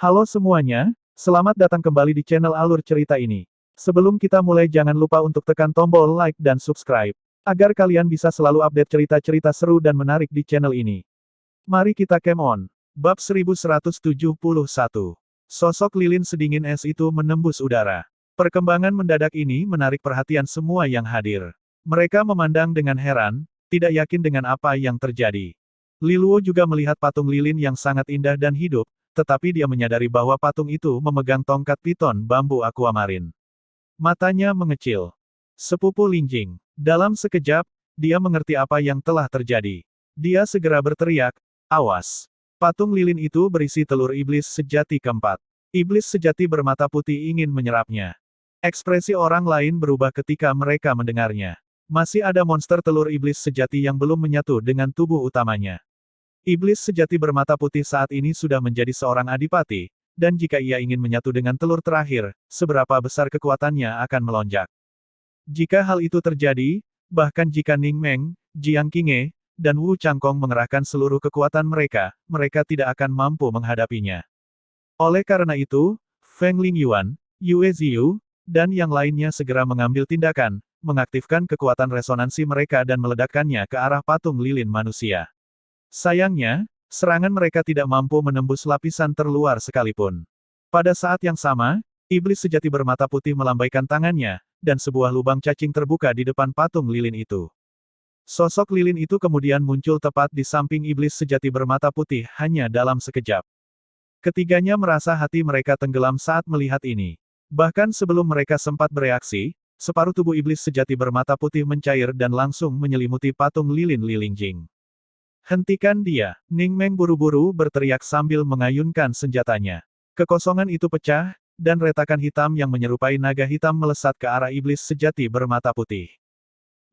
Halo semuanya, selamat datang kembali di channel Alur Cerita ini. Sebelum kita mulai jangan lupa untuk tekan tombol like dan subscribe, agar kalian bisa selalu update cerita-cerita seru dan menarik di channel ini. Mari kita game on. Bab 1171. Sosok lilin sedingin es itu menembus udara. Perkembangan mendadak ini menarik perhatian semua yang hadir. Mereka memandang dengan heran, tidak yakin dengan apa yang terjadi. Liluo juga melihat patung lilin yang sangat indah dan hidup, tetapi dia menyadari bahwa patung itu memegang tongkat piton bambu aquamarine. Matanya mengecil. Sepupu Linjing. Dalam sekejap, dia mengerti apa yang telah terjadi. Dia segera berteriak, "Awas! Patung lilin itu berisi telur iblis sejati keempat." Iblis sejati bermata putih ingin menyerapnya. Ekspresi orang lain berubah ketika mereka mendengarnya. Masih ada monster telur iblis sejati yang belum menyatu dengan tubuh utamanya. Iblis sejati bermata putih saat ini sudah menjadi seorang adipati, dan jika ia ingin menyatu dengan telur terakhir, seberapa besar kekuatannya akan melonjak. Jika hal itu terjadi, bahkan jika Ning Meng, Jiang Qinghe, dan Wu Changkong mengerahkan seluruh kekuatan mereka, mereka tidak akan mampu menghadapinya. Oleh karena itu, Feng Lingyuan, Yue Ziyu, dan yang lainnya segera mengambil tindakan, mengaktifkan kekuatan resonansi mereka dan meledakkannya ke arah patung lilin manusia. Sayangnya, serangan mereka tidak mampu menembus lapisan terluar sekalipun. Pada saat yang sama, iblis sejati bermata putih melambaikan tangannya, dan sebuah lubang cacing terbuka di depan patung lilin itu. Sosok lilin itu kemudian muncul tepat di samping iblis sejati bermata putih hanya dalam sekejap. Ketiganya merasa hati mereka tenggelam saat melihat ini. Bahkan sebelum mereka sempat bereaksi, separuh tubuh iblis sejati bermata putih mencair dan langsung menyelimuti patung lilin Lilingjing. "Hentikan dia!" Ning Meng buru-buru berteriak sambil mengayunkan senjatanya. Kekosongan itu pecah, dan retakan hitam yang menyerupai naga hitam melesat ke arah iblis sejati bermata putih.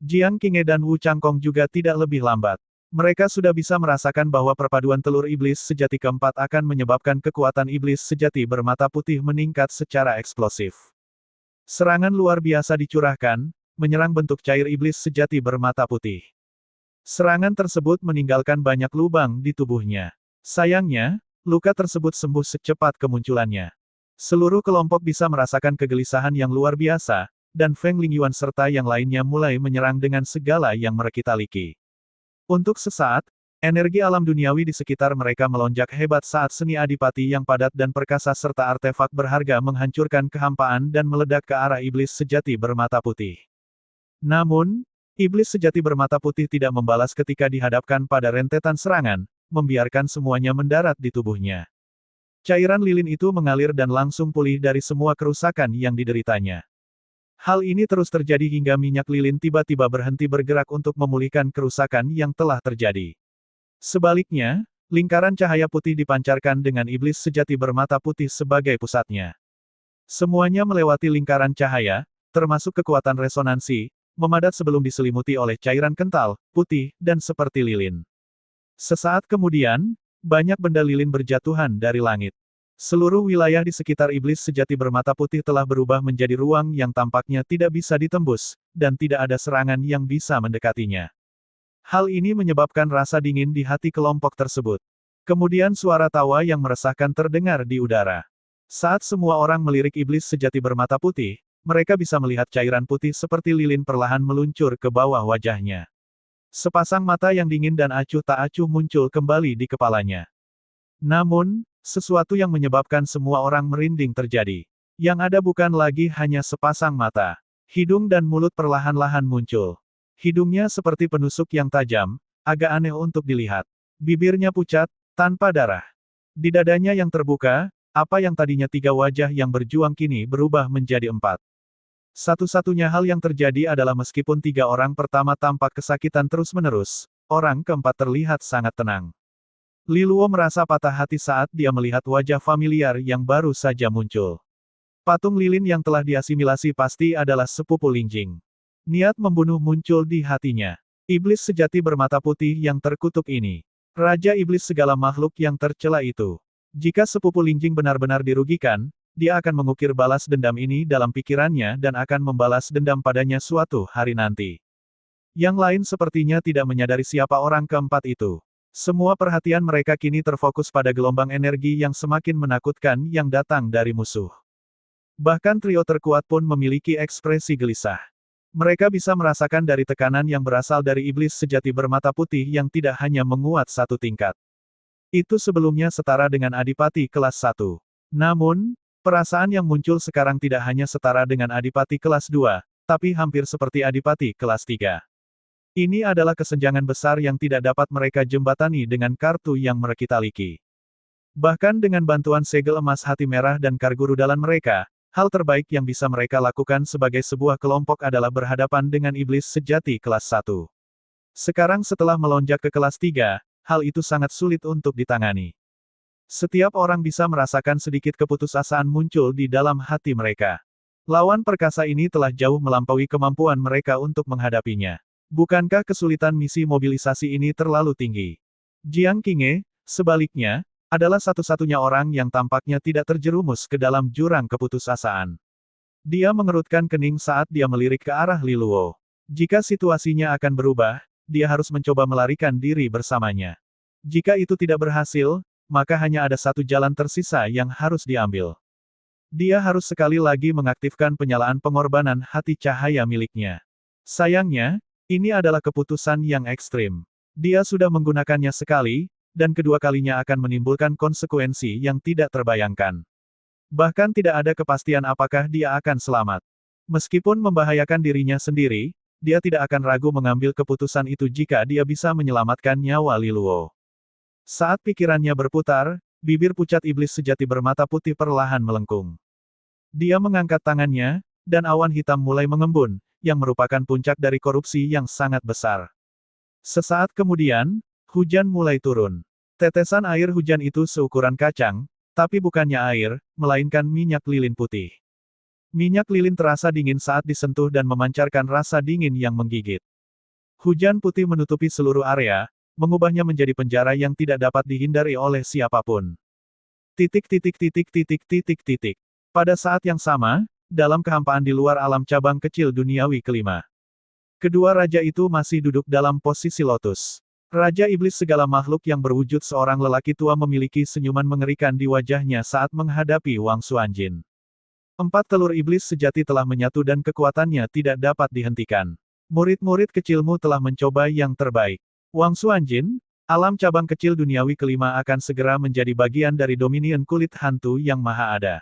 Jiang Qinghe dan Wu Changkong juga tidak lebih lambat. Mereka sudah bisa merasakan bahwa perpaduan telur iblis sejati keempat akan menyebabkan kekuatan iblis sejati bermata putih meningkat secara eksplosif. Serangan luar biasa dicurahkan, menyerang bentuk cair iblis sejati bermata putih. Serangan tersebut meninggalkan banyak lubang di tubuhnya. Sayangnya, luka tersebut sembuh secepat kemunculannya. Seluruh kelompok bisa merasakan kegelisahan yang luar biasa, dan Feng Lingyuan serta yang lainnya mulai menyerang dengan segala yang merekita-liki. Untuk sesaat, energi alam duniawi di sekitar mereka melonjak hebat saat seni adipati yang padat dan perkasa serta artefak berharga menghancurkan kehampaan dan meledak ke arah iblis sejati bermata putih. Namun, iblis sejati bermata putih tidak membalas ketika dihadapkan pada rentetan serangan, membiarkan semuanya mendarat di tubuhnya. Cairan lilin itu mengalir dan langsung pulih dari semua kerusakan yang dideritanya. Hal ini terus terjadi hingga minyak lilin tiba-tiba berhenti bergerak untuk memulihkan kerusakan yang telah terjadi. Sebaliknya, lingkaran cahaya putih dipancarkan dengan iblis sejati bermata putih sebagai pusatnya. Semuanya melewati lingkaran cahaya, termasuk kekuatan resonansi, memadat sebelum diselimuti oleh cairan kental, putih, dan seperti lilin. Sesaat kemudian, banyak benda lilin berjatuhan dari langit. Seluruh wilayah di sekitar iblis sejati bermata putih telah berubah menjadi ruang yang tampaknya tidak bisa ditembus, dan tidak ada serangan yang bisa mendekatinya. Hal ini menyebabkan rasa dingin di hati kelompok tersebut. Kemudian suara tawa yang meresahkan terdengar di udara. Saat semua orang melirik iblis sejati bermata putih, mereka bisa melihat cairan putih seperti lilin perlahan meluncur ke bawah wajahnya. Sepasang mata yang dingin dan acuh tak acuh muncul kembali di kepalanya. Namun, sesuatu yang menyebabkan semua orang merinding terjadi. Yang ada bukan lagi hanya sepasang mata. Hidung dan mulut perlahan-lahan muncul. Hidungnya seperti penusuk yang tajam, agak aneh untuk dilihat. Bibirnya pucat, tanpa darah. Di dadanya yang terbuka, apa yang tadinya 3 wajah yang berjuang kini berubah menjadi 4. Satu-satunya hal yang terjadi adalah meskipun 3 orang pertama tampak kesakitan terus-menerus, orang keempat terlihat sangat tenang. Liluo merasa patah hati saat dia melihat wajah familiar yang baru saja muncul. Patung lilin yang telah diasimilasi pasti adalah sepupu Lingjing. Niat membunuh muncul di hatinya. Iblis sejati bermata putih yang terkutuk ini. Raja iblis segala makhluk yang tercela itu. Jika sepupu Lingjing benar-benar dirugikan, dia akan mengukir balas dendam ini dalam pikirannya dan akan membalas dendam padanya suatu hari nanti. Yang lain sepertinya tidak menyadari siapa orang keempat itu. Semua perhatian mereka kini terfokus pada gelombang energi yang semakin menakutkan yang datang dari musuh. Bahkan trio terkuat pun memiliki ekspresi gelisah. Mereka bisa merasakan dari tekanan yang berasal dari iblis sejati bermata putih yang tidak hanya menguat satu tingkat. Itu sebelumnya setara dengan Adipati kelas 1. Namun, perasaan yang muncul sekarang tidak hanya setara dengan Adipati kelas 2, tapi hampir seperti Adipati kelas 3. Ini adalah kesenjangan besar yang tidak dapat mereka jembatani dengan kartu yang merekitaliki. Bahkan dengan bantuan segel emas hati merah dan kargo rudalan mereka, hal terbaik yang bisa mereka lakukan sebagai sebuah kelompok adalah berhadapan dengan iblis sejati kelas 1. Sekarang setelah melonjak ke kelas 3, hal itu sangat sulit untuk ditangani. Setiap orang bisa merasakan sedikit keputusasaan muncul di dalam hati mereka. Lawan perkasa ini telah jauh melampaui kemampuan mereka untuk menghadapinya. Bukankah kesulitan misi mobilisasi ini terlalu tinggi? Jiang Qinghe, sebaliknya, adalah satu-satunya orang yang tampaknya tidak terjerumus ke dalam jurang keputusasaan. Dia mengerutkan kening saat dia melirik ke arah Li Luo. Jika situasinya akan berubah, dia harus mencoba melarikan diri bersamanya. Jika itu tidak berhasil, maka hanya ada satu jalan tersisa yang harus diambil. Dia harus sekali lagi mengaktifkan penyalaan pengorbanan hati cahaya miliknya. Sayangnya, ini adalah keputusan yang ekstrim. Dia sudah menggunakannya sekali, dan kedua kalinya akan menimbulkan konsekuensi yang tidak terbayangkan. Bahkan tidak ada kepastian apakah dia akan selamat. Meskipun membahayakan dirinya sendiri, dia tidak akan ragu mengambil keputusan itu jika dia bisa menyelamatkan nyawa Li Luo. Saat pikirannya berputar, bibir pucat iblis sejati bermata putih perlahan melengkung. Dia mengangkat tangannya, dan awan hitam mulai mengembun, yang merupakan puncak dari korupsi yang sangat besar. Sesaat kemudian, hujan mulai turun. Tetesan air hujan itu seukuran kacang, tapi bukannya air, melainkan minyak lilin putih. Minyak lilin terasa dingin saat disentuh dan memancarkan rasa dingin yang menggigit. Hujan putih menutupi seluruh area, mengubahnya menjadi penjara yang tidak dapat dihindari oleh siapapun. Titik titik titik titik titik titik. Pada saat yang sama, dalam kehampaan di luar alam cabang kecil duniawi kelima. Kedua raja itu masih duduk dalam posisi lotus. Raja iblis segala makhluk yang berwujud seorang lelaki tua memiliki senyuman mengerikan di wajahnya saat menghadapi Wang Xuanjin. 4 telur iblis sejati telah menyatu dan kekuatannya tidak dapat dihentikan. Murid-murid kecilmu telah mencoba yang terbaik. Wang Xuanjin, alam cabang kecil duniawi kelima akan segera menjadi bagian dari dominion kulit hantu yang maha ada.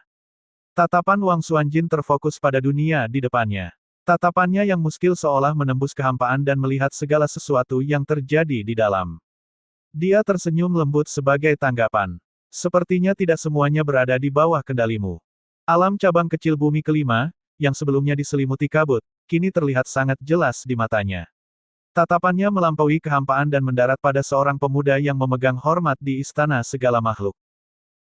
Tatapan Wang Xuanjin terfokus pada dunia di depannya. Tatapannya yang muskil seolah menembus kehampaan dan melihat segala sesuatu yang terjadi di dalam. Dia tersenyum lembut sebagai tanggapan. Sepertinya tidak semuanya berada di bawah kendalimu. Alam cabang kecil bumi kelima, yang sebelumnya diselimuti kabut, kini terlihat sangat jelas di matanya. Tatapannya melampaui kehampaan dan mendarat pada seorang pemuda yang memegang hormat di istana segala makhluk.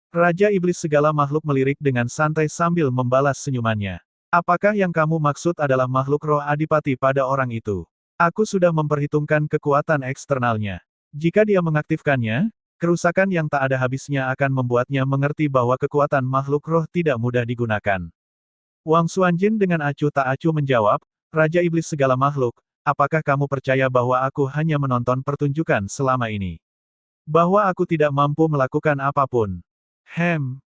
Raja iblis segala makhluk melirik dengan santai sambil membalas senyumannya. Apakah yang kamu maksud adalah makhluk roh adipati pada orang itu? Aku sudah memperhitungkan kekuatan eksternalnya. Jika dia mengaktifkannya, kerusakan yang tak ada habisnya akan membuatnya mengerti bahwa kekuatan makhluk roh tidak mudah digunakan. Wang Xuanjin dengan acuh tak acuh menjawab, Raja iblis segala makhluk, apakah kamu percaya bahwa aku hanya menonton pertunjukan selama ini? Bahwa aku tidak mampu melakukan apapun?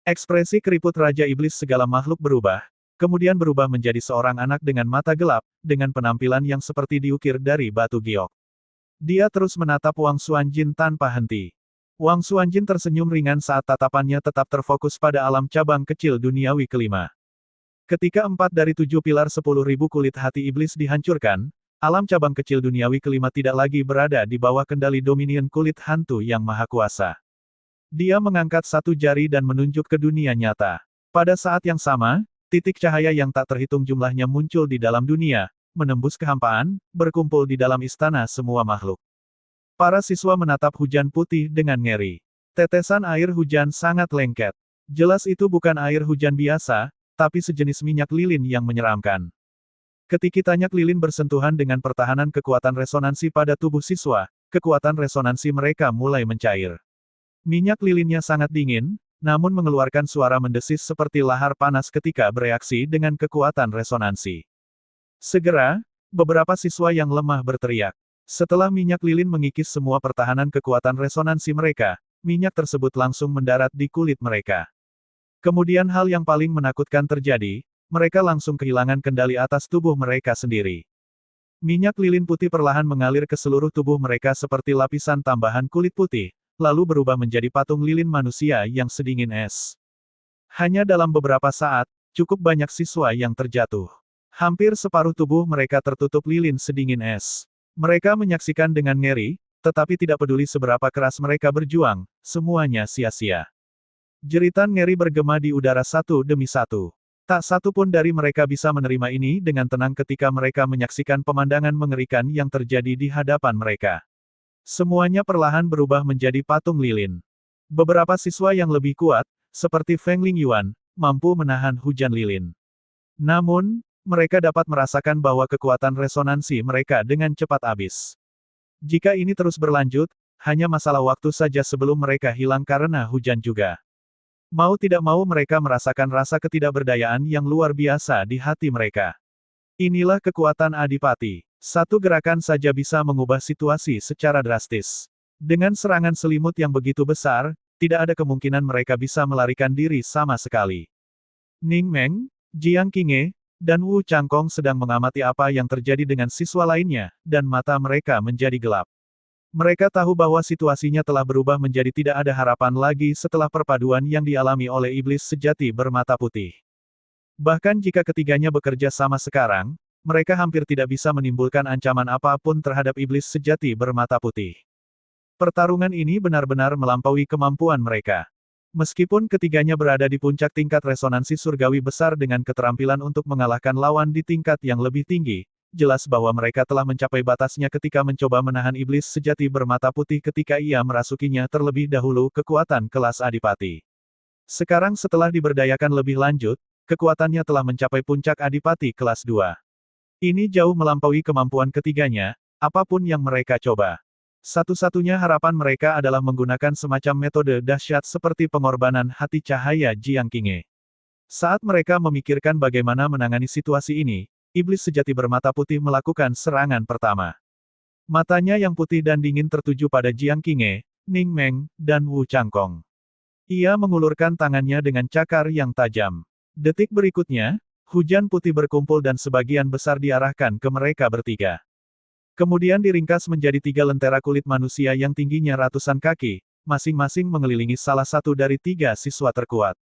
Ekspresi keriput Raja Iblis segala makhluk berubah, kemudian berubah menjadi seorang anak dengan mata gelap, dengan penampilan yang seperti diukir dari batu giok. Dia terus menatap Wang Xuanjin tanpa henti. Wang Xuanjin tersenyum ringan saat tatapannya tetap terfokus pada alam cabang kecil duniawi kelima. Ketika 4 dari 7 pilar 10.000 kulit hati iblis dihancurkan, alam cabang kecil duniawi kelima tidak lagi berada di bawah kendali dominion kulit hantu yang maha kuasa. Dia mengangkat satu jari dan menunjuk ke dunia nyata. Pada saat yang sama, titik cahaya yang tak terhitung jumlahnya muncul di dalam dunia, menembus kehampaan, berkumpul di dalam istana semua makhluk. Para siswa menatap hujan putih dengan ngeri. Tetesan air hujan sangat lengket. Jelas itu bukan air hujan biasa, tapi sejenis minyak lilin yang menyeramkan. Ketika minyak lilin bersentuhan dengan pertahanan kekuatan resonansi pada tubuh siswa, kekuatan resonansi mereka mulai mencair. Minyak lilinnya sangat dingin, namun mengeluarkan suara mendesis seperti lahar panas ketika bereaksi dengan kekuatan resonansi. Segera, beberapa siswa yang lemah berteriak. Setelah minyak lilin mengikis semua pertahanan kekuatan resonansi mereka, minyak tersebut langsung mendarat di kulit mereka. Kemudian hal yang paling menakutkan terjadi, mereka langsung kehilangan kendali atas tubuh mereka sendiri. Minyak lilin putih perlahan mengalir ke seluruh tubuh mereka seperti lapisan tambahan kulit putih, lalu berubah menjadi patung lilin manusia yang sedingin es. Hanya dalam beberapa saat, cukup banyak siswa yang terjatuh. Hampir separuh tubuh mereka tertutup lilin sedingin es. Mereka menyaksikan dengan ngeri, tetapi tidak peduli seberapa keras mereka berjuang, semuanya sia-sia. Jeritan ngeri bergema di udara satu demi satu. Tak satu pun dari mereka bisa menerima ini dengan tenang ketika mereka menyaksikan pemandangan mengerikan yang terjadi di hadapan mereka. Semuanya perlahan berubah menjadi patung lilin. Beberapa siswa yang lebih kuat, seperti Feng Lingyuan, mampu menahan hujan lilin. Namun, mereka dapat merasakan bahwa kekuatan resonansi mereka dengan cepat habis. Jika ini terus berlanjut, hanya masalah waktu saja sebelum mereka hilang karena hujan juga. Mau tidak mau mereka merasakan rasa ketidakberdayaan yang luar biasa di hati mereka. Inilah kekuatan Adipati. Satu gerakan saja bisa mengubah situasi secara drastis. Dengan serangan selimut yang begitu besar, tidak ada kemungkinan mereka bisa melarikan diri sama sekali. Ning Meng, Jiang Qinghe, dan Wu Changkong sedang mengamati apa yang terjadi dengan siswa lainnya, dan mata mereka menjadi gelap. Mereka tahu bahwa situasinya telah berubah menjadi tidak ada harapan lagi setelah perpaduan yang dialami oleh iblis sejati bermata putih. Bahkan jika ketiganya bekerja sama sekarang, mereka hampir tidak bisa menimbulkan ancaman apapun terhadap iblis sejati bermata putih. Pertarungan ini benar-benar melampaui kemampuan mereka. Meskipun ketiganya berada di puncak tingkat resonansi surgawi besar dengan keterampilan untuk mengalahkan lawan di tingkat yang lebih tinggi, jelas bahwa mereka telah mencapai batasnya ketika mencoba menahan iblis sejati bermata putih ketika ia merasukinya terlebih dahulu kekuatan kelas Adipati. Sekarang setelah diberdayakan lebih lanjut, kekuatannya telah mencapai puncak Adipati kelas 2. Ini jauh melampaui kemampuan ketiganya, apapun yang mereka coba. Satu-satunya harapan mereka adalah menggunakan semacam metode dahsyat seperti pengorbanan hati cahaya Jiang Qinghe. Saat mereka memikirkan bagaimana menangani situasi ini, iblis sejati bermata putih melakukan serangan pertama. Matanya yang putih dan dingin tertuju pada Jiang Qinghe, Ning Meng, dan Wu Changkong. Ia mengulurkan tangannya dengan cakar yang tajam. Detik berikutnya, hujan putih berkumpul dan sebagian besar diarahkan ke mereka bertiga. Kemudian diringkas menjadi 3 lentera kulit manusia yang tingginya ratusan kaki, masing-masing mengelilingi salah satu dari 3 siswa terkuat.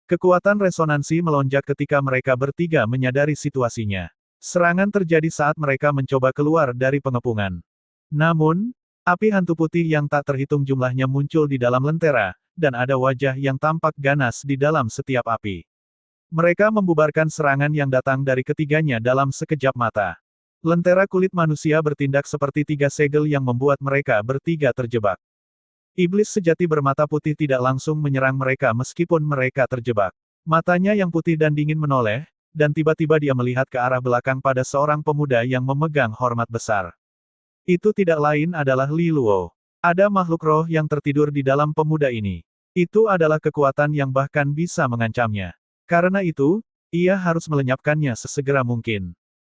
Kekuatan resonansi melonjak ketika mereka bertiga menyadari situasinya. Serangan terjadi saat mereka mencoba keluar dari pengepungan. Namun, api hantu putih yang tak terhitung jumlahnya muncul di dalam lentera, dan ada wajah yang tampak ganas di dalam setiap api. Mereka membubarkan serangan yang datang dari ketiganya dalam sekejap mata. Lentera kulit manusia bertindak seperti 3 segel yang membuat mereka bertiga terjebak. Iblis sejati bermata putih tidak langsung menyerang mereka meskipun mereka terjebak. Matanya yang putih dan dingin menoleh, dan tiba-tiba dia melihat ke arah belakang pada seorang pemuda yang memegang hormat besar. Itu tidak lain adalah Li Luo. Ada makhluk roh yang tertidur di dalam pemuda ini. Itu adalah kekuatan yang bahkan bisa mengancamnya. Karena itu, ia harus melenyapkannya sesegera mungkin.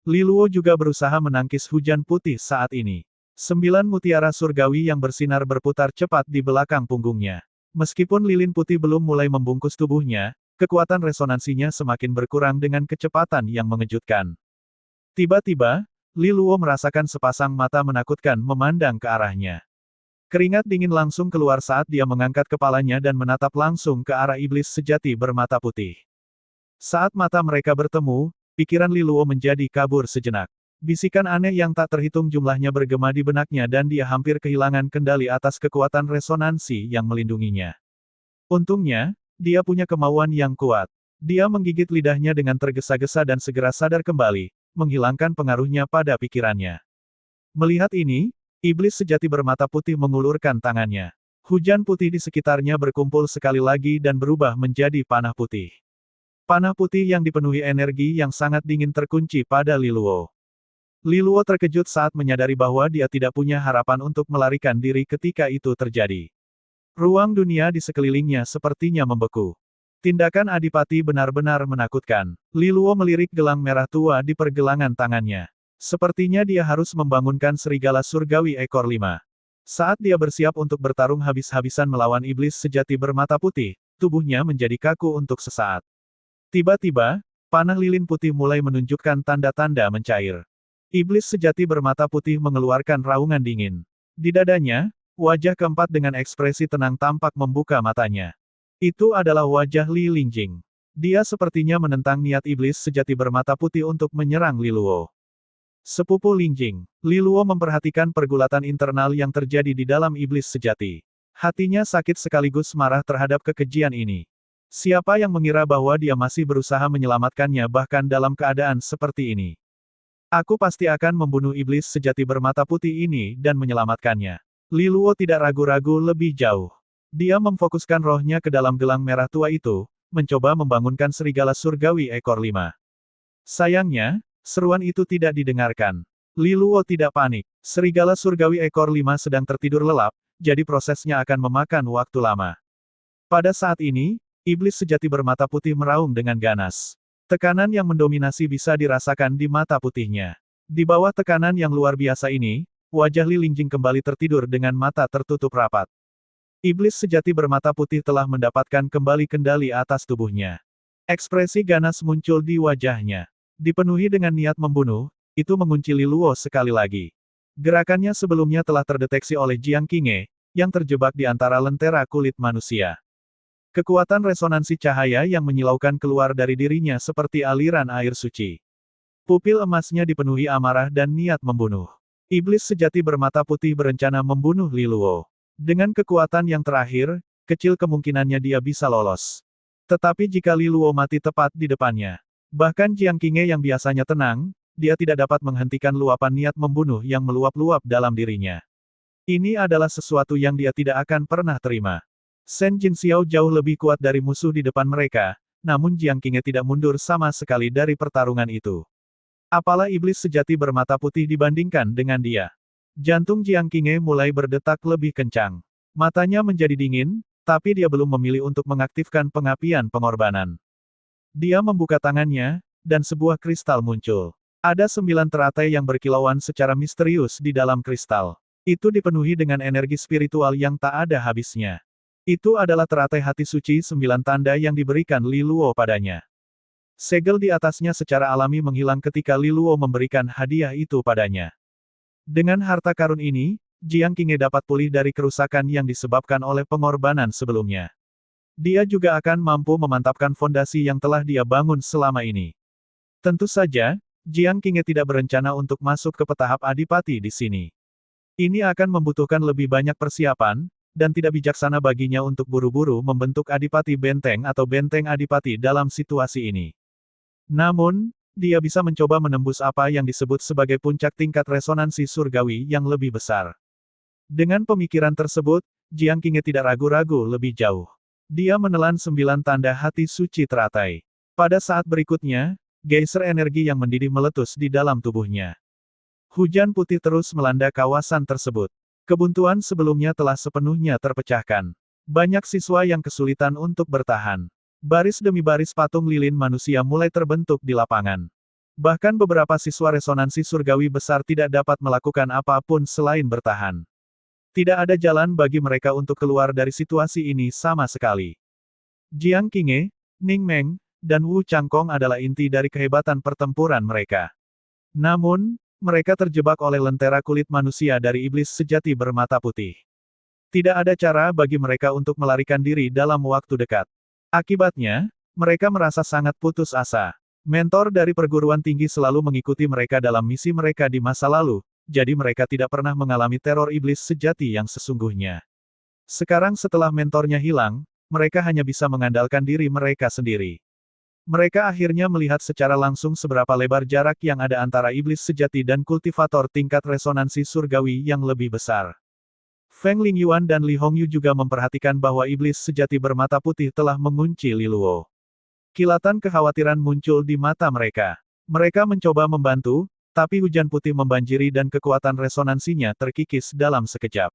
Li Luo juga berusaha menangkis hujan putih saat ini. 9 mutiara surgawi yang bersinar berputar cepat di belakang punggungnya. Meskipun lilin putih belum mulai membungkus tubuhnya, kekuatan resonansinya semakin berkurang dengan kecepatan yang mengejutkan. Tiba-tiba, Li Luo merasakan sepasang mata menakutkan memandang ke arahnya. Keringat dingin langsung keluar saat dia mengangkat kepalanya dan menatap langsung ke arah iblis sejati bermata putih. Saat mata mereka bertemu, pikiran Li Luo menjadi kabur sejenak. Bisikan aneh yang tak terhitung jumlahnya bergema di benaknya dan dia hampir kehilangan kendali atas kekuatan resonansi yang melindunginya. Untungnya, dia punya kemauan yang kuat. Dia menggigit lidahnya dengan tergesa-gesa dan segera sadar kembali, menghilangkan pengaruhnya pada pikirannya. Melihat ini, iblis sejati bermata putih mengulurkan tangannya. Hujan putih di sekitarnya berkumpul sekali lagi dan berubah menjadi panah putih. Panah putih yang dipenuhi energi yang sangat dingin terkunci pada Li Luo. Li Luo terkejut saat menyadari bahwa dia tidak punya harapan untuk melarikan diri ketika itu terjadi. Ruang dunia di sekelilingnya sepertinya membeku. Tindakan Adipati benar-benar menakutkan. Li Luo melirik gelang merah tua di pergelangan tangannya. Sepertinya dia harus membangunkan serigala surgawi ekor 5. Saat dia bersiap untuk bertarung habis-habisan melawan iblis sejati bermata putih, tubuhnya menjadi kaku untuk sesaat. Tiba-tiba, panah lilin putih mulai menunjukkan tanda-tanda mencair. Iblis sejati bermata putih mengeluarkan raungan dingin. Di dadanya, wajah keempat dengan ekspresi tenang tampak membuka matanya. Itu adalah wajah Li Lingjing. Dia sepertinya menentang niat iblis sejati bermata putih untuk menyerang Li Luo. Sepupu Lingjing, Li Luo memperhatikan pergulatan internal yang terjadi di dalam iblis sejati. Hatinya sakit sekaligus marah terhadap kekejian ini. Siapa yang mengira bahwa dia masih berusaha menyelamatkannya bahkan dalam keadaan seperti ini? Aku pasti akan membunuh iblis sejati bermata putih ini dan menyelamatkannya. Li Luo tidak ragu-ragu lebih jauh. Dia memfokuskan rohnya ke dalam gelang merah tua itu, mencoba membangunkan serigala surgawi ekor 5. Sayangnya, seruan itu tidak didengarkan. Li Luo tidak panik. Serigala surgawi ekor 5 sedang tertidur lelap, jadi prosesnya akan memakan waktu lama. Pada saat ini, iblis sejati bermata putih meraung dengan ganas. Tekanan yang mendominasi bisa dirasakan di mata putihnya. Di bawah tekanan yang luar biasa ini, wajah Li Lingjing kembali tertidur dengan mata tertutup rapat. Iblis sejati bermata putih telah mendapatkan kembali kendali atas tubuhnya. Ekspresi ganas muncul di wajahnya. Dipenuhi dengan niat membunuh, itu mengunci Li Luo sekali lagi. Gerakannya sebelumnya telah terdeteksi oleh Jiang Qinghe, yang terjebak di antara lentera kulit manusia. Kekuatan resonansi cahaya yang menyilaukan keluar dari dirinya seperti aliran air suci. Pupil emasnya dipenuhi amarah dan niat membunuh. Iblis sejati bermata putih berencana membunuh Li Luo. Dengan kekuatan yang terakhir, kecil kemungkinannya dia bisa lolos. Tetapi jika Li Luo mati tepat di depannya, bahkan Jiang Qinghe yang biasanya tenang, dia tidak dapat menghentikan luapan niat membunuh yang meluap-luap dalam dirinya. Ini adalah sesuatu yang dia tidak akan pernah terima. Shen Jinxiao jauh lebih kuat dari musuh di depan mereka, namun Jiang Qinghe tidak mundur sama sekali dari pertarungan itu. Apalah iblis sejati bermata putih dibandingkan dengan dia. Jantung Jiang Qinghe mulai berdetak lebih kencang. Matanya menjadi dingin, tapi dia belum memilih untuk mengaktifkan pengapian pengorbanan. Dia membuka tangannya, dan sebuah kristal muncul. Ada 9 teratai yang berkilauan secara misterius di dalam kristal. Itu dipenuhi dengan energi spiritual yang tak ada habisnya. Itu adalah teratai hati suci 9 tanda yang diberikan Li Luo padanya. Segel di atasnya secara alami menghilang ketika Li Luo memberikan hadiah itu padanya. Dengan harta karun ini, Jiang Qinghe dapat pulih dari kerusakan yang disebabkan oleh pengorbanan sebelumnya. Dia juga akan mampu memantapkan fondasi yang telah dia bangun selama ini. Tentu saja, Jiang Qinghe tidak berencana untuk masuk ke petahap adipati di sini. Ini akan membutuhkan lebih banyak persiapan, dan tidak bijaksana baginya untuk buru-buru membentuk adipati benteng atau benteng adipati dalam situasi ini. Namun, dia bisa mencoba menembus apa yang disebut sebagai puncak tingkat resonansi surgawi yang lebih besar. Dengan pemikiran tersebut, Jiang Qinghe tidak ragu-ragu lebih jauh. Dia menelan 9 tanda hati suci teratai. Pada saat berikutnya, geyser energi yang mendidih meletus di dalam tubuhnya. Hujan putih terus melanda kawasan tersebut. Kebuntuan sebelumnya telah sepenuhnya terpecahkan. Banyak siswa yang kesulitan untuk bertahan. Baris demi baris patung lilin manusia mulai terbentuk di lapangan. Bahkan beberapa siswa resonansi surgawi besar tidak dapat melakukan apapun selain bertahan. Tidak ada jalan bagi mereka untuk keluar dari situasi ini sama sekali. Jiang Qinghe, Ning Meng, dan Wu Changkong adalah inti dari kehebatan pertempuran mereka. Namun, mereka terjebak oleh lentera kulit manusia dari iblis sejati bermata putih. Tidak ada cara bagi mereka untuk melarikan diri dalam waktu dekat. Akibatnya, mereka merasa sangat putus asa. Mentor dari perguruan tinggi selalu mengikuti mereka dalam misi mereka di masa lalu, jadi mereka tidak pernah mengalami teror iblis sejati yang sesungguhnya. Sekarang setelah mentornya hilang, mereka hanya bisa mengandalkan diri mereka sendiri. Mereka akhirnya melihat secara langsung seberapa lebar jarak yang ada antara iblis sejati dan kultivator tingkat resonansi surgawi yang lebih besar. Feng Lingyuan dan Li Hongyu juga memperhatikan bahwa iblis sejati bermata putih telah mengunci Li Luo. Kilatan kekhawatiran muncul di mata mereka. Mereka mencoba membantu, tapi hujan putih membanjiri dan kekuatan resonansinya terkikis dalam sekejap.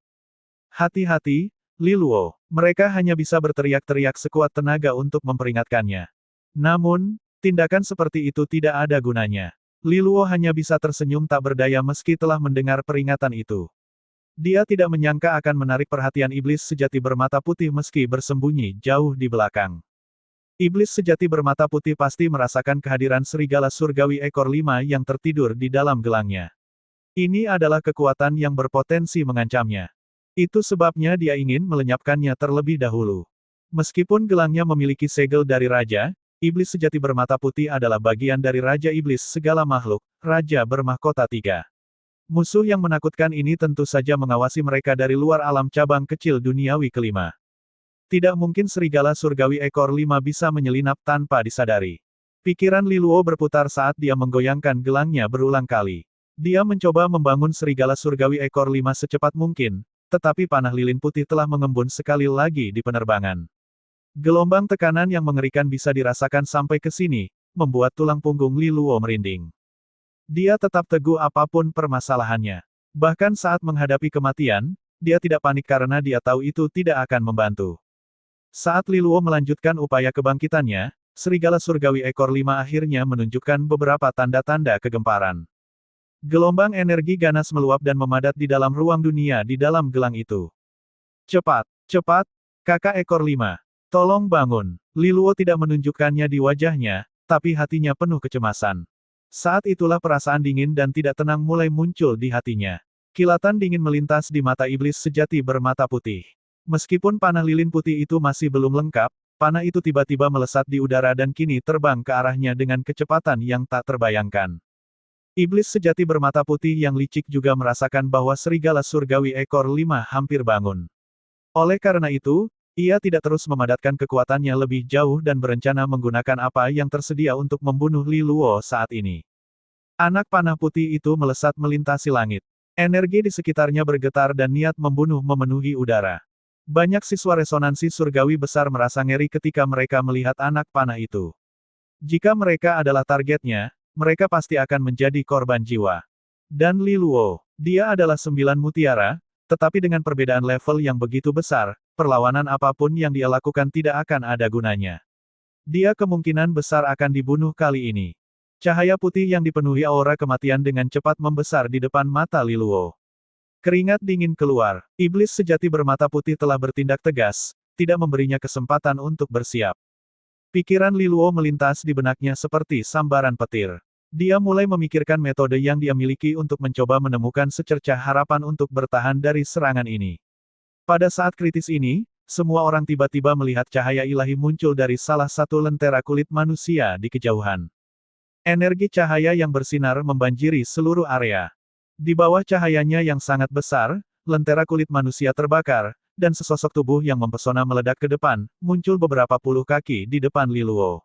Hati-hati, Li Luo. Mereka hanya bisa berteriak-teriak sekuat tenaga untuk memperingatkannya. Namun, tindakan seperti itu tidak ada gunanya. Li Luo hanya bisa tersenyum tak berdaya meski telah mendengar peringatan itu. Dia tidak menyangka akan menarik perhatian iblis sejati bermata putih meski bersembunyi jauh di belakang. Iblis sejati bermata putih pasti merasakan kehadiran serigala surgawi ekor 5 yang tertidur di dalam gelangnya. Ini adalah kekuatan yang berpotensi mengancamnya. Itu sebabnya dia ingin melenyapkannya terlebih dahulu. Meskipun gelangnya memiliki segel dari raja, iblis sejati bermata putih adalah bagian dari Raja Iblis segala makhluk, Raja bermahkota 3. Musuh yang menakutkan ini tentu saja mengawasi mereka dari luar alam cabang kecil duniawi kelima. Tidak mungkin serigala surgawi ekor 5 bisa menyelinap tanpa disadari. Pikiran Li Luo berputar saat dia menggoyangkan gelangnya berulang kali. Dia mencoba membangun serigala surgawi ekor 5 secepat mungkin, tetapi panah lilin putih telah mengembun sekali lagi di penerbangan. Gelombang tekanan yang mengerikan bisa dirasakan sampai ke sini, membuat tulang punggung Li Luo merinding. Dia tetap teguh apapun permasalahannya. Bahkan saat menghadapi kematian, dia tidak panik karena dia tahu itu tidak akan membantu. Saat Li Luo melanjutkan upaya kebangkitannya, serigala surgawi ekor 5 akhirnya menunjukkan beberapa tanda-tanda kegemparan. Gelombang energi ganas meluap dan memadat di dalam ruang dunia di dalam gelang itu. Cepat, cepat, kakak ekor 5. Tolong bangun. Li Luo tidak menunjukkannya di wajahnya, tapi hatinya penuh kecemasan. Saat itulah perasaan dingin dan tidak tenang mulai muncul di hatinya. Kilatan dingin melintas di mata iblis sejati bermata putih. Meskipun panah lilin putih itu masih belum lengkap, panah itu tiba-tiba melesat di udara dan kini terbang ke arahnya dengan kecepatan yang tak terbayangkan. Iblis sejati bermata putih yang licik juga merasakan bahwa serigala surgawi ekor 5 hampir bangun. Oleh karena itu, ia tidak terus memadatkan kekuatannya lebih jauh dan berencana menggunakan apa yang tersedia untuk membunuh Li Luo saat ini. Anak panah putih itu melesat melintasi langit. Energi di sekitarnya bergetar dan niat membunuh memenuhi udara. Banyak siswa resonansi surgawi besar merasa ngeri ketika mereka melihat anak panah itu. Jika mereka adalah targetnya, mereka pasti akan menjadi korban jiwa. Dan Li Luo, dia adalah 9 mutiara, tetapi dengan perbedaan level yang begitu besar, perlawanan apapun yang dia lakukan tidak akan ada gunanya. Dia kemungkinan besar akan dibunuh kali ini. Cahaya putih yang dipenuhi aura kematian dengan cepat membesar di depan mata Li Luo. Keringat dingin keluar. Iblis sejati bermata putih telah bertindak tegas, tidak memberinya kesempatan untuk bersiap. Pikiran Li Luo melintas di benaknya seperti sambaran petir. Dia mulai memikirkan metode yang dia miliki untuk mencoba menemukan secercah harapan untuk bertahan dari serangan ini. Pada saat kritis ini, semua orang tiba-tiba melihat cahaya ilahi muncul dari salah satu lentera kulit manusia di kejauhan. Energi cahaya yang bersinar membanjiri seluruh area. Di bawah cahayanya yang sangat besar, lentera kulit manusia terbakar, dan sesosok tubuh yang mempesona meledak ke depan, muncul beberapa puluh kaki di depan Li Luo.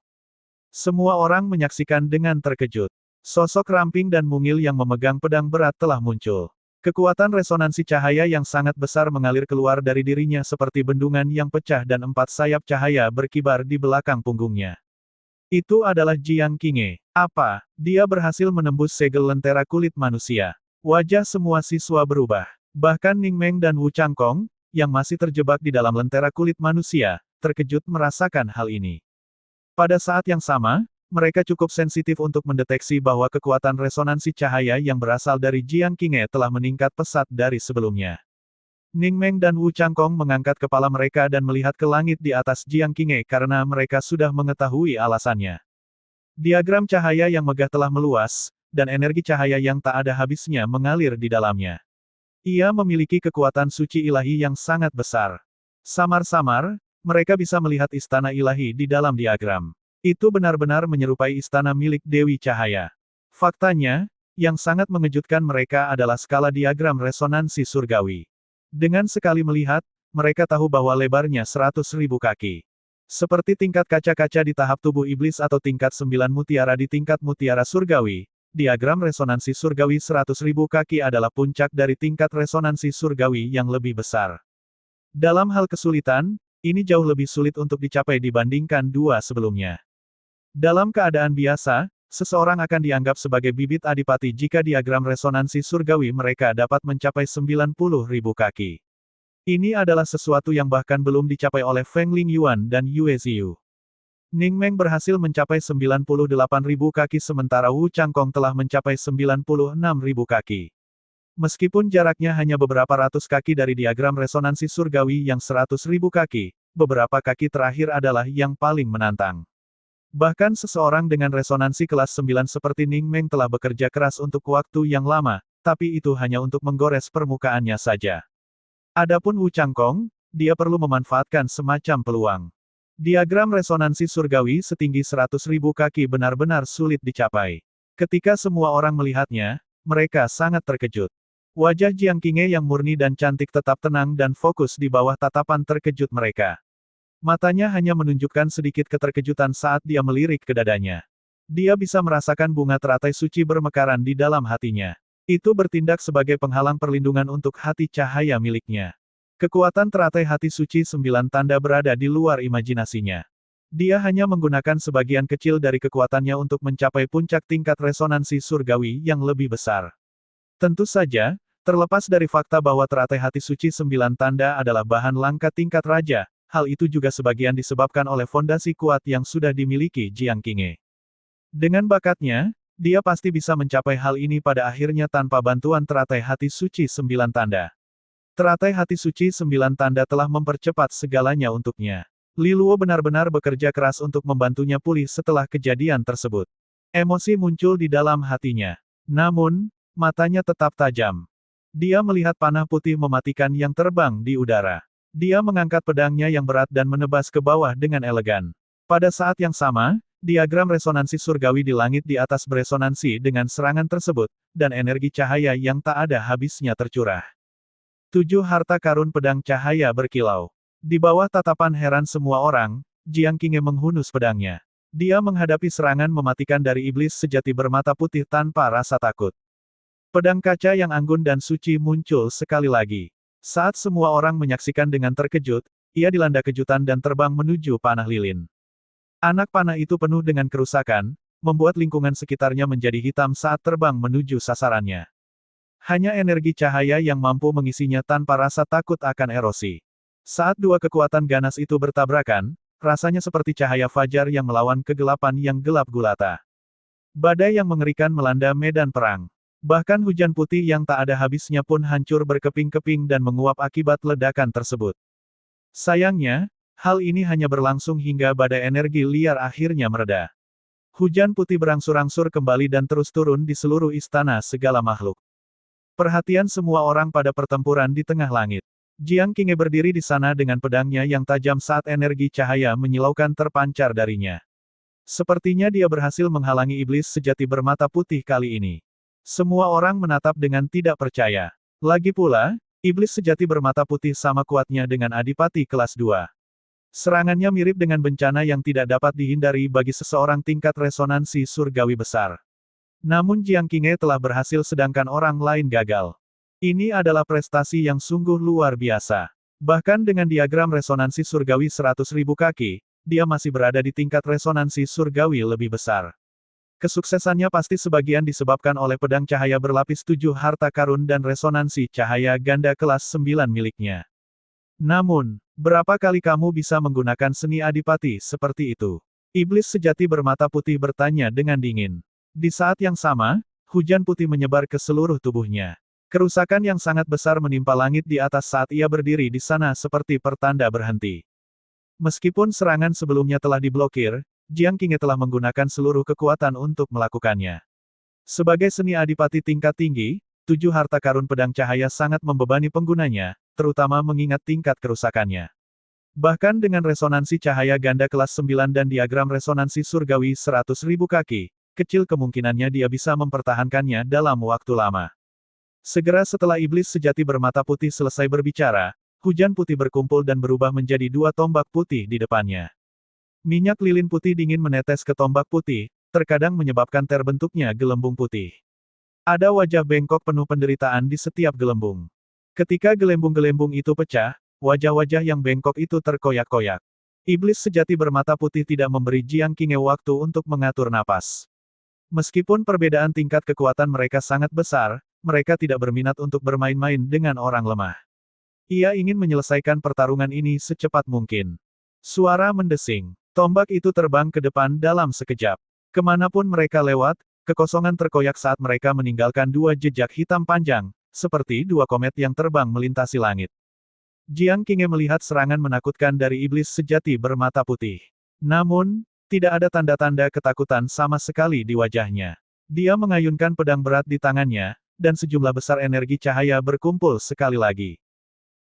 Semua orang menyaksikan dengan terkejut. Sosok ramping dan mungil yang memegang pedang berat telah muncul. Kekuatan resonansi cahaya yang sangat besar mengalir keluar dari dirinya seperti bendungan yang pecah dan 4 sayap cahaya berkibar di belakang punggungnya. Itu adalah Jiang Qinghe. Apa? Dia berhasil menembus segel lentera kulit manusia. Wajah semua siswa berubah. Bahkan Ning Meng dan Wu Changkong, yang masih terjebak di dalam lentera kulit manusia, terkejut merasakan hal ini. Pada saat yang sama, mereka cukup sensitif untuk mendeteksi bahwa kekuatan resonansi cahaya yang berasal dari Jiang Qinghe telah meningkat pesat dari sebelumnya. Ning Meng dan Wu Changkong mengangkat kepala mereka dan melihat ke langit di atas Jiang Qinghe karena mereka sudah mengetahui alasannya. Diagram cahaya yang megah telah meluas, dan energi cahaya yang tak ada habisnya mengalir di dalamnya. Ia memiliki kekuatan suci ilahi yang sangat besar. Samar-samar, mereka bisa melihat istana ilahi di dalam diagram. Itu benar-benar menyerupai istana milik Dewi Cahaya. Faktanya, yang sangat mengejutkan mereka adalah skala diagram resonansi surgawi. Dengan sekali melihat, mereka tahu bahwa lebarnya 100.000 kaki. Seperti tingkat kaca-kaca di tahap tubuh iblis atau tingkat 9 mutiara di tingkat mutiara surgawi, diagram resonansi surgawi 100.000 kaki adalah puncak dari tingkat resonansi surgawi yang lebih besar. Dalam hal kesulitan, ini jauh lebih sulit untuk dicapai dibandingkan dua sebelumnya. Dalam keadaan biasa, seseorang akan dianggap sebagai bibit adipati jika diagram resonansi surgawi mereka dapat mencapai 90.000 kaki. Ini adalah sesuatu yang bahkan belum dicapai oleh Feng Lingyuan dan Yue Ziyu. Ning Meng berhasil mencapai 98.000 kaki sementara Wu Changkong telah mencapai 96.000 kaki. Meskipun jaraknya hanya beberapa ratus kaki dari diagram resonansi surgawi yang 100.000 kaki, beberapa kaki terakhir adalah yang paling menantang. Bahkan seseorang dengan resonansi kelas 9 seperti Ning Meng telah bekerja keras untuk waktu yang lama, tapi itu hanya untuk menggores permukaannya saja. Adapun Wu Changkong, dia perlu memanfaatkan semacam peluang. Diagram resonansi surgawi setinggi 100.000 kaki benar-benar sulit dicapai. Ketika semua orang melihatnya, mereka sangat terkejut. Wajah Jiang Qinghe yang murni dan cantik tetap tenang dan fokus di bawah tatapan terkejut mereka. Matanya hanya menunjukkan sedikit keterkejutan saat dia melirik ke dadanya. Dia bisa merasakan bunga teratai suci bermekaran di dalam hatinya. Itu bertindak sebagai penghalang perlindungan untuk hati cahaya miliknya. Kekuatan teratai hati suci 9 tanda berada di luar imajinasinya. Dia hanya menggunakan sebagian kecil dari kekuatannya untuk mencapai puncak tingkat resonansi surgawi yang lebih besar. Tentu saja, terlepas dari fakta bahwa teratai hati suci 9 tanda adalah bahan langka tingkat raja, hal itu juga sebagian disebabkan oleh fondasi kuat yang sudah dimiliki Jiang Qinghe. Dengan bakatnya, dia pasti bisa mencapai hal ini pada akhirnya tanpa bantuan teratai hati suci 9 tanda. Teratai hati suci 9 tanda telah mempercepat segalanya untuknya. Li Luo benar-benar bekerja keras untuk membantunya pulih setelah kejadian tersebut. Emosi muncul di dalam hatinya. Namun, matanya tetap tajam. Dia melihat panah putih mematikan yang terbang di udara. Dia mengangkat pedangnya yang berat dan menebas ke bawah dengan elegan. Pada saat yang sama, diagram resonansi surgawi di langit di atas beresonansi dengan serangan tersebut, dan energi cahaya yang tak ada habisnya tercurah. 7 harta karun pedang cahaya berkilau. Di bawah tatapan heran semua orang, Jiang Qinghe menghunus pedangnya. Dia menghadapi serangan mematikan dari iblis sejati bermata putih tanpa rasa takut. Pedang kaca yang anggun dan suci muncul sekali lagi. Saat semua orang menyaksikan dengan terkejut, ia dilanda kejutan dan terbang menuju panah lilin. Anak panah itu penuh dengan kerusakan, membuat lingkungan sekitarnya menjadi hitam saat terbang menuju sasarannya. Hanya energi cahaya yang mampu mengisinya tanpa rasa takut akan erosi. Saat dua kekuatan ganas itu bertabrakan, rasanya seperti cahaya fajar yang melawan kegelapan yang gelap gulata. Badai yang mengerikan melanda medan perang. Bahkan hujan putih yang tak ada habisnya pun hancur berkeping-keping dan menguap akibat ledakan tersebut. Sayangnya, hal ini hanya berlangsung hingga badai energi liar akhirnya mereda. Hujan putih berangsur-angsur kembali dan terus turun di seluruh istana segala makhluk. Perhatian semua orang pada pertempuran di tengah langit. Jiang Qinghe berdiri di sana dengan pedangnya yang tajam saat energi cahaya menyilaukan terpancar darinya. Sepertinya dia berhasil menghalangi iblis sejati bermata putih kali ini. Semua orang menatap dengan tidak percaya. Lagi pula, iblis sejati bermata putih sama kuatnya dengan adipati kelas 2. Serangannya mirip dengan bencana yang tidak dapat dihindari bagi seseorang tingkat resonansi surgawi besar. Namun Jiang Qinghe telah berhasil sedangkan orang lain gagal. Ini adalah prestasi yang sungguh luar biasa. Bahkan dengan diagram resonansi surgawi 100.000 kaki, dia masih berada di tingkat resonansi surgawi lebih besar. Kesuksesannya pasti sebagian disebabkan oleh pedang cahaya berlapis 7 harta karun dan resonansi cahaya ganda kelas 9 miliknya. Namun, berapa kali kamu bisa menggunakan seni adipati seperti itu? Iblis sejati bermata putih bertanya dengan dingin. Di saat yang sama, hujan putih menyebar ke seluruh tubuhnya. Kerusakan yang sangat besar menimpa langit di atas saat ia berdiri di sana seperti pertanda berhenti. Meskipun serangan sebelumnya telah diblokir, Jiang Qinghe telah menggunakan seluruh kekuatan untuk melakukannya. Sebagai seni adipati tingkat tinggi, 7 harta karun pedang cahaya sangat membebani penggunanya, terutama mengingat tingkat kerusakannya. Bahkan dengan resonansi cahaya ganda kelas 9 dan diagram resonansi surgawi 100.000 kaki, kecil kemungkinannya dia bisa mempertahankannya dalam waktu lama. Segera setelah iblis sejati bermata putih selesai berbicara, hujan putih berkumpul dan berubah menjadi 2 tombak putih di depannya. Minyak lilin putih dingin menetes ke tombak putih, terkadang menyebabkan terbentuknya gelembung putih. Ada wajah bengkok penuh penderitaan di setiap gelembung. Ketika gelembung-gelembung itu pecah, wajah-wajah yang bengkok itu terkoyak-koyak. Iblis sejati bermata putih tidak memberi Jiang Qinghe waktu untuk mengatur napas. Meskipun perbedaan tingkat kekuatan mereka sangat besar, mereka tidak berminat untuk bermain-main dengan orang lemah. Ia ingin menyelesaikan pertarungan ini secepat mungkin. Suara mendesing. Tombak itu terbang ke depan dalam sekejap. Kemanapun mereka lewat, kekosongan terkoyak saat mereka meninggalkan dua jejak hitam panjang, seperti dua komet yang terbang melintasi langit. Jiang Qinghe melihat serangan menakutkan dari iblis sejati bermata putih. Namun, tidak ada tanda-tanda ketakutan sama sekali di wajahnya. Dia mengayunkan pedang berat di tangannya, dan sejumlah besar energi cahaya berkumpul sekali lagi.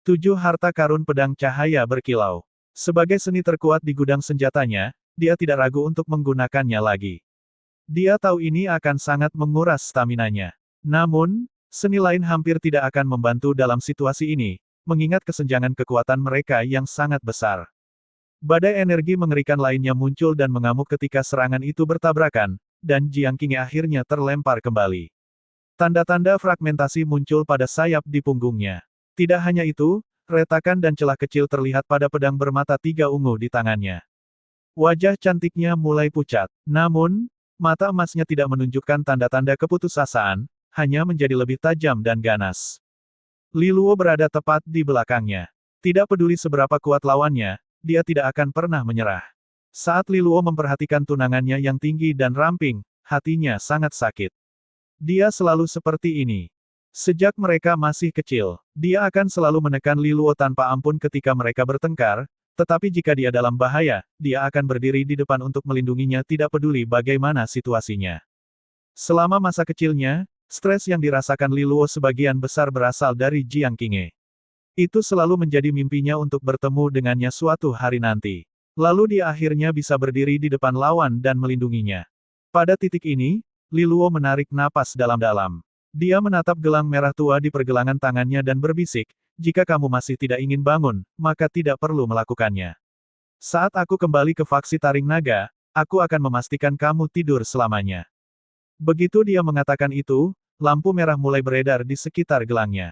7 harta karun pedang cahaya berkilau. Sebagai seni terkuat di gudang senjatanya, dia tidak ragu untuk menggunakannya lagi. Dia tahu ini akan sangat menguras staminanya. Namun, seni lain hampir tidak akan membantu dalam situasi ini, mengingat kesenjangan kekuatan mereka yang sangat besar. Badai energi mengerikan lainnya muncul dan mengamuk ketika serangan itu bertabrakan, dan Jiang Qinghe akhirnya terlempar kembali. Tanda-tanda fragmentasi muncul pada sayap di punggungnya. Tidak hanya itu, retakan dan celah kecil terlihat pada pedang bermata 3 ungu di tangannya. Wajah cantiknya mulai pucat, namun, mata emasnya tidak menunjukkan tanda-tanda keputusasaan, hanya menjadi lebih tajam dan ganas. Li Luo berada tepat di belakangnya. Tidak peduli seberapa kuat lawannya, dia tidak akan pernah menyerah. Saat Li Luo memperhatikan tunangannya yang tinggi dan ramping, hatinya sangat sakit. Dia selalu seperti ini. Sejak mereka masih kecil, dia akan selalu menekan Li Luo tanpa ampun ketika mereka bertengkar, tetapi jika dia dalam bahaya, dia akan berdiri di depan untuk melindunginya tidak peduli bagaimana situasinya. Selama masa kecilnya, stres yang dirasakan Li Luo sebagian besar berasal dari Jiang Qinghe. Itu selalu menjadi mimpinya untuk bertemu dengannya suatu hari nanti. Lalu dia akhirnya bisa berdiri di depan lawan dan melindunginya. Pada titik ini, Li Luo menarik napas dalam-dalam. Dia menatap gelang merah tua di pergelangan tangannya dan berbisik, jika kamu masih tidak ingin bangun, maka tidak perlu melakukannya. Saat aku kembali ke faksi Taring Naga, aku akan memastikan kamu tidur selamanya. Begitu dia mengatakan itu, lampu merah mulai beredar di sekitar gelangnya.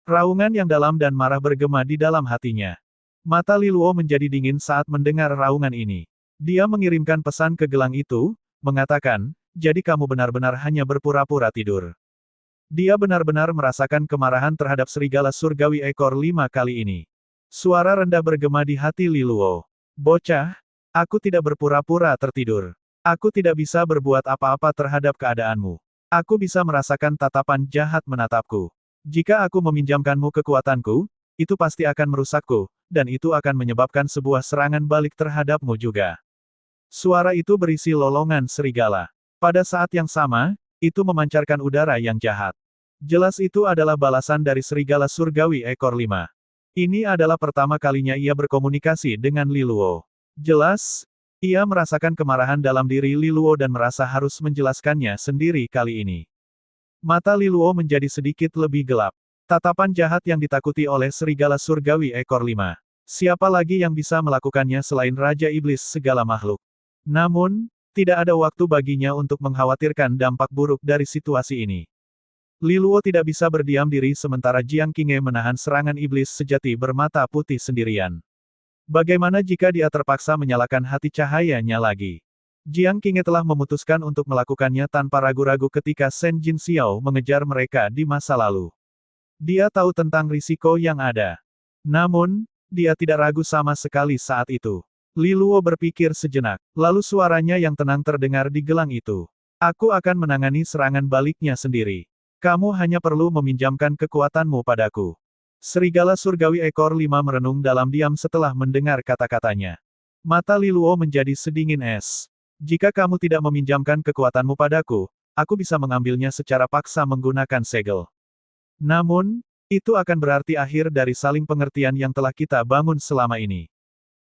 Raungan yang dalam dan marah bergema di dalam hatinya. Mata Li Luo menjadi dingin saat mendengar raungan ini. Dia mengirimkan pesan ke gelang itu, mengatakan, jadi kamu benar-benar hanya berpura-pura tidur. Dia benar-benar merasakan kemarahan terhadap serigala surgawi ekor 5 kali ini. Suara rendah bergema di hati Li Luo. Bocah, aku tidak berpura-pura tertidur. Aku tidak bisa berbuat apa-apa terhadap keadaanmu. Aku bisa merasakan tatapan jahat menatapku. Jika aku meminjamkanmu kekuatanku, itu pasti akan merusakku, dan itu akan menyebabkan sebuah serangan balik terhadapmu juga. Suara itu berisi lolongan serigala. Pada saat yang sama, itu memancarkan udara yang jahat. Jelas itu adalah balasan dari serigala surgawi ekor 5. Ini adalah pertama kalinya ia berkomunikasi dengan Li Luo. Jelas, ia merasakan kemarahan dalam diri Li Luo dan merasa harus menjelaskannya sendiri kali ini. Mata Li Luo menjadi sedikit lebih gelap. Tatapan jahat yang ditakuti oleh serigala surgawi ekor 5. Siapa lagi yang bisa melakukannya selain Raja Iblis segala makhluk? Namun, tidak ada waktu baginya untuk mengkhawatirkan dampak buruk dari situasi ini. Li Luo tidak bisa berdiam diri sementara Jiang Qinghe menahan serangan iblis sejati bermata putih sendirian. Bagaimana jika dia terpaksa menyalakan hati cahayanya lagi? Jiang Qinghe telah memutuskan untuk melakukannya tanpa ragu-ragu ketika Shen Jin Xiao mengejar mereka di masa lalu. Dia tahu tentang risiko yang ada. Namun, dia tidak ragu sama sekali saat itu. Li Luo berpikir sejenak, lalu suaranya yang tenang terdengar di gelang itu. Aku akan menangani serangan baliknya sendiri. Kamu hanya perlu meminjamkan kekuatanmu padaku. Serigala surgawi ekor 5 merenung dalam diam setelah mendengar kata-katanya. Mata Li Luo menjadi sedingin es. Jika kamu tidak meminjamkan kekuatanmu padaku, aku bisa mengambilnya secara paksa menggunakan segel. Namun, itu akan berarti akhir dari saling pengertian yang telah kita bangun selama ini.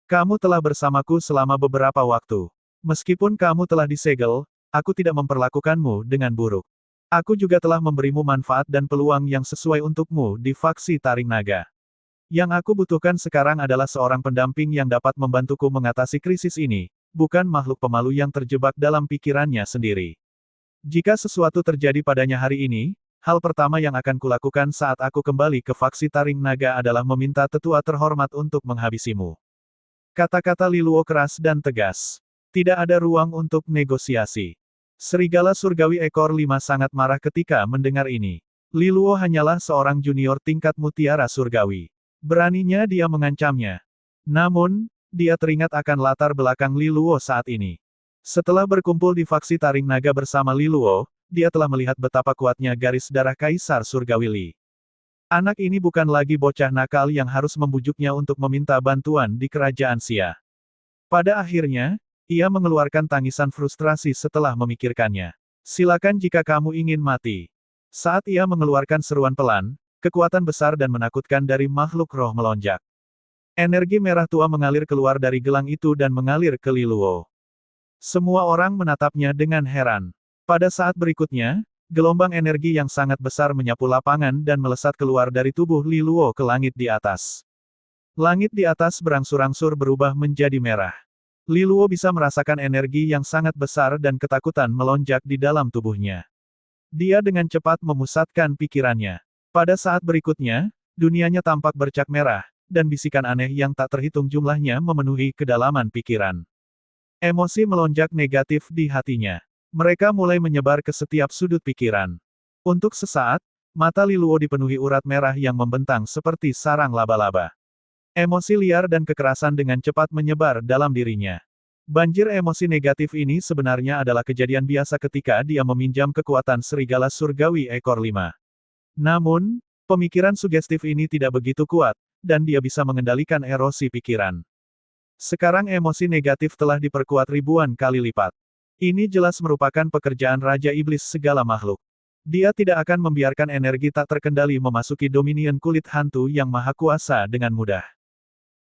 Kamu telah bersamaku selama beberapa waktu. Meskipun kamu telah disegel, aku tidak memperlakukanmu dengan buruk. Aku juga telah memberimu manfaat dan peluang yang sesuai untukmu di faksi Taring Naga. Yang aku butuhkan sekarang adalah seorang pendamping yang dapat membantuku mengatasi krisis ini, bukan makhluk pemalu yang terjebak dalam pikirannya sendiri. Jika sesuatu terjadi padanya hari ini, hal pertama yang akan kulakukan saat aku kembali ke faksi Taring Naga adalah meminta tetua terhormat untuk menghabisimu. Kata-kata Li Luo keras dan tegas. Tidak ada ruang untuk negosiasi. Serigala surgawi ekor 5 sangat marah ketika mendengar ini. Li Luo hanyalah seorang junior tingkat mutiara surgawi. Beraninya dia mengancamnya. Namun, dia teringat akan latar belakang Li Luo saat ini. Setelah berkumpul di faksi Taring Naga bersama Li Luo, dia telah melihat betapa kuatnya garis darah Kaisar Surgawi Li. Anak ini bukan lagi bocah nakal yang harus membujuknya untuk meminta bantuan di kerajaan Xia. Pada akhirnya, ia mengeluarkan tangisan frustrasi setelah memikirkannya. Silakan jika kamu ingin mati. Saat ia mengeluarkan seruan pelan, kekuatan besar dan menakutkan dari makhluk roh melonjak. Energi merah tua mengalir keluar dari gelang itu dan mengalir ke Li Luo. Semua orang menatapnya dengan heran. Pada saat berikutnya, gelombang energi yang sangat besar menyapu lapangan dan melesat keluar dari tubuh Li Luo ke langit di atas. Langit di atas berangsur-angsur berubah menjadi merah. Li Luo bisa merasakan energi yang sangat besar dan ketakutan melonjak di dalam tubuhnya. Dia dengan cepat memusatkan pikirannya. Pada saat berikutnya, dunianya tampak bercak merah, dan bisikan aneh yang tak terhitung jumlahnya memenuhi kedalaman pikiran. Emosi melonjak negatif di hatinya. Mereka mulai menyebar ke setiap sudut pikiran. Untuk sesaat, mata Li Luo dipenuhi urat merah yang membentang seperti sarang laba-laba. Emosi liar dan kekerasan dengan cepat menyebar dalam dirinya. Banjir emosi negatif ini sebenarnya adalah kejadian biasa ketika dia meminjam kekuatan serigala surgawi ekor 5. Namun, pemikiran sugestif ini tidak begitu kuat, dan dia bisa mengendalikan erosi pikiran. Sekarang emosi negatif telah diperkuat ribuan kali lipat. Ini jelas merupakan pekerjaan Raja Iblis segala makhluk. Dia tidak akan membiarkan energi tak terkendali memasuki dominion kulit hantu yang maha kuasa dengan mudah.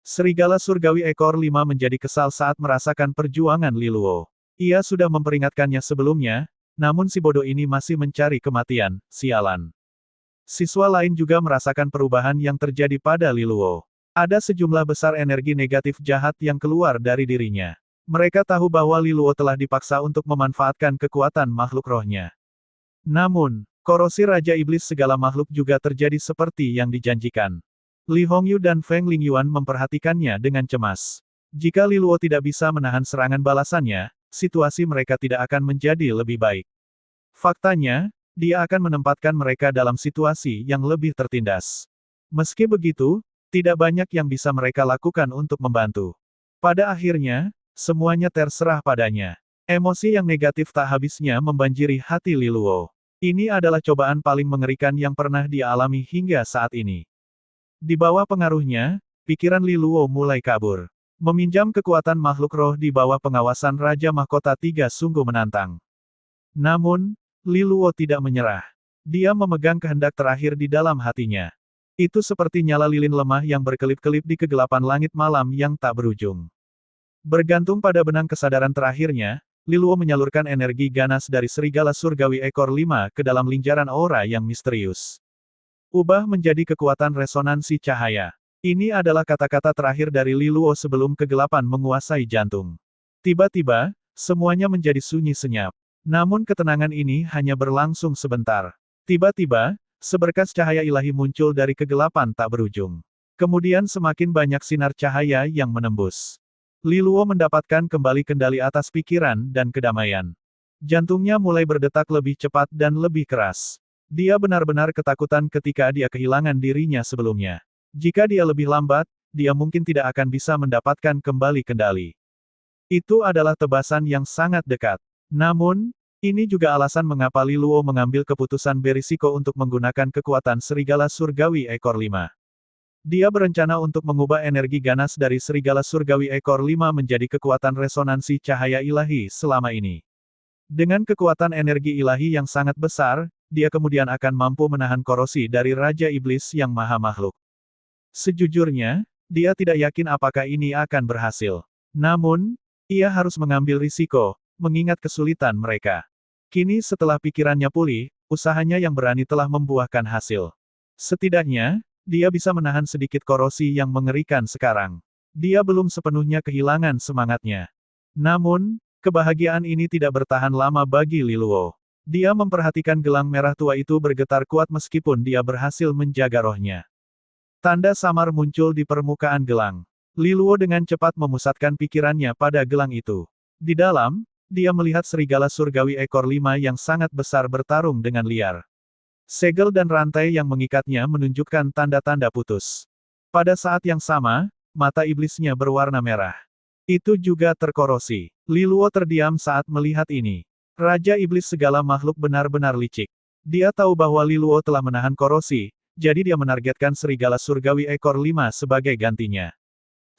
Serigala surgawi ekor 5 menjadi kesal saat merasakan perjuangan Li Luo. Ia sudah memperingatkannya sebelumnya, namun si bodoh ini masih mencari kematian, sialan. Siswa lain juga merasakan perubahan yang terjadi pada Li Luo. Ada sejumlah besar energi negatif jahat yang keluar dari dirinya. Mereka tahu bahwa Li Luo telah dipaksa untuk memanfaatkan kekuatan makhluk rohnya. Namun, korosi Raja Iblis segala makhluk juga terjadi seperti yang dijanjikan. Li Hongyu dan Feng Lingyuan memperhatikannya dengan cemas. Jika Li Luo tidak bisa menahan serangan balasannya, situasi mereka tidak akan menjadi lebih baik. Faktanya, dia akan menempatkan mereka dalam situasi yang lebih tertindas. Meski begitu, tidak banyak yang bisa mereka lakukan untuk membantu. Pada akhirnya, semuanya terserah padanya. Emosi yang negatif tak habisnya membanjiri hati Li Luo. Ini adalah cobaan paling mengerikan yang pernah dia alami hingga saat ini. Di bawah pengaruhnya, pikiran Li Luo mulai kabur. Meminjam kekuatan makhluk roh di bawah pengawasan Raja Mahkota 3 sungguh menantang. Namun, Li Luo tidak menyerah. Dia memegang kehendak terakhir di dalam hatinya. Itu seperti nyala lilin lemah yang berkelip-kelip di kegelapan langit malam yang tak berujung. Bergantung pada benang kesadaran terakhirnya, Li Luo menyalurkan energi ganas dari serigala surgawi ekor 5 ke dalam lingkaran aura yang misterius. Ubah menjadi kekuatan resonansi cahaya. Ini adalah kata-kata terakhir dari Li Luo sebelum kegelapan menguasai jantung. Tiba-tiba, semuanya menjadi sunyi senyap. Namun ketenangan ini hanya berlangsung sebentar. Tiba-tiba, seberkas cahaya ilahi muncul dari kegelapan tak berujung. Kemudian semakin banyak sinar cahaya yang menembus. Li Luo mendapatkan kembali kendali atas pikiran dan kedamaian. Jantungnya mulai berdetak lebih cepat dan lebih keras. Dia benar-benar ketakutan ketika dia kehilangan dirinya sebelumnya. Jika dia lebih lambat, dia mungkin tidak akan bisa mendapatkan kembali kendali. Itu adalah tebasan yang sangat dekat. Namun, ini juga alasan mengapa Li Luo mengambil keputusan berisiko untuk menggunakan kekuatan serigala surgawi ekor 5. Dia berencana untuk mengubah energi ganas dari serigala surgawi ekor 5 menjadi kekuatan resonansi cahaya ilahi selama ini. Dengan kekuatan energi ilahi yang sangat besar, dia kemudian akan mampu menahan korosi dari Raja Iblis yang maha makhluk. Sejujurnya, dia tidak yakin apakah ini akan berhasil. Namun, ia harus mengambil risiko, mengingat kesulitan mereka. Kini setelah pikirannya pulih, usahanya yang berani telah membuahkan hasil. Setidaknya, dia bisa menahan sedikit korosi yang mengerikan sekarang. Dia belum sepenuhnya kehilangan semangatnya. Namun, kebahagiaan ini tidak bertahan lama bagi Li Luo. Dia memperhatikan gelang merah tua itu bergetar kuat meskipun dia berhasil menjaga rohnya. Tanda samar muncul di permukaan gelang. Li Luo dengan cepat memusatkan pikirannya pada gelang itu. Di dalam, dia melihat serigala surgawi ekor 5 yang sangat besar bertarung dengan liar. Segel dan rantai yang mengikatnya menunjukkan tanda-tanda putus. Pada saat yang sama, mata iblisnya berwarna merah. Itu juga terkorosi. Li Luo terdiam saat melihat ini. Raja Iblis segala makhluk benar-benar licik. Dia tahu bahwa Li Luo telah menahan korosi, jadi dia menargetkan serigala surgawi ekor 5 sebagai gantinya.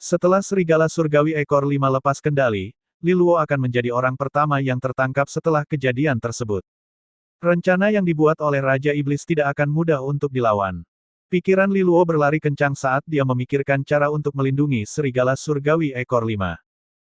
Setelah serigala surgawi ekor 5 lepas kendali, Li Luo akan menjadi orang pertama yang tertangkap setelah kejadian tersebut. Rencana yang dibuat oleh Raja Iblis tidak akan mudah untuk dilawan. Pikiran Li Luo berlari kencang saat dia memikirkan cara untuk melindungi serigala surgawi ekor 5.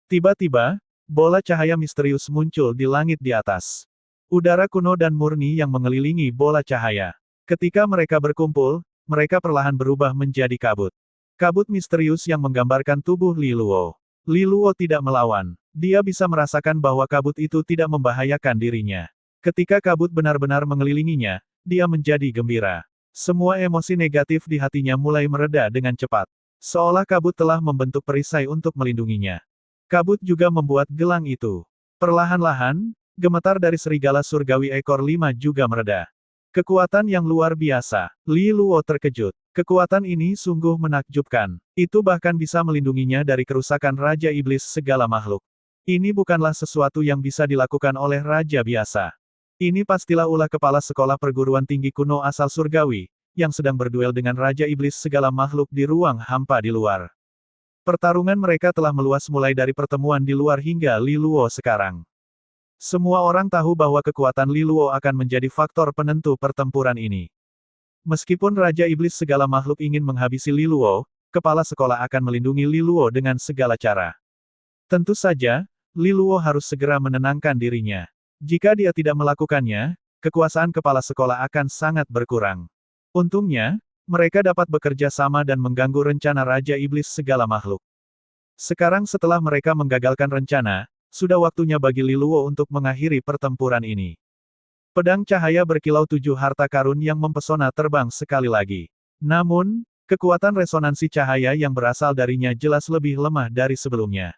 Tiba-tiba, bola cahaya misterius muncul di langit di atas. Udara kuno dan murni yang mengelilingi bola cahaya. Ketika mereka berkumpul, mereka perlahan berubah menjadi kabut. Kabut misterius yang menggambarkan tubuh Li Luo. Li Luo tidak melawan. Dia bisa merasakan bahwa kabut itu tidak membahayakan dirinya. Ketika kabut benar-benar mengelilinginya, dia menjadi gembira. Semua emosi negatif di hatinya mulai mereda dengan cepat. Seolah kabut telah membentuk perisai untuk melindunginya. Kabut juga membuat gelang itu. Perlahan-lahan, gemetar dari serigala surgawi ekor 5 juga mereda. Kekuatan yang luar biasa. Li Luo terkejut. Kekuatan ini sungguh menakjubkan. Itu bahkan bisa melindunginya dari kerusakan Raja Iblis segala makhluk. Ini bukanlah sesuatu yang bisa dilakukan oleh raja biasa. Ini pastilah ulah kepala sekolah perguruan tinggi kuno asal surgawi, yang sedang berduel dengan Raja Iblis segala makhluk di ruang hampa di luar. Pertarungan mereka telah meluas mulai dari pertemuan di luar hingga Li Luo sekarang. Semua orang tahu bahwa kekuatan Li Luo akan menjadi faktor penentu pertempuran ini. Meskipun Raja Iblis segala makhluk ingin menghabisi Li Luo, kepala sekolah akan melindungi Li Luo dengan segala cara. Tentu saja, Li Luo harus segera menenangkan dirinya. Jika dia tidak melakukannya, kekuasaan kepala sekolah akan sangat berkurang. Untungnya, mereka dapat bekerja sama dan mengganggu rencana Raja Iblis segala makhluk. Sekarang setelah mereka menggagalkan rencana, sudah waktunya bagi Li Luo untuk mengakhiri pertempuran ini. Pedang cahaya berkilau 7 harta karun yang mempesona terbang sekali lagi. Namun, kekuatan resonansi cahaya yang berasal darinya jelas lebih lemah dari sebelumnya.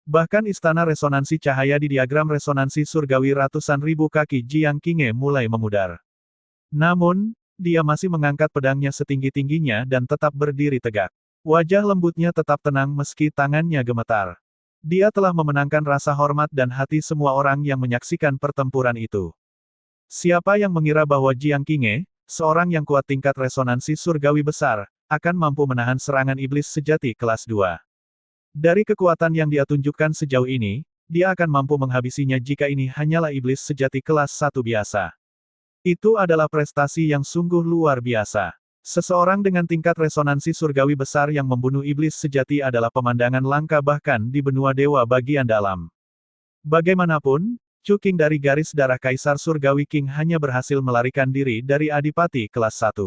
Bahkan istana resonansi cahaya di diagram resonansi surgawi ratusan ribu kaki Jiang Qinghe mulai memudar. Namun, dia masih mengangkat pedangnya setinggi-tingginya dan tetap berdiri tegak. Wajah lembutnya tetap tenang meski tangannya gemetar. Dia telah memenangkan rasa hormat dan hati semua orang yang menyaksikan pertempuran itu. Siapa yang mengira bahwa Jiang Qinghe, seorang yang kuat tingkat resonansi surgawi besar, akan mampu menahan serangan iblis sejati kelas 2. Dari kekuatan yang dia tunjukkan sejauh ini, dia akan mampu menghabisinya jika ini hanyalah iblis sejati kelas 1 biasa. Itu adalah prestasi yang sungguh luar biasa. Seseorang dengan tingkat resonansi surgawi besar yang membunuh iblis sejati adalah pemandangan langka bahkan di benua dewa bagian dalam. Bagaimanapun, Chu Qing dari garis darah Kaisar Surgawi Qing hanya berhasil melarikan diri dari Adipati kelas 1.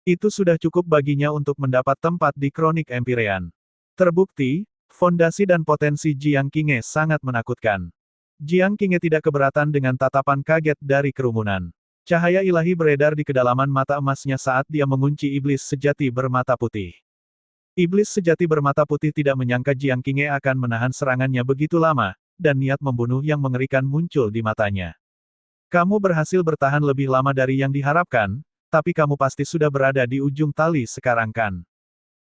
Itu sudah cukup baginya untuk mendapat tempat di Kronik Empyrean. Terbukti, fondasi dan potensi Jiang Qinghe sangat menakutkan. Jiang Qinghe tidak keberatan dengan tatapan kaget dari kerumunan. Cahaya ilahi beredar di kedalaman mata emasnya saat dia mengunci iblis sejati bermata putih. Iblis sejati bermata putih tidak menyangka Jiang Qinghe akan menahan serangannya begitu lama, dan niat membunuh yang mengerikan muncul di matanya. Kamu berhasil bertahan lebih lama dari yang diharapkan, tapi kamu pasti sudah berada di ujung tali sekarang kan?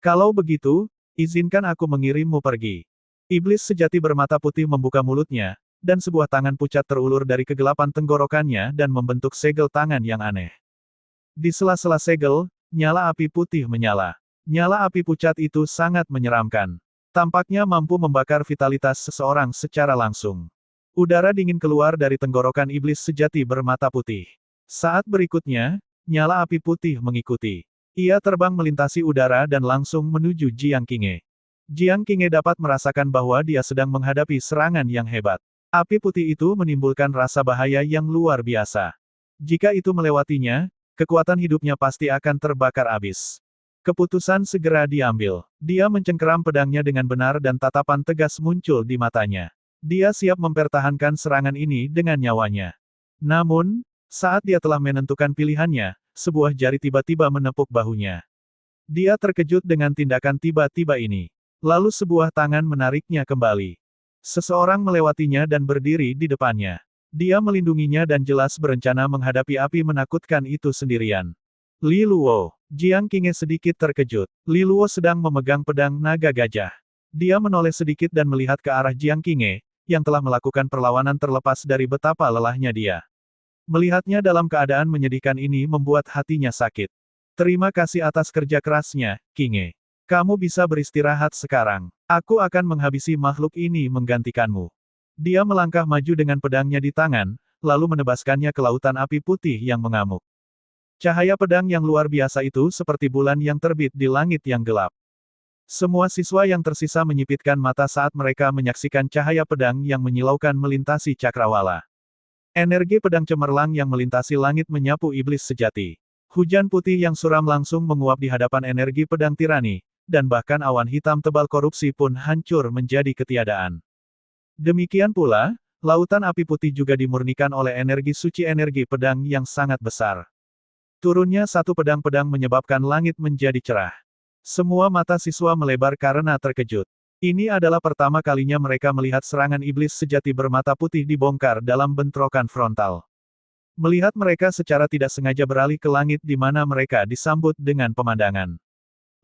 Kalau begitu, izinkan aku mengirimmu pergi. Iblis sejati bermata putih membuka mulutnya, dan sebuah tangan pucat terulur dari kegelapan tenggorokannya dan membentuk segel tangan yang aneh. Di sela-sela segel, nyala api putih menyala. Nyala api pucat itu sangat menyeramkan. Tampaknya mampu membakar vitalitas seseorang secara langsung. Udara dingin keluar dari tenggorokan iblis sejati bermata putih. Saat berikutnya, nyala api putih mengikuti. Ia terbang melintasi udara dan langsung menuju Jiang Qinghe. Jiang Qinghe dapat merasakan bahwa dia sedang menghadapi serangan yang hebat. Api putih itu menimbulkan rasa bahaya yang luar biasa. Jika itu melewatinya, kekuatan hidupnya pasti akan terbakar abis. Keputusan segera diambil. Dia mencengkeram pedangnya dengan benar dan tatapan tegas muncul di matanya. Dia siap mempertahankan serangan ini dengan nyawanya. Namun, saat dia telah menentukan pilihannya, sebuah jari tiba-tiba menepuk bahunya. Dia terkejut dengan tindakan tiba-tiba ini. Lalu sebuah tangan menariknya kembali. Seseorang melewatinya dan berdiri di depannya. Dia melindunginya dan jelas berencana menghadapi api menakutkan itu sendirian. Li Luo. Jiang Qinghe sedikit terkejut. Li Luo sedang memegang pedang naga gajah. Dia menoleh sedikit dan melihat ke arah Jiang Qinghe, yang telah melakukan perlawanan terlepas dari betapa lelahnya dia. Melihatnya dalam keadaan menyedihkan ini membuat hatinya sakit. Terima kasih atas kerja kerasnya, Qinghe. Kamu bisa beristirahat sekarang. Aku akan menghabisi makhluk ini menggantikanmu. Dia melangkah maju dengan pedangnya di tangan, lalu menebaskannya ke lautan api putih yang mengamuk. Cahaya pedang yang luar biasa itu seperti bulan yang terbit di langit yang gelap. Semua siswa yang tersisa menyipitkan mata saat mereka menyaksikan cahaya pedang yang menyilaukan melintasi cakrawala. Energi pedang cemerlang yang melintasi langit menyapu iblis sejati. Hujan putih yang suram langsung menguap di hadapan energi pedang tirani, dan bahkan awan hitam tebal korupsi pun hancur menjadi ketiadaan. Demikian pula, lautan api putih juga dimurnikan oleh energi suci energi pedang yang sangat besar. Turunnya satu pedang-pedang menyebabkan langit menjadi cerah. Semua mata siswa melebar karena terkejut. Ini adalah pertama kalinya mereka melihat serangan iblis sejati bermata putih dibongkar dalam bentrokan frontal. Melihat mereka secara tidak sengaja beralih ke langit di mana mereka disambut dengan pemandangan.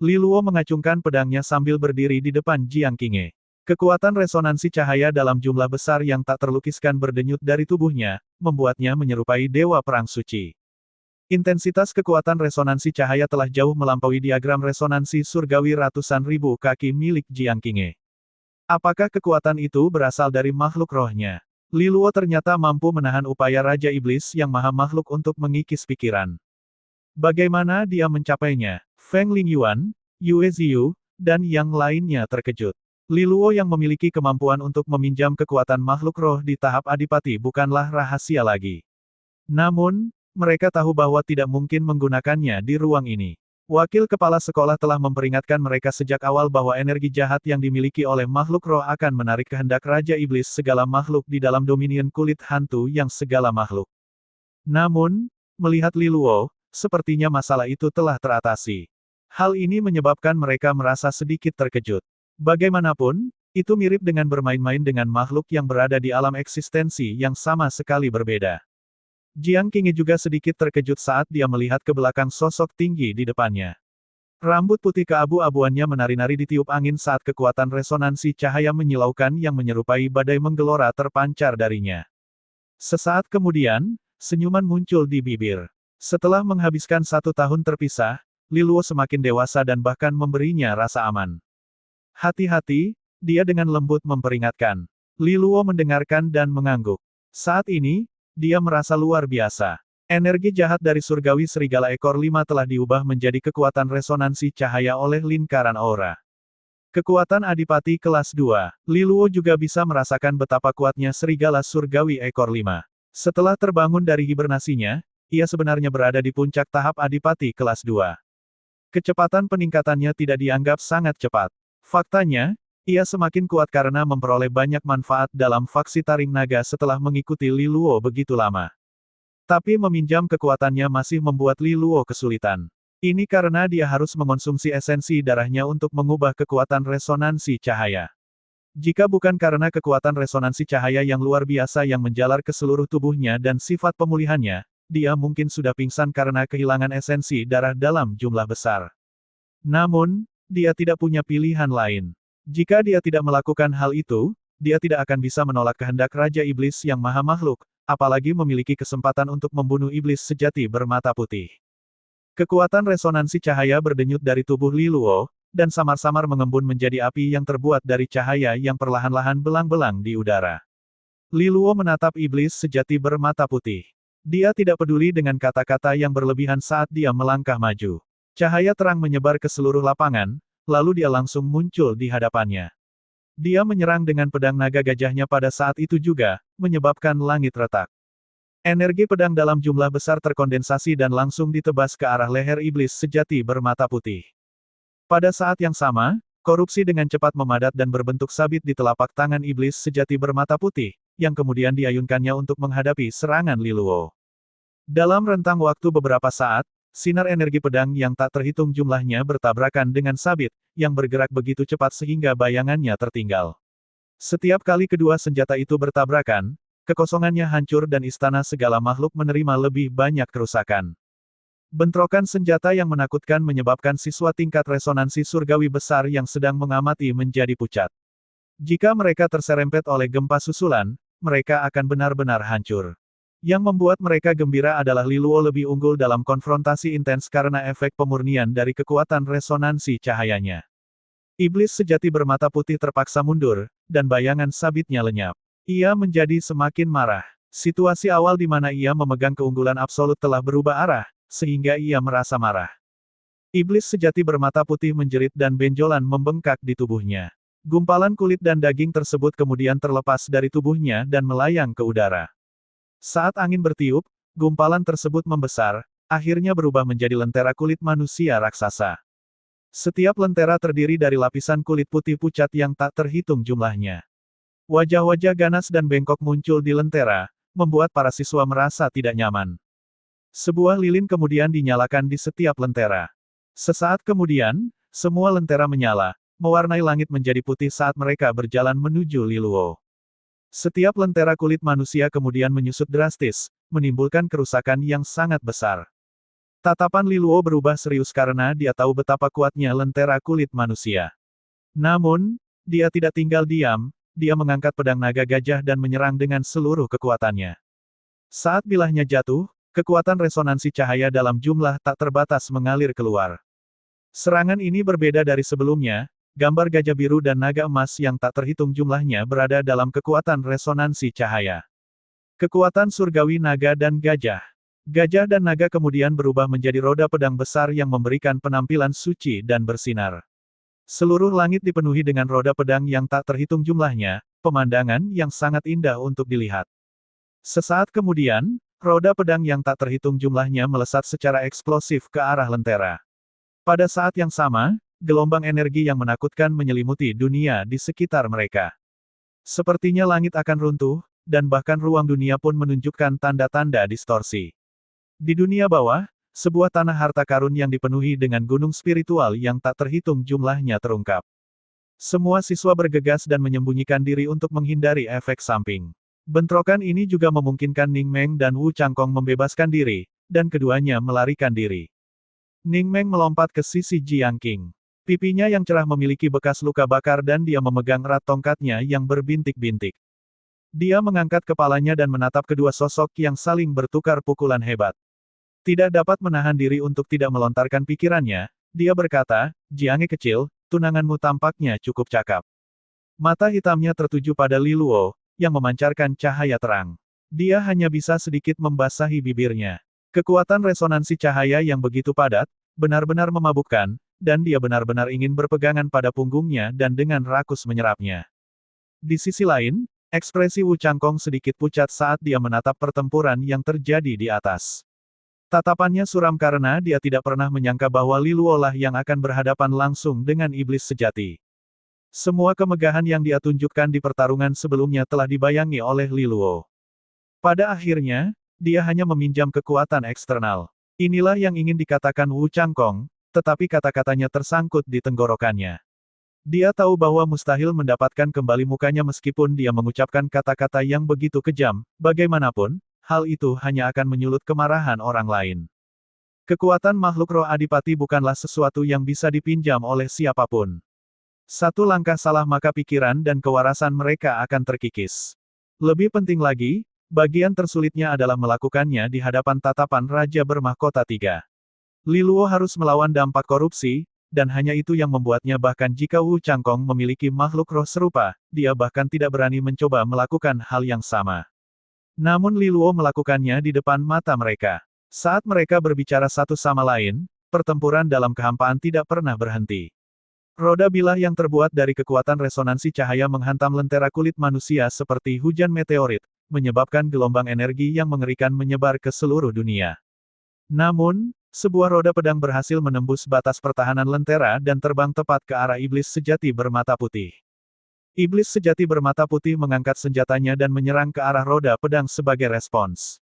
Li Luo mengacungkan pedangnya sambil berdiri di depan Jiang Qinghe. Kekuatan resonansi cahaya dalam jumlah besar yang tak terlukiskan berdenyut dari tubuhnya, membuatnya menyerupai dewa perang suci. Intensitas kekuatan resonansi cahaya telah jauh melampaui diagram resonansi surgawi ratusan ribu kaki milik Jiang Qinghe. Apakah kekuatan itu berasal dari makhluk rohnya? Li Luo ternyata mampu menahan upaya Raja Iblis yang maha makhluk untuk mengikis pikiran. Bagaimana dia mencapainya? Feng Lingyuan, Yue Ziyu, dan yang lainnya terkejut. Li Luo yang memiliki kemampuan untuk meminjam kekuatan makhluk roh di tahap adipati bukanlah rahasia lagi. Namun, mereka tahu bahwa tidak mungkin menggunakannya di ruang ini. Wakil kepala sekolah telah memperingatkan mereka sejak awal bahwa energi jahat yang dimiliki oleh makhluk roh akan menarik kehendak Raja Iblis segala makhluk di dalam dominion kulit hantu yang segala makhluk. Namun, melihat Li Luo, sepertinya masalah itu telah teratasi. Hal ini menyebabkan mereka merasa sedikit terkejut. Bagaimanapun, itu mirip dengan bermain-main dengan makhluk yang berada di alam eksistensi yang sama sekali berbeda. Jiang Qinghe juga sedikit terkejut saat dia melihat ke belakang sosok tinggi di depannya. Rambut putih keabu-abuannya menari-nari ditiup angin saat kekuatan resonansi cahaya menyilaukan yang menyerupai badai menggelora terpancar darinya. Sesaat kemudian, senyuman muncul di bibir. Setelah menghabiskan 1 tahun terpisah, Li Luo semakin dewasa dan bahkan memberinya rasa aman. Hati-hati, dia dengan lembut memperingatkan. Li Luo mendengarkan dan mengangguk. Saat ini, dia merasa luar biasa. Energi jahat dari surgawi serigala ekor 5 telah diubah menjadi kekuatan resonansi cahaya oleh lingkaran aura. Kekuatan adipati kelas 2. Li Luo juga bisa merasakan betapa kuatnya serigala surgawi ekor 5. Setelah terbangun dari hibernasinya, ia sebenarnya berada di puncak tahap adipati kelas 2. Kecepatan peningkatannya tidak dianggap sangat cepat. Faktanya, ia semakin kuat karena memperoleh banyak manfaat dalam faksi Taring Naga setelah mengikuti Li Luo begitu lama. Tapi meminjam kekuatannya masih membuat Li Luo kesulitan. Ini karena dia harus mengonsumsi esensi darahnya untuk mengubah kekuatan resonansi cahaya. Jika bukan karena kekuatan resonansi cahaya yang luar biasa yang menjalar ke seluruh tubuhnya dan sifat pemulihannya, dia mungkin sudah pingsan karena kehilangan esensi darah dalam jumlah besar. Namun, dia tidak punya pilihan lain. Jika dia tidak melakukan hal itu, dia tidak akan bisa menolak kehendak Raja Iblis yang maha makhluk, apalagi memiliki kesempatan untuk membunuh iblis sejati bermata putih. Kekuatan resonansi cahaya berdenyut dari tubuh Li Luo, dan samar-samar mengembun menjadi api yang terbuat dari cahaya yang perlahan-lahan belang-belang di udara. Li Luo menatap iblis sejati bermata putih. Dia tidak peduli dengan kata-kata yang berlebihan saat dia melangkah maju. Cahaya terang menyebar ke seluruh lapangan, lalu dia langsung muncul di hadapannya. Dia menyerang dengan pedang naga gajahnya pada saat itu juga, menyebabkan langit retak. Energi pedang dalam jumlah besar terkondensasi dan langsung ditebas ke arah leher iblis sejati bermata putih. Pada saat yang sama, korupsi dengan cepat memadat dan berbentuk sabit di telapak tangan iblis sejati bermata putih, yang kemudian diayunkannya untuk menghadapi serangan Li Luo. Dalam rentang waktu beberapa saat, sinar energi pedang yang tak terhitung jumlahnya bertabrakan dengan sabit, yang bergerak begitu cepat sehingga bayangannya tertinggal. Setiap kali kedua senjata itu bertabrakan, kekosongannya hancur dan istana segala makhluk menerima lebih banyak kerusakan. Bentrokan senjata yang menakutkan menyebabkan siswa tingkat resonansi surgawi besar yang sedang mengamati menjadi pucat. Jika mereka terserempet oleh gempa susulan, mereka akan benar-benar hancur. Yang membuat mereka gembira adalah Liluo lebih unggul dalam konfrontasi intens karena efek pemurnian dari kekuatan resonansi cahayanya. Iblis sejati bermata putih terpaksa mundur, dan bayangan sabitnya lenyap. Ia menjadi semakin marah. Situasi awal di mana ia memegang keunggulan absolut telah berubah arah, sehingga ia merasa marah. Iblis sejati bermata putih menjerit dan benjolan membengkak di tubuhnya. Gumpalan kulit dan daging tersebut kemudian terlepas dari tubuhnya dan melayang ke udara. Saat angin bertiup, gumpalan tersebut membesar, akhirnya berubah menjadi lentera kulit manusia raksasa. Setiap lentera terdiri dari lapisan kulit putih pucat yang tak terhitung jumlahnya. Wajah-wajah ganas dan bengkok muncul di lentera, membuat para siswa merasa tidak nyaman. Sebuah lilin kemudian dinyalakan di setiap lentera. Sesaat kemudian, semua lentera menyala, mewarnai langit menjadi putih saat mereka berjalan menuju Liluo. Setiap lentera kulit manusia kemudian menyusut drastis, menimbulkan kerusakan yang sangat besar. Tatapan Liluo berubah serius karena dia tahu betapa kuatnya lentera kulit manusia. Namun, dia tidak tinggal diam, dia mengangkat pedang naga gajah dan menyerang dengan seluruh kekuatannya. Saat bilahnya jatuh, kekuatan resonansi cahaya dalam jumlah tak terbatas mengalir keluar. Serangan ini berbeda dari sebelumnya. Gambar gajah biru dan naga emas yang tak terhitung jumlahnya berada dalam kekuatan resonansi cahaya. Kekuatan surgawi naga dan gajah. Gajah dan naga kemudian berubah menjadi roda pedang besar yang memberikan penampilan suci dan bersinar. Seluruh langit dipenuhi dengan roda pedang yang tak terhitung jumlahnya, pemandangan yang sangat indah untuk dilihat. Sesaat kemudian, roda pedang yang tak terhitung jumlahnya melesat secara eksplosif ke arah lentera. Pada saat yang sama, gelombang energi yang menakutkan menyelimuti dunia di sekitar mereka. Sepertinya langit akan runtuh, dan bahkan ruang dunia pun menunjukkan tanda-tanda distorsi. Di dunia bawah, sebuah tanah harta karun yang dipenuhi dengan gunung spiritual yang tak terhitung jumlahnya terungkap. Semua siswa bergegas dan menyembunyikan diri untuk menghindari efek samping. Bentrokan ini juga memungkinkan Ning Meng dan Wu Changkong membebaskan diri, dan keduanya melarikan diri. Ning Meng melompat ke sisi Jiang Qing. Pipinya yang cerah memiliki bekas luka bakar dan dia memegang erat tongkatnya yang berbintik-bintik. Dia mengangkat kepalanya dan menatap kedua sosok yang saling bertukar pukulan hebat. Tidak dapat menahan diri untuk tidak melontarkan pikirannya, dia berkata, "Jiange kecil, tunanganmu tampaknya cukup cakap." Mata hitamnya tertuju pada Liluo, yang memancarkan cahaya terang. Dia hanya bisa sedikit membasahi bibirnya. Kekuatan resonansi cahaya yang begitu padat, benar-benar memabukkan, dan dia benar-benar ingin berpegangan pada punggungnya dan dengan rakus menyerapnya. Di sisi lain, ekspresi Wu Changkong sedikit pucat saat dia menatap pertempuran yang terjadi di atas. Tatapannya suram karena dia tidak pernah menyangka bahwa Liluo lah yang akan berhadapan langsung dengan iblis sejati. Semua kemegahan yang dia tunjukkan di pertarungan sebelumnya telah dibayangi oleh Liluo. Pada akhirnya, dia hanya meminjam kekuatan eksternal. Inilah yang ingin dikatakan Wu Changkong, tetapi kata-katanya tersangkut di tenggorokannya. Dia tahu bahwa mustahil mendapatkan kembali mukanya meskipun dia mengucapkan kata-kata yang begitu kejam, bagaimanapun, hal itu hanya akan menyulut kemarahan orang lain. Kekuatan makhluk roh adipati bukanlah sesuatu yang bisa dipinjam oleh siapapun. Satu langkah salah maka pikiran dan kewarasan mereka akan terkikis. Lebih penting lagi, bagian tersulitnya adalah melakukannya di hadapan tatapan Raja Bermahkota Tiga. Liluo harus melawan dampak korupsi, dan hanya itu yang membuatnya bahkan jika Wu Changkong memiliki makhluk roh serupa, dia bahkan tidak berani mencoba melakukan hal yang sama. Namun Liluo melakukannya di depan mata mereka. Saat mereka berbicara satu sama lain, pertempuran dalam kehampaan tidak pernah berhenti. Roda bilah yang terbuat dari kekuatan resonansi cahaya menghantam lentera kulit manusia seperti hujan meteorit, menyebabkan gelombang energi yang mengerikan menyebar ke seluruh dunia. Namun, sebuah roda pedang berhasil menembus batas pertahanan lentera dan terbang tepat ke arah iblis sejati bermata putih. Iblis sejati bermata putih mengangkat senjatanya dan menyerang ke arah roda pedang sebagai respons.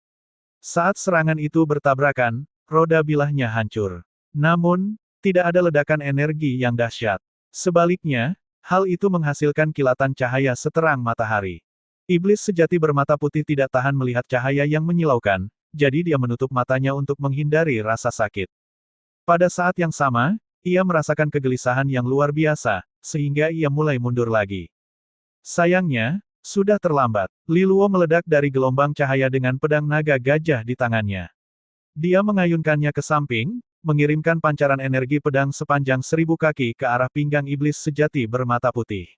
Saat serangan itu bertabrakan, roda bilahnya hancur. Namun, tidak ada ledakan energi yang dahsyat. Sebaliknya, hal itu menghasilkan kilatan cahaya seterang matahari. Iblis sejati bermata putih tidak tahan melihat cahaya yang menyilaukan, jadi dia menutup matanya untuk menghindari rasa sakit. Pada saat yang sama, ia merasakan kegelisahan yang luar biasa, sehingga ia mulai mundur lagi. Sayangnya, sudah terlambat. Li Luo meledak dari gelombang cahaya dengan pedang naga gajah di tangannya. Dia mengayunkannya ke samping, mengirimkan pancaran energi pedang sepanjang 1000 kaki ke arah pinggang iblis sejati bermata putih.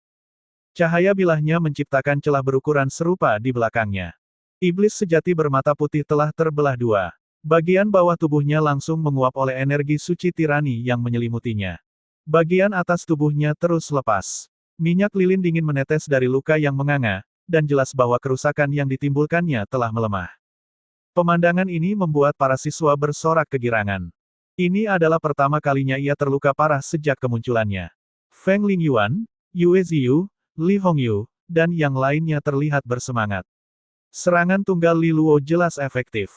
Cahaya bilahnya menciptakan celah berukuran serupa di belakangnya. Iblis sejati bermata putih telah terbelah dua. Bagian bawah tubuhnya langsung menguap oleh energi suci tirani yang menyelimutinya. Bagian atas tubuhnya terus lepas. Minyak lilin dingin menetes dari luka yang menganga, dan jelas bahwa kerusakan yang ditimbulkannya telah melemah. Pemandangan ini membuat para siswa bersorak kegirangan. Ini adalah pertama kalinya ia terluka parah sejak kemunculannya. Feng Lingyuan, Yue Ziyu, Li Hongyu, dan yang lainnya terlihat bersemangat. Serangan tunggal Li Luo jelas efektif.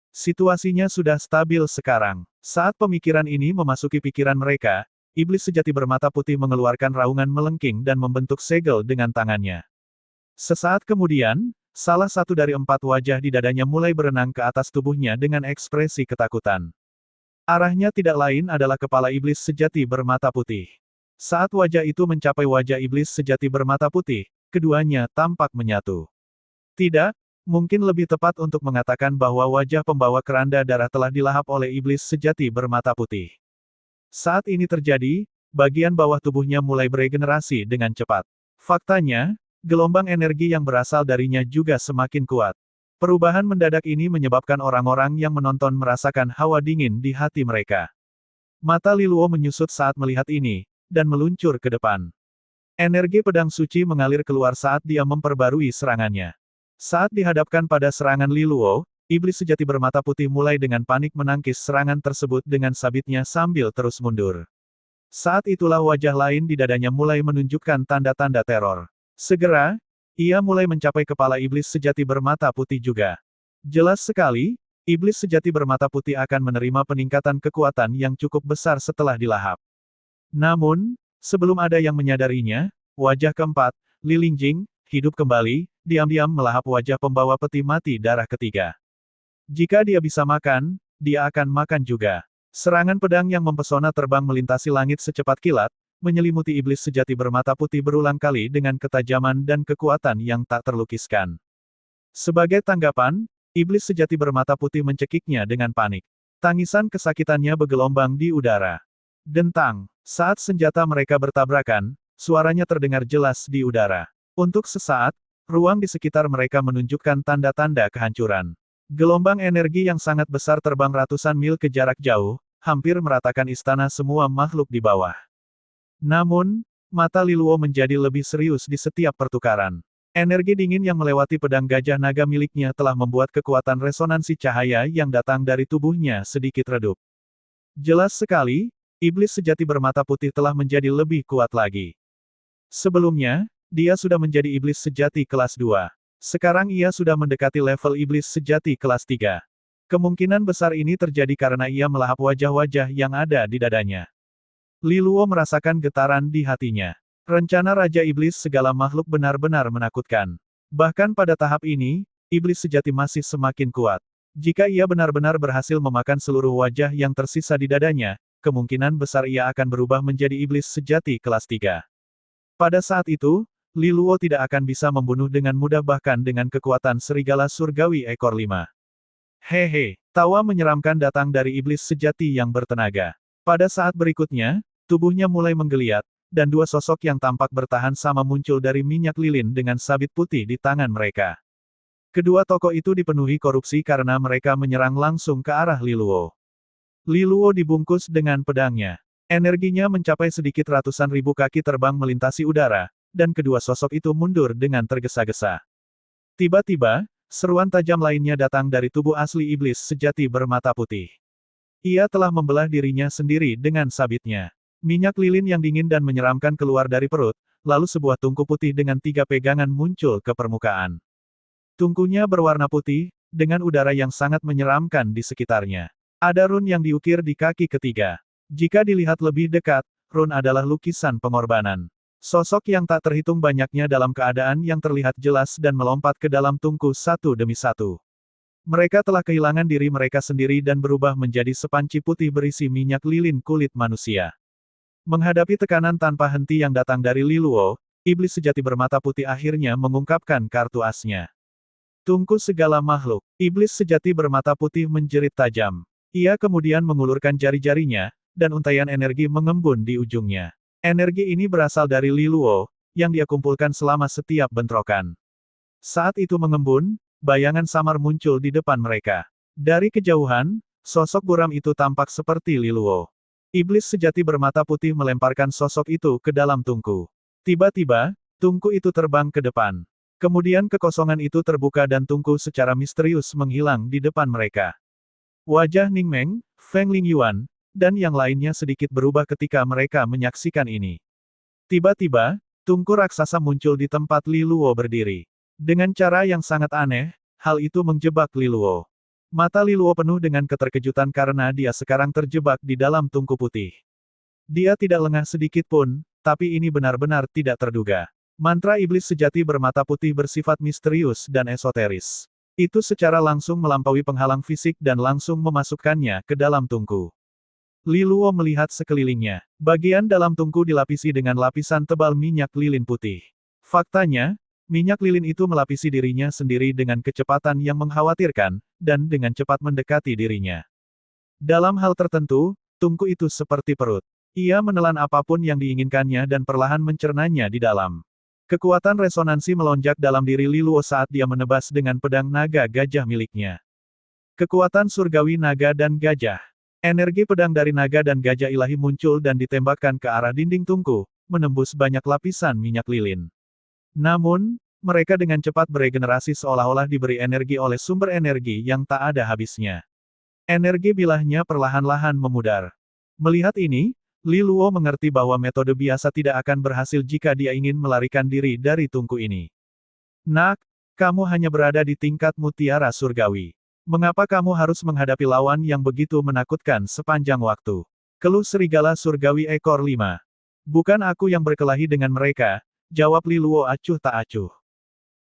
Situasinya sudah stabil sekarang. Saat pemikiran ini memasuki pikiran mereka, iblis sejati bermata putih mengeluarkan raungan melengking dan membentuk segel dengan tangannya. Sesaat kemudian, salah satu dari 4 wajah di dadanya mulai berenang ke atas tubuhnya dengan ekspresi ketakutan. Arahnya tidak lain adalah kepala iblis sejati bermata putih. Saat wajah itu mencapai wajah iblis sejati bermata putih, keduanya tampak menyatu. Tidak, mungkin lebih tepat untuk mengatakan bahwa wajah pembawa keranda darah telah dilahap oleh iblis sejati bermata putih. Saat ini terjadi, bagian bawah tubuhnya mulai beregenerasi dengan cepat. Faktanya, gelombang energi yang berasal darinya juga semakin kuat. Perubahan mendadak ini menyebabkan orang-orang yang menonton merasakan hawa dingin di hati mereka. Mata Li Luo menyusut saat melihat ini, dan meluncur ke depan. Energi pedang suci mengalir keluar saat dia memperbarui serangannya. Saat dihadapkan pada serangan Li Luo, iblis sejati bermata putih mulai dengan panik menangkis serangan tersebut dengan sabitnya sambil terus mundur. Saat itulah wajah lain di dadanya mulai menunjukkan tanda-tanda teror. Segera, ia mulai mencapai kepala iblis sejati bermata putih juga. Jelas sekali, iblis sejati bermata putih akan menerima peningkatan kekuatan yang cukup besar setelah dilahap. Namun, sebelum ada yang menyadarinya, wajah keempat, Li Lingjing, hidup kembali, diam-diam melahap wajah pembawa peti mati darah ketiga. Jika dia bisa makan, dia akan makan juga. Serangan pedang yang mempesona terbang melintasi langit secepat kilat, menyelimuti iblis sejati bermata putih berulang kali dengan ketajaman dan kekuatan yang tak terlukiskan. Sebagai tanggapan, iblis sejati bermata putih mencekiknya dengan panik. Tangisan kesakitannya bergelombang di udara. Dentang, saat senjata mereka bertabrakan, suaranya terdengar jelas di udara. Untuk sesaat, ruang di sekitar mereka menunjukkan tanda-tanda kehancuran. Gelombang energi yang sangat besar terbang ratusan mil ke jarak jauh, hampir meratakan istana semua makhluk di bawah. Namun, mata Li Luo menjadi lebih serius di setiap pertukaran. Energi dingin yang melewati pedang gajah naga miliknya telah membuat kekuatan resonansi cahaya yang datang dari tubuhnya sedikit redup. Jelas sekali, iblis sejati bermata putih telah menjadi lebih kuat lagi. Sebelumnya, dia sudah menjadi iblis sejati kelas 2. Sekarang ia sudah mendekati level iblis sejati kelas 3. Kemungkinan besar ini terjadi karena ia melahap wajah-wajah yang ada di dadanya. Li Luo merasakan getaran di hatinya. Rencana Raja Iblis segala makhluk benar-benar menakutkan. Bahkan pada tahap ini, iblis sejati masih semakin kuat. Jika ia benar-benar berhasil memakan seluruh wajah yang tersisa di dadanya, kemungkinan besar ia akan berubah menjadi iblis sejati kelas 3. Pada saat itu, Li Luo tidak akan bisa membunuh dengan mudah bahkan dengan kekuatan serigala surgawi ekor 5. Hehe, tawa menyeramkan datang dari iblis sejati yang bertenaga. Pada saat berikutnya, tubuhnya mulai menggeliat, dan 2 sosok yang tampak bertahan sama muncul dari minyak lilin dengan sabit putih di tangan mereka. Kedua tokoh itu dipenuhi korupsi karena mereka menyerang langsung ke arah Li Luo. Li Luo dibungkus dengan pedangnya. Energinya mencapai sedikit ratusan ribu kaki terbang melintasi udara, dan kedua sosok itu mundur dengan tergesa-gesa. Tiba-tiba, seruan tajam lainnya datang dari tubuh asli iblis sejati bermata putih. Ia telah membelah dirinya sendiri dengan sabitnya. Minyak lilin yang dingin dan menyeramkan keluar dari perut, lalu sebuah tungku putih dengan 3 pegangan muncul ke permukaan. Tungkunya berwarna putih, dengan udara yang sangat menyeramkan di sekitarnya. Ada run yang diukir di kaki ketiga. Jika dilihat lebih dekat, run adalah lukisan pengorbanan. Sosok yang tak terhitung banyaknya dalam keadaan yang terlihat jelas dan melompat ke dalam tungku satu demi satu. Mereka telah kehilangan diri mereka sendiri dan berubah menjadi sepanci putih berisi minyak lilin kulit manusia. Menghadapi tekanan tanpa henti yang datang dari Li Luo, iblis sejati bermata putih akhirnya mengungkapkan kartu asnya. Tungku segala makhluk, iblis sejati bermata putih menjerit tajam. Ia kemudian mengulurkan jari-jarinya, dan untaian energi mengembun di ujungnya. Energi ini berasal dari Li Luo, yang dia kumpulkan selama setiap bentrokan. Saat itu mengembun, bayangan samar muncul di depan mereka. Dari kejauhan, sosok buram itu tampak seperti Li Luo. Iblis sejati bermata putih melemparkan sosok itu ke dalam tungku. Tiba-tiba, tungku itu terbang ke depan. Kemudian kekosongan itu terbuka dan tungku secara misterius menghilang di depan mereka. Wajah Ning Meng, Feng Lingyuan, dan yang lainnya sedikit berubah ketika mereka menyaksikan ini. Tiba-tiba, tungku raksasa muncul di tempat Li Luo berdiri. Dengan cara yang sangat aneh, hal itu menjebak Li Luo. Mata Li Luo penuh dengan keterkejutan karena dia sekarang terjebak di dalam tungku putih. Dia tidak lengah sedikit pun, tapi ini benar-benar tidak terduga. Mantra iblis sejati bermata putih bersifat misterius dan esoteris. Itu secara langsung melampaui penghalang fisik dan langsung memasukkannya ke dalam tungku. Li Luo melihat sekelilingnya. Bagian dalam tungku dilapisi dengan lapisan tebal minyak lilin putih. Faktanya, minyak lilin itu melapisi dirinya sendiri dengan kecepatan yang mengkhawatirkan, dan dengan cepat mendekati dirinya. Dalam hal tertentu, tungku itu seperti perut. Ia menelan apapun yang diinginkannya dan perlahan mencernanya di dalam. Kekuatan resonansi melonjak dalam diri Li Luo saat dia menebas dengan pedang naga gajah miliknya. Kekuatan surgawi naga dan gajah. Energi pedang dari naga dan gajah ilahi muncul dan ditembakkan ke arah dinding tungku, menembus banyak lapisan minyak lilin. Namun, mereka dengan cepat beregenerasi seolah-olah diberi energi oleh sumber energi yang tak ada habisnya. Energi bilahnya perlahan-lahan memudar. Melihat ini, Li Luo mengerti bahwa metode biasa tidak akan berhasil jika dia ingin melarikan diri dari tungku ini. Nak, kamu hanya berada di tingkat mutiara surgawi. Mengapa kamu harus menghadapi lawan yang begitu menakutkan sepanjang waktu? Keluh serigala surgawi ekor 5. Bukan aku yang berkelahi dengan mereka, jawab Li Luo acuh tak acuh.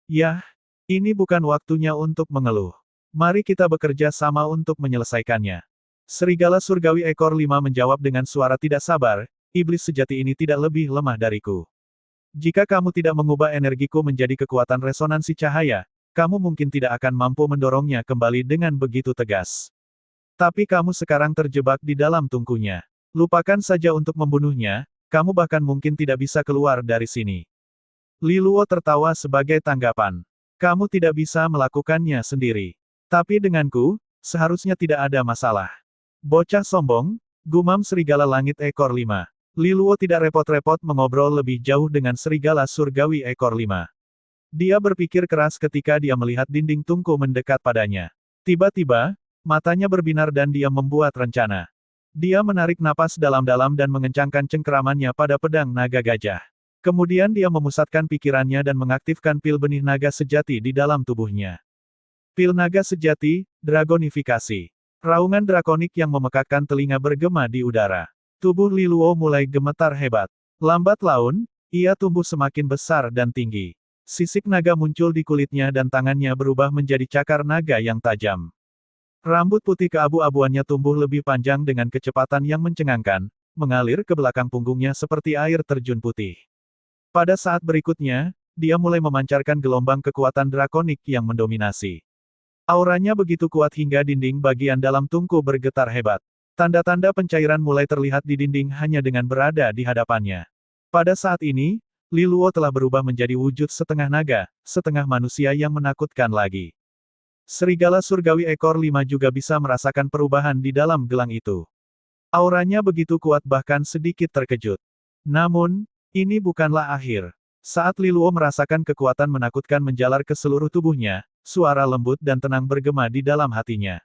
Yah, ini bukan waktunya untuk mengeluh. Mari kita bekerja sama untuk menyelesaikannya. Serigala surgawi ekor 5 menjawab dengan suara tidak sabar, iblis sejati ini tidak lebih lemah dariku. Jika kamu tidak mengubah energiku menjadi kekuatan resonansi cahaya, kamu mungkin tidak akan mampu mendorongnya kembali dengan begitu tegas. Tapi kamu sekarang terjebak di dalam tungkunya. Lupakan saja untuk membunuhnya, kamu bahkan mungkin tidak bisa keluar dari sini. Li Luo tertawa sebagai tanggapan. Kamu tidak bisa melakukannya sendiri. Tapi denganku, seharusnya tidak ada masalah. Bocah sombong, gumam serigala langit ekor 5. Li Luo tidak repot-repot mengobrol lebih jauh dengan serigala surgawi ekor 5. Dia berpikir keras ketika dia melihat dinding tungku mendekat padanya. Tiba-tiba, matanya berbinar dan dia membuat rencana. Dia menarik napas dalam-dalam dan mengencangkan cengkeramannya pada pedang naga gajah. Kemudian dia memusatkan pikirannya dan mengaktifkan pil benih naga sejati di dalam tubuhnya. Pil naga sejati, dragonifikasi. Raungan drakonik yang memekakkan telinga bergema di udara. Tubuh Li Luo mulai gemetar hebat. Lambat laun, ia tumbuh semakin besar dan tinggi. Sisik naga muncul di kulitnya dan tangannya berubah menjadi cakar naga yang tajam. Rambut putih keabu-abuannya tumbuh lebih panjang dengan kecepatan yang mencengangkan, mengalir ke belakang punggungnya seperti air terjun putih. Pada saat berikutnya, dia mulai memancarkan gelombang kekuatan drakonik yang mendominasi. Auranya begitu kuat hingga dinding bagian dalam tungku bergetar hebat. Tanda-tanda pencairan mulai terlihat di dinding hanya dengan berada di hadapannya. Pada saat ini, Li Luo telah berubah menjadi wujud setengah naga, setengah manusia yang menakutkan lagi. Serigala surgawi ekor 5 juga bisa merasakan perubahan di dalam gelang itu. Auranya begitu kuat bahkan sedikit terkejut. Namun, ini bukanlah akhir. Saat Li Luo merasakan kekuatan menakutkan menjalar ke seluruh tubuhnya, suara lembut dan tenang bergema di dalam hatinya.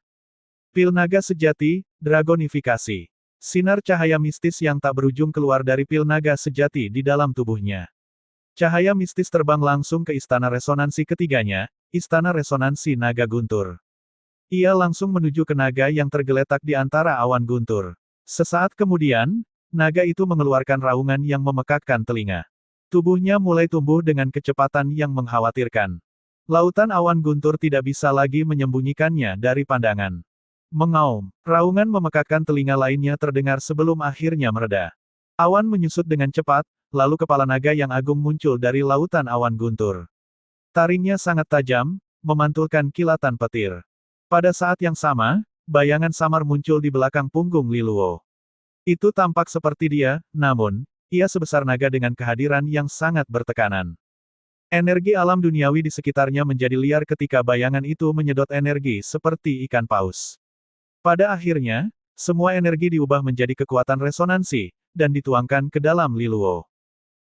Pil naga sejati, dragonifikasi. Sinar cahaya mistis yang tak berujung keluar dari pil naga sejati di dalam tubuhnya. Cahaya mistis terbang langsung ke istana resonansi ketiganya, istana resonansi naga guntur. Ia langsung menuju ke naga yang tergeletak di antara awan guntur. Sesaat kemudian, naga itu mengeluarkan raungan yang memekakkan telinga. Tubuhnya mulai tumbuh dengan kecepatan yang mengkhawatirkan. Lautan awan guntur tidak bisa lagi menyembunyikannya dari pandangan. Mengaum, raungan memekakkan telinga lainnya terdengar sebelum akhirnya mereda. Awan menyusut dengan cepat, lalu kepala naga yang agung muncul dari lautan awan guntur. Taringnya sangat tajam, memantulkan kilatan petir. Pada saat yang sama, bayangan samar muncul di belakang punggung Li Luo. Itu tampak seperti dia, namun, ia sebesar naga dengan kehadiran yang sangat bertekanan. Energi alam duniawi di sekitarnya menjadi liar ketika bayangan itu menyedot energi seperti ikan paus. Pada akhirnya, semua energi diubah menjadi kekuatan resonansi, dan dituangkan ke dalam Li Luo.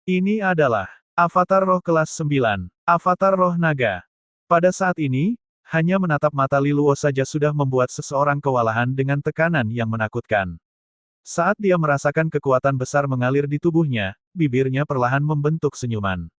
Ini adalah Avatar Roh kelas 9, Avatar Roh Naga. Pada saat ini, hanya menatap mata Li Luo saja sudah membuat seseorang kewalahan dengan tekanan yang menakutkan. Saat dia merasakan kekuatan besar mengalir di tubuhnya, bibirnya perlahan membentuk senyuman.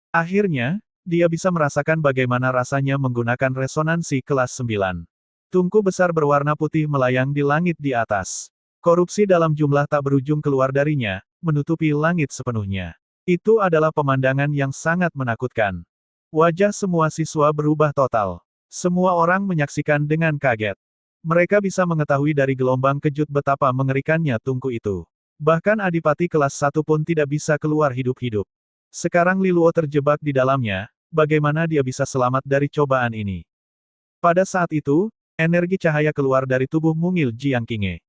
Akhirnya, dia bisa merasakan bagaimana rasanya menggunakan resonansi kelas 9. Tungku besar berwarna putih melayang di langit di atas. Korupsi dalam jumlah tak berujung keluar darinya, menutupi langit sepenuhnya. Itu adalah pemandangan yang sangat menakutkan. Wajah semua siswa berubah total. Semua orang menyaksikan dengan kaget. Mereka bisa mengetahui dari gelombang kejut betapa mengerikannya tungku itu. Bahkan adipati kelas 1 pun tidak bisa keluar hidup-hidup. Sekarang Li Luo terjebak di dalamnya, bagaimana dia bisa selamat dari cobaan ini? Pada saat itu, energi cahaya keluar dari tubuh mungil Jiang Qinghe.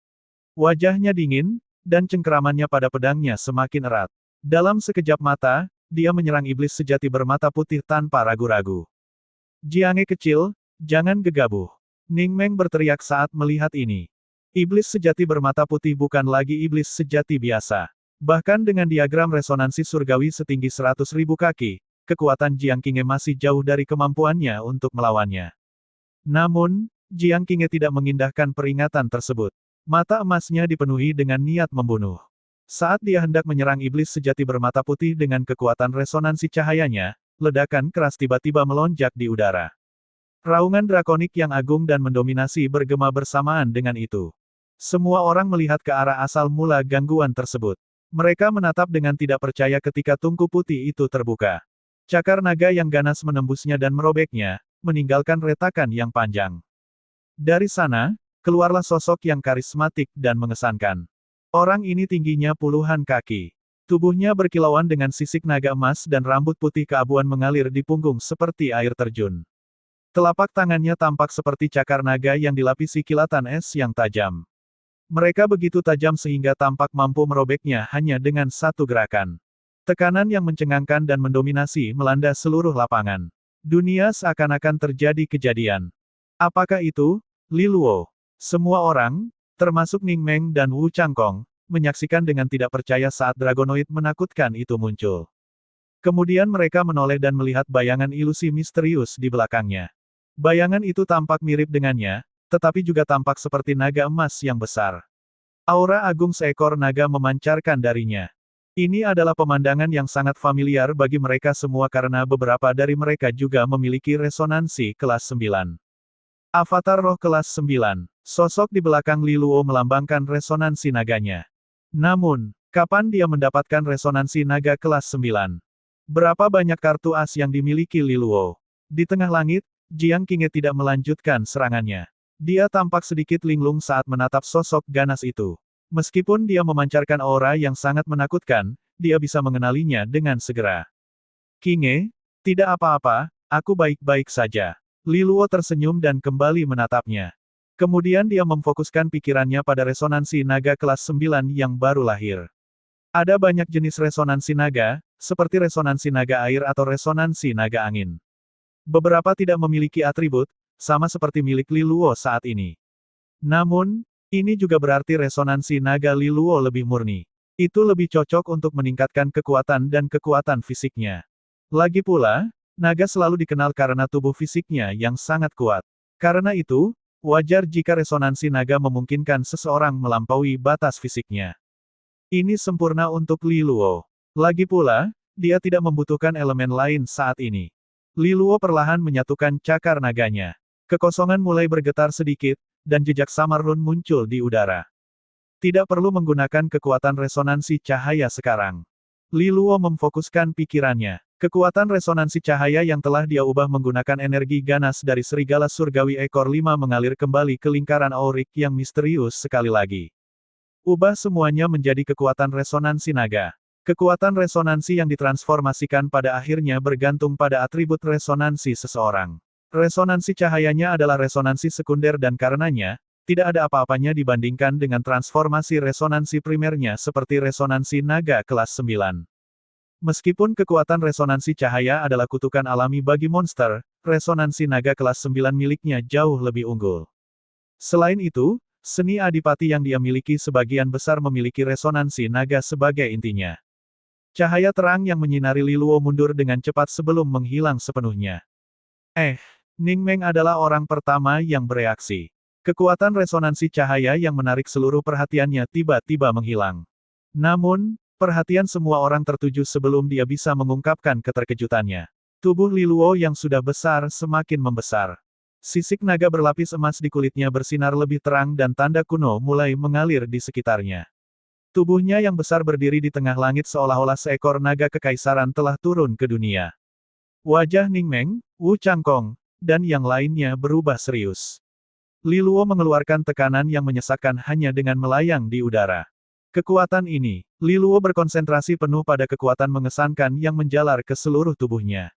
Wajahnya dingin, dan cengkeramannya pada pedangnya semakin erat. Dalam sekejap mata, dia menyerang iblis sejati bermata putih tanpa ragu-ragu. Jianghe kecil, jangan gegabah. Ning Meng berteriak saat melihat ini. Iblis sejati bermata putih bukan lagi iblis sejati biasa. Bahkan dengan diagram resonansi surgawi setinggi 100.000 kaki, kekuatan Jiang Qinghe masih jauh dari kemampuannya untuk melawannya. Namun, Jiang Qinghe tidak mengindahkan peringatan tersebut. Mata emasnya dipenuhi dengan niat membunuh. Saat dia hendak menyerang iblis sejati bermata putih dengan kekuatan resonansi cahayanya, ledakan keras tiba-tiba melonjak di udara. Raungan drakonik yang agung dan mendominasi bergema bersamaan dengan itu. Semua orang melihat ke arah asal mula gangguan tersebut. Mereka menatap dengan tidak percaya ketika tungku putih itu terbuka. Cakar naga yang ganas menembusnya dan merobeknya, meninggalkan retakan yang panjang. Dari sana, keluarlah sosok yang karismatik dan mengesankan. Orang ini tingginya puluhan kaki. Tubuhnya berkilauan dengan sisik naga emas dan rambut putih keabuan mengalir di punggung seperti air terjun. Telapak tangannya tampak seperti cakar naga yang dilapisi kilatan es yang tajam. Mereka begitu tajam sehingga tampak mampu merobeknya hanya dengan satu gerakan. Tekanan yang mencengangkan dan mendominasi melanda seluruh lapangan. Dunia seakan-akan terjadi kejadian. Apakah itu? Li Luo. Semua orang, termasuk Ning Meng dan Wu Changkong, menyaksikan dengan tidak percaya saat dragonoid menakutkan itu muncul. Kemudian mereka menoleh dan melihat bayangan ilusi misterius di belakangnya. Bayangan itu tampak mirip dengannya, tetapi juga tampak seperti naga emas yang besar. Aura agung seekor naga memancarkan darinya. Ini adalah pemandangan yang sangat familiar bagi mereka semua karena beberapa dari mereka juga memiliki resonansi kelas 9. Avatar Roh kelas 9. Sosok di belakang Li Luo melambangkan resonansi naganya. Namun, kapan dia mendapatkan resonansi naga kelas 9? Berapa banyak kartu as yang dimiliki Li Luo? Di tengah langit, Jiang Qinghe tidak melanjutkan serangannya. Dia tampak sedikit linglung saat menatap sosok ganas itu. Meskipun dia memancarkan aura yang sangat menakutkan, dia bisa mengenalinya dengan segera. Qinghe, tidak apa-apa, aku baik-baik saja. Li Luo tersenyum dan kembali menatapnya. Kemudian dia memfokuskan pikirannya pada resonansi naga kelas 9 yang baru lahir. Ada banyak jenis resonansi naga, seperti resonansi naga air atau resonansi naga angin. Beberapa tidak memiliki atribut, sama seperti milik Li Luo saat ini. Namun, ini juga berarti resonansi naga Li Luo lebih murni. Itu lebih cocok untuk meningkatkan kekuatan dan kekuatan fisiknya. Lagi pula, naga selalu dikenal karena tubuh fisiknya yang sangat kuat. Karena itu, wajar jika resonansi naga memungkinkan seseorang melampaui batas fisiknya. Ini sempurna untuk Li Luo. Lagi pula, dia tidak membutuhkan elemen lain saat ini. Li Luo perlahan menyatukan cakar naganya. Kekosongan mulai bergetar sedikit, dan jejak samar run muncul di udara. Tidak perlu menggunakan kekuatan resonansi cahaya sekarang. Li Luo memfokuskan pikirannya. Kekuatan resonansi cahaya yang telah dia ubah menggunakan energi ganas dari serigala surgawi ekor 5 mengalir kembali ke lingkaran aurik yang misterius sekali lagi. Ubah semuanya menjadi kekuatan resonansi naga. Kekuatan resonansi yang ditransformasikan pada akhirnya bergantung pada atribut resonansi seseorang. Resonansi cahayanya adalah resonansi sekunder dan karenanya, tidak ada apa-apanya dibandingkan dengan transformasi resonansi primernya seperti resonansi naga kelas 9. Meskipun kekuatan resonansi cahaya adalah kutukan alami bagi monster, resonansi naga kelas 9 miliknya jauh lebih unggul. Selain itu, seni adipati yang dia miliki sebagian besar memiliki resonansi naga sebagai intinya. Cahaya terang yang menyinari Liluo mundur dengan cepat sebelum menghilang sepenuhnya. Ning Meng adalah orang pertama yang bereaksi. Kekuatan resonansi cahaya yang menarik seluruh perhatiannya tiba-tiba menghilang. Namun, perhatian semua orang tertuju sebelum dia bisa mengungkapkan keterkejutannya. Tubuh Liluo yang sudah besar semakin membesar. Sisik naga berlapis emas di kulitnya bersinar lebih terang dan tanda kuno mulai mengalir di sekitarnya. Tubuhnya yang besar berdiri di tengah langit seolah-olah seekor naga kekaisaran telah turun ke dunia. Wajah Ning Meng, Wu Changkong, dan yang lainnya berubah serius. Liluo mengeluarkan tekanan yang menyesakkan hanya dengan melayang di udara. Kekuatan ini, Liluo berkonsentrasi penuh pada kekuatan mengesankan yang menjalar ke seluruh tubuhnya.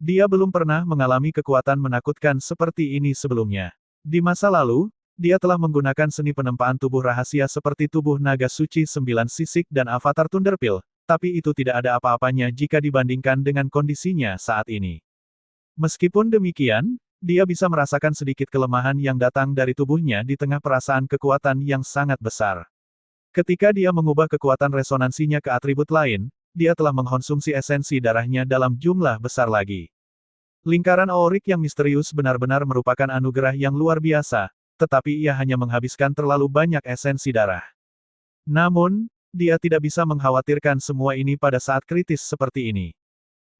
Dia belum pernah mengalami kekuatan menakutkan seperti ini sebelumnya. Di masa lalu, dia telah menggunakan seni penempaan tubuh rahasia seperti tubuh naga suci 9 sisik dan avatar Thunderpil, tapi itu tidak ada apa-apanya jika dibandingkan dengan kondisinya saat ini. Meskipun demikian, dia bisa merasakan sedikit kelemahan yang datang dari tubuhnya di tengah perasaan kekuatan yang sangat besar. Ketika dia mengubah kekuatan resonansinya ke atribut lain, dia telah mengkonsumsi esensi darahnya dalam jumlah besar lagi. Lingkaran aurik yang misterius benar-benar merupakan anugerah yang luar biasa, tetapi ia hanya menghabiskan terlalu banyak esensi darah. Namun, dia tidak bisa mengkhawatirkan semua ini pada saat kritis seperti ini.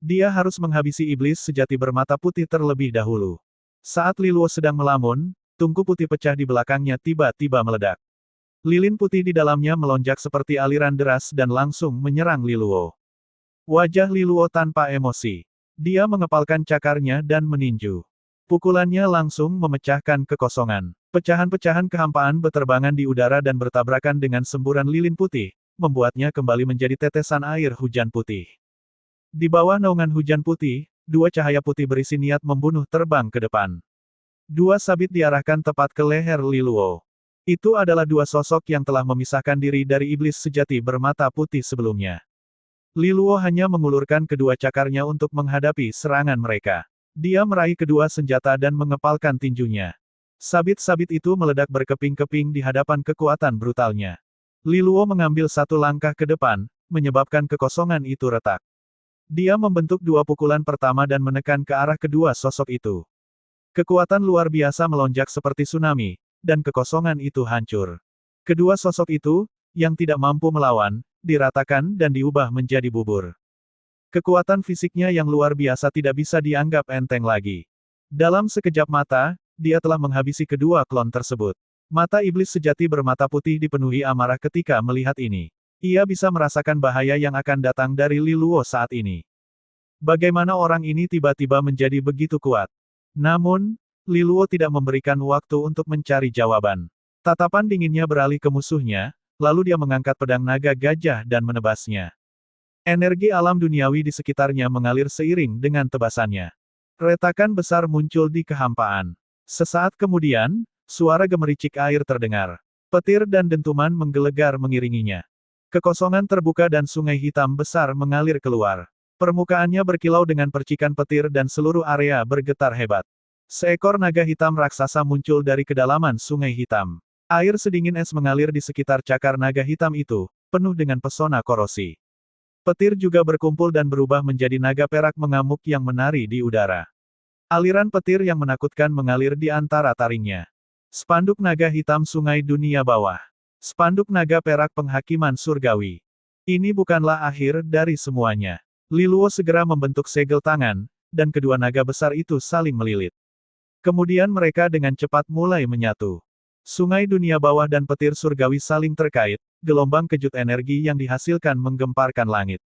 Dia harus menghabisi iblis sejati bermata putih terlebih dahulu. Saat Liluo sedang melamun, tungku putih pecah di belakangnya tiba-tiba meledak. Lilin putih di dalamnya melonjak seperti aliran deras dan langsung menyerang Liluo. Wajah Liluo tanpa emosi. Dia mengepalkan cakarnya dan meninju. Pukulannya langsung memecahkan kekosongan. Pecahan-pecahan kehampaan beterbangan di udara dan bertabrakan dengan semburan lilin putih, membuatnya kembali menjadi tetesan air hujan putih. Di bawah naungan hujan putih, dua cahaya putih berisi niat membunuh terbang ke depan. Dua sabit diarahkan tepat ke leher Liluo. Itu adalah dua sosok yang telah memisahkan diri dari iblis sejati bermata putih sebelumnya. Liluo hanya mengulurkan kedua cakarnya untuk menghadapi serangan mereka. Dia meraih kedua senjata dan mengepalkan tinjunya. Sabit-sabit itu meledak berkeping-keping di hadapan kekuatan brutalnya. Liluo mengambil satu langkah ke depan, menyebabkan kekosongan itu retak. Dia membentuk dua pukulan pertama dan menekan ke arah kedua sosok itu. Kekuatan luar biasa melonjak seperti tsunami, dan kekosongan itu hancur. Kedua sosok itu, yang tidak mampu melawan, diratakan dan diubah menjadi bubur. Kekuatan fisiknya yang luar biasa tidak bisa dianggap enteng lagi. Dalam sekejap mata, dia telah menghabisi kedua klon tersebut. Mata iblis sejati bermata putih dipenuhi amarah ketika melihat ini. Ia bisa merasakan bahaya yang akan datang dari Liluo saat ini. Bagaimana orang ini tiba-tiba menjadi begitu kuat? Namun, Liluo tidak memberikan waktu untuk mencari jawaban. Tatapan dinginnya beralih ke musuhnya, lalu dia mengangkat pedang naga gajah dan menebasnya. Energi alam duniawi di sekitarnya mengalir seiring dengan tebasannya. Retakan besar muncul di kehampaan. Sesaat kemudian, suara gemericik air terdengar. Petir dan dentuman menggelegar mengiringinya. Kekosongan terbuka dan sungai hitam besar mengalir keluar. Permukaannya berkilau dengan percikan petir dan seluruh area bergetar hebat. Seekor naga hitam raksasa muncul dari kedalaman sungai hitam. Air sedingin es mengalir di sekitar cakar naga hitam itu, penuh dengan pesona korosi. Petir juga berkumpul dan berubah menjadi naga perak mengamuk yang menari di udara. Aliran petir yang menakutkan mengalir di antara taringnya. Spanduk naga hitam sungai dunia bawah. Spanduk naga perak penghakiman surgawi. Ini bukanlah akhir dari semuanya. Liluo segera membentuk segel tangan, dan kedua naga besar itu saling melilit. Kemudian mereka dengan cepat mulai menyatu. Sungai dunia bawah dan petir surgawi saling terkait, gelombang kejut energi yang dihasilkan menggemparkan langit.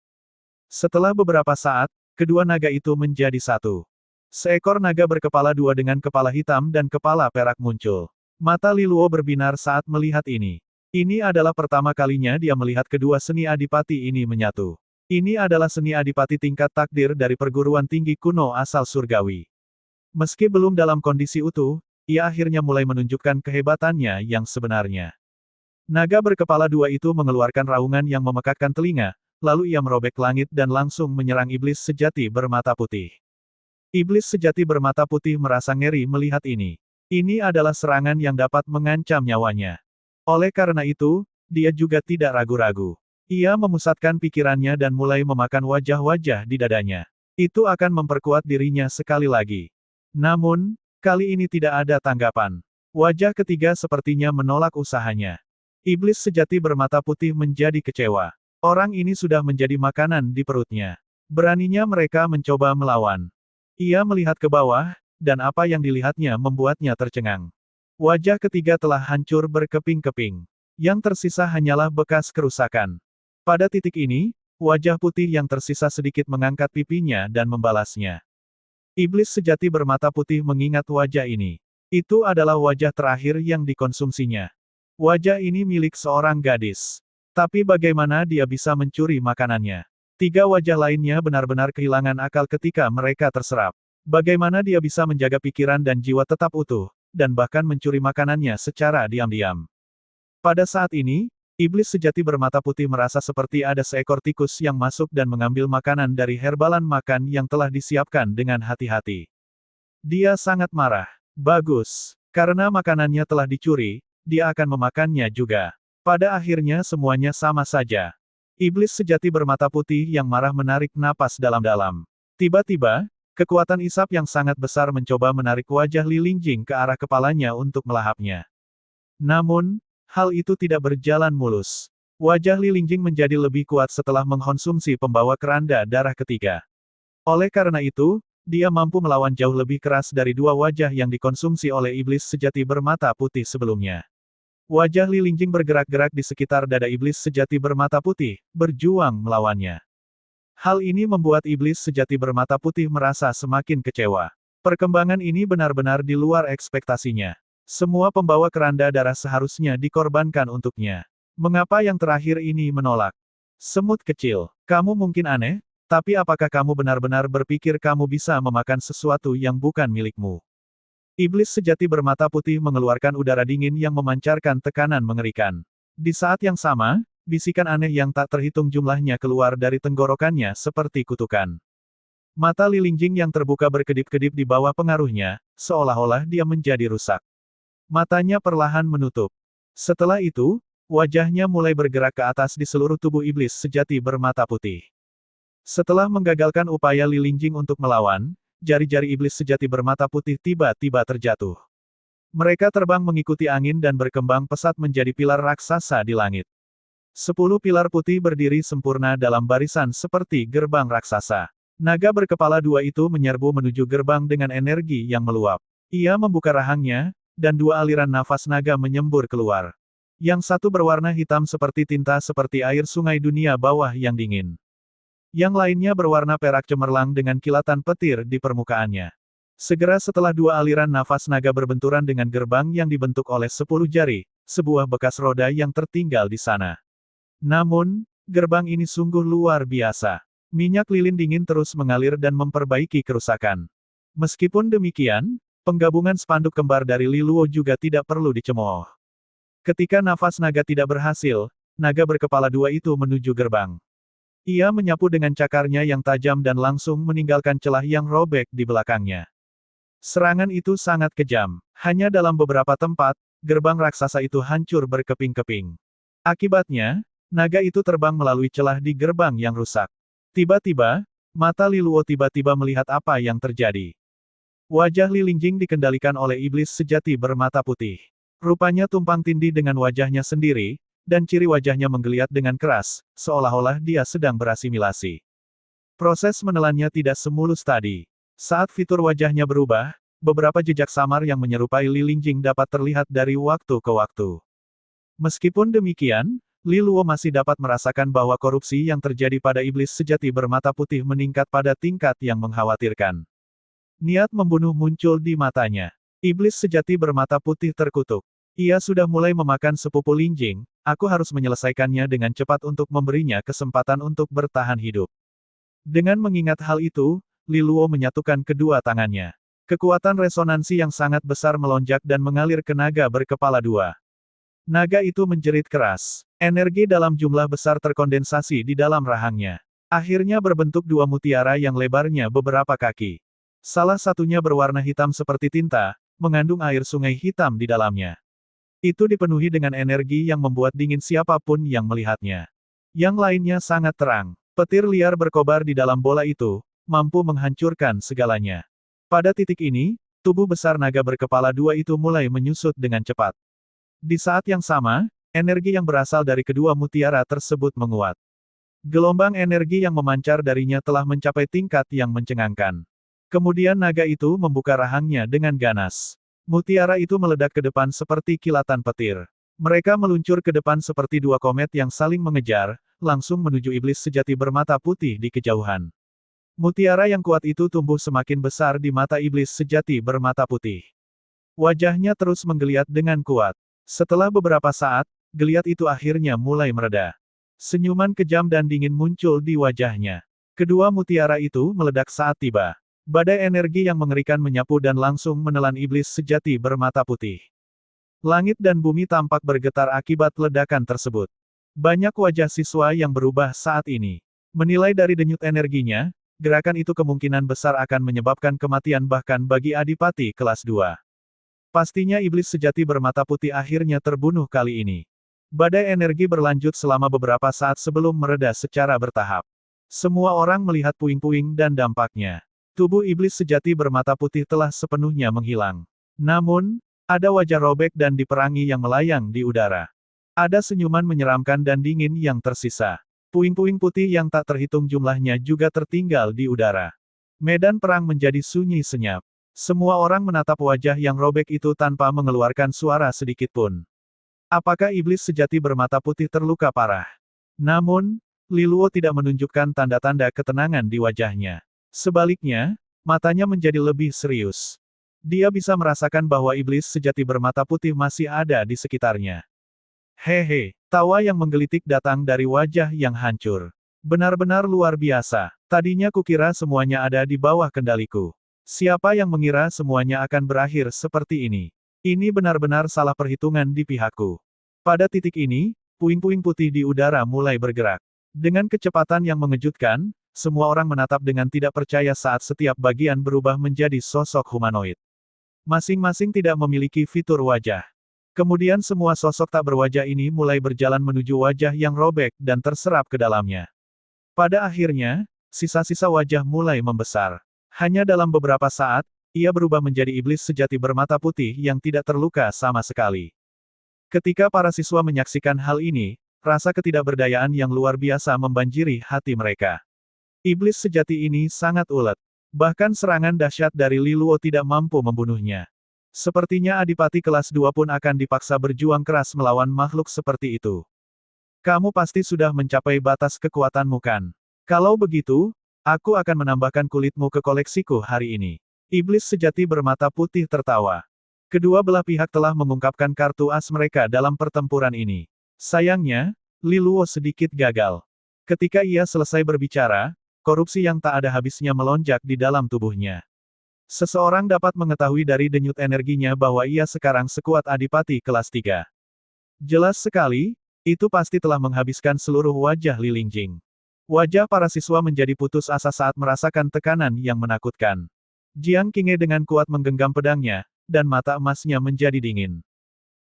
Setelah beberapa saat, kedua naga itu menjadi satu. Seekor naga berkepala dua dengan kepala hitam dan kepala perak muncul. Mata Li Luo berbinar saat melihat ini. Ini adalah pertama kalinya dia melihat kedua seni adipati ini menyatu. Ini adalah seni adipati tingkat takdir dari perguruan tinggi kuno asal surgawi. Meski belum dalam kondisi utuh, ia akhirnya mulai menunjukkan kehebatannya yang sebenarnya. Naga berkepala dua itu mengeluarkan raungan yang memekakkan telinga, lalu ia merobek langit dan langsung menyerang iblis sejati bermata putih. Iblis sejati bermata putih merasa ngeri melihat ini. Ini adalah serangan yang dapat mengancam nyawanya. Oleh karena itu, dia juga tidak ragu-ragu. Ia memusatkan pikirannya dan mulai memakan wajah-wajah di dadanya. Itu akan memperkuat dirinya sekali lagi. Namun, kali ini tidak ada tanggapan. Wajah ketiga sepertinya menolak usahanya. Iblis sejati bermata putih menjadi kecewa. Orang ini sudah menjadi makanan di perutnya. Beraninya mereka mencoba melawan. Ia melihat ke bawah, dan apa yang dilihatnya membuatnya tercengang. Wajah ketiga telah hancur berkeping-keping. Yang tersisa hanyalah bekas kerusakan. Pada titik ini, wajah putih yang tersisa sedikit mengangkat pipinya dan membalasnya. Iblis sejati bermata putih mengingat wajah ini. Itu adalah wajah terakhir yang dikonsumsinya. Wajah ini milik seorang gadis. Tapi bagaimana dia bisa mencuri makanannya? Tiga wajah lainnya benar-benar kehilangan akal ketika mereka terserap. Bagaimana dia bisa menjaga pikiran dan jiwa tetap utuh, dan bahkan mencuri makanannya secara diam-diam. Pada saat ini, iblis sejati bermata putih merasa seperti ada seekor tikus yang masuk dan mengambil makanan dari herbalan makan yang telah disiapkan dengan hati-hati. Dia sangat marah. Bagus. Karena makanannya telah dicuri, dia akan memakannya juga. Pada akhirnya semuanya sama saja. Iblis sejati bermata putih yang marah menarik napas dalam-dalam. Tiba-tiba, kekuatan isap yang sangat besar mencoba menarik wajah Li Lingjing ke arah kepalanya untuk melahapnya. Namun, hal itu tidak berjalan mulus. Wajah Li Lingjing menjadi lebih kuat setelah mengkonsumsi pembawa keranda darah ketiga. Oleh karena itu, dia mampu melawan jauh lebih keras dari dua wajah yang dikonsumsi oleh iblis sejati bermata putih sebelumnya. Wajah Li Lingjing bergerak-gerak di sekitar dada iblis sejati bermata putih, berjuang melawannya. Hal ini membuat iblis sejati bermata putih merasa semakin kecewa. Perkembangan ini benar-benar di luar ekspektasinya. Semua pembawa keranda darah seharusnya dikorbankan untuknya. Mengapa yang terakhir ini menolak? Semut kecil, kamu mungkin aneh, tapi apakah kamu benar-benar berpikir kamu bisa memakan sesuatu yang bukan milikmu? Iblis sejati bermata putih mengeluarkan udara dingin yang memancarkan tekanan mengerikan. Di saat yang sama, bisikan aneh yang tak terhitung jumlahnya keluar dari tenggorokannya seperti kutukan. Mata Li Lingjing yang terbuka berkedip-kedip di bawah pengaruhnya, seolah-olah dia menjadi rusak. Matanya perlahan menutup. Setelah itu, wajahnya mulai bergerak ke atas di seluruh tubuh iblis sejati bermata putih. Setelah menggagalkan upaya Li Lingjing untuk melawan, jari-jari iblis sejati bermata putih tiba-tiba terjatuh. Mereka terbang mengikuti angin dan berkembang pesat menjadi pilar raksasa di langit. 10 pilar putih berdiri sempurna dalam barisan seperti gerbang raksasa. Naga berkepala dua itu menyerbu menuju gerbang dengan energi yang meluap. Ia membuka rahangnya, dan dua aliran nafas naga menyembur keluar. Yang satu berwarna hitam seperti tinta seperti air sungai dunia bawah yang dingin. Yang lainnya berwarna perak cemerlang dengan kilatan petir di permukaannya. Segera setelah dua aliran nafas naga berbenturan dengan gerbang yang dibentuk oleh 10 jari, sebuah bekas roda yang tertinggal di sana. Namun, gerbang ini sungguh luar biasa. Minyak lilin dingin terus mengalir dan memperbaiki kerusakan. Meskipun demikian, penggabungan spanduk kembar dari Li Luo juga tidak perlu dicemooh. Ketika nafas naga tidak berhasil, naga berkepala dua itu menuju gerbang. Ia menyapu dengan cakarnya yang tajam dan langsung meninggalkan celah yang robek di belakangnya. Serangan itu sangat kejam. Hanya dalam beberapa tempat, gerbang raksasa itu hancur berkeping-keping. Akibatnya, naga itu terbang melalui celah di gerbang yang rusak. Tiba-tiba, mata Li Luo tiba-tiba melihat apa yang terjadi. Wajah Li Lingjing dikendalikan oleh iblis sejati bermata putih. Rupanya tumpang tindih dengan wajahnya sendiri, dan ciri wajahnya menggeliat dengan keras, seolah-olah dia sedang berasimilasi. Proses menelannya tidak semulus tadi. Saat fitur wajahnya berubah, beberapa jejak samar yang menyerupai Li Lingjing dapat terlihat dari waktu ke waktu. Meskipun demikian, Li Luo masih dapat merasakan bahwa korupsi yang terjadi pada iblis sejati bermata putih meningkat pada tingkat yang mengkhawatirkan. Niat membunuh muncul di matanya. Iblis sejati bermata putih terkutuk. Ia sudah mulai memakan sepupu Linjing, aku harus menyelesaikannya dengan cepat untuk memberinya kesempatan untuk bertahan hidup. Dengan mengingat hal itu, Li Luo menyatukan kedua tangannya. Kekuatan resonansi yang sangat besar melonjak dan mengalir ke naga berkepala dua. Naga itu menjerit keras. Energi dalam jumlah besar terkondensasi di dalam rahangnya. Akhirnya berbentuk dua mutiara yang lebarnya beberapa kaki. Salah satunya berwarna hitam seperti tinta, mengandung air sungai hitam di dalamnya. Itu dipenuhi dengan energi yang membuat dingin siapapun yang melihatnya. Yang lainnya sangat terang. Petir liar berkobar di dalam bola itu, mampu menghancurkan segalanya. Pada titik ini, tubuh besar naga berkepala dua itu mulai menyusut dengan cepat. Di saat yang sama, energi yang berasal dari kedua mutiara tersebut menguat. Gelombang energi yang memancar darinya telah mencapai tingkat yang mencengangkan. Kemudian naga itu membuka rahangnya dengan ganas. Mutiara itu meledak ke depan seperti kilatan petir. Mereka meluncur ke depan seperti dua komet yang saling mengejar, langsung menuju iblis sejati bermata putih di kejauhan. Mutiara yang kuat itu tumbuh semakin besar di mata iblis sejati bermata putih. Wajahnya terus menggeliat dengan kuat. Setelah beberapa saat, geliat itu akhirnya mulai mereda. Senyuman kejam dan dingin muncul di wajahnya. Kedua mutiara itu meledak saat tiba. Badai energi yang mengerikan menyapu dan langsung menelan iblis sejati bermata putih. Langit dan bumi tampak bergetar akibat ledakan tersebut. Banyak wajah siswa yang berubah saat ini. Menilai dari denyut energinya, gerakan itu kemungkinan besar akan menyebabkan kematian bahkan bagi adipati kelas 2. Pastinya iblis sejati bermata putih akhirnya terbunuh kali ini. Badai energi berlanjut selama beberapa saat sebelum mereda secara bertahap. Semua orang melihat puing-puing dan dampaknya. Tubuh iblis sejati bermata putih telah sepenuhnya menghilang. Namun, ada wajah robek dan diperangi yang melayang di udara. Ada senyuman menyeramkan dan dingin yang tersisa. Puing-puing putih yang tak terhitung jumlahnya juga tertinggal di udara. Medan perang menjadi sunyi senyap. Semua orang menatap wajah yang robek itu tanpa mengeluarkan suara sedikit pun. Apakah iblis sejati bermata putih terluka parah? Namun, Li Luo tidak menunjukkan tanda-tanda ketenangan di wajahnya. Sebaliknya, matanya menjadi lebih serius. Dia bisa merasakan bahwa iblis sejati bermata putih masih ada di sekitarnya. Hehe, tawa yang menggelitik datang dari wajah yang hancur. Benar-benar luar biasa. Tadinya kukira semuanya ada di bawah kendaliku. Siapa yang mengira semuanya akan berakhir seperti ini? Ini benar-benar salah perhitungan di pihakku. Pada titik ini, puing-puing putih di udara mulai bergerak. Dengan kecepatan yang mengejutkan, semua orang menatap dengan tidak percaya saat setiap bagian berubah menjadi sosok humanoid. Masing-masing tidak memiliki fitur wajah. Kemudian semua sosok tak berwajah ini mulai berjalan menuju wajah yang robek dan terserap ke dalamnya. Pada akhirnya, sisa-sisa wajah mulai membesar. Hanya dalam beberapa saat, ia berubah menjadi iblis sejati bermata putih yang tidak terluka sama sekali. Ketika para siswa menyaksikan hal ini, rasa ketidakberdayaan yang luar biasa membanjiri hati mereka. Iblis sejati ini sangat ulet. Bahkan serangan dahsyat dari Li Luo tidak mampu membunuhnya. Sepertinya adipati kelas 2 pun akan dipaksa berjuang keras melawan makhluk seperti itu. Kamu pasti sudah mencapai batas kekuatanmu kan? Kalau begitu, aku akan menambahkan kulitmu ke koleksiku hari ini. Iblis sejati bermata putih tertawa. Kedua belah pihak telah mengungkapkan kartu as mereka dalam pertempuran ini. Sayangnya, Li Luo sedikit gagal. Ketika ia selesai berbicara, korupsi yang tak ada habisnya melonjak di dalam tubuhnya. Seseorang dapat mengetahui dari denyut energinya bahwa ia sekarang sekuat adipati kelas 3. Jelas sekali, itu pasti telah menghabiskan seluruh wajah Li Lingjing. Wajah para siswa menjadi putus asa saat merasakan tekanan yang menakutkan. Jiang Qinghe dengan kuat menggenggam pedangnya, dan mata emasnya menjadi dingin.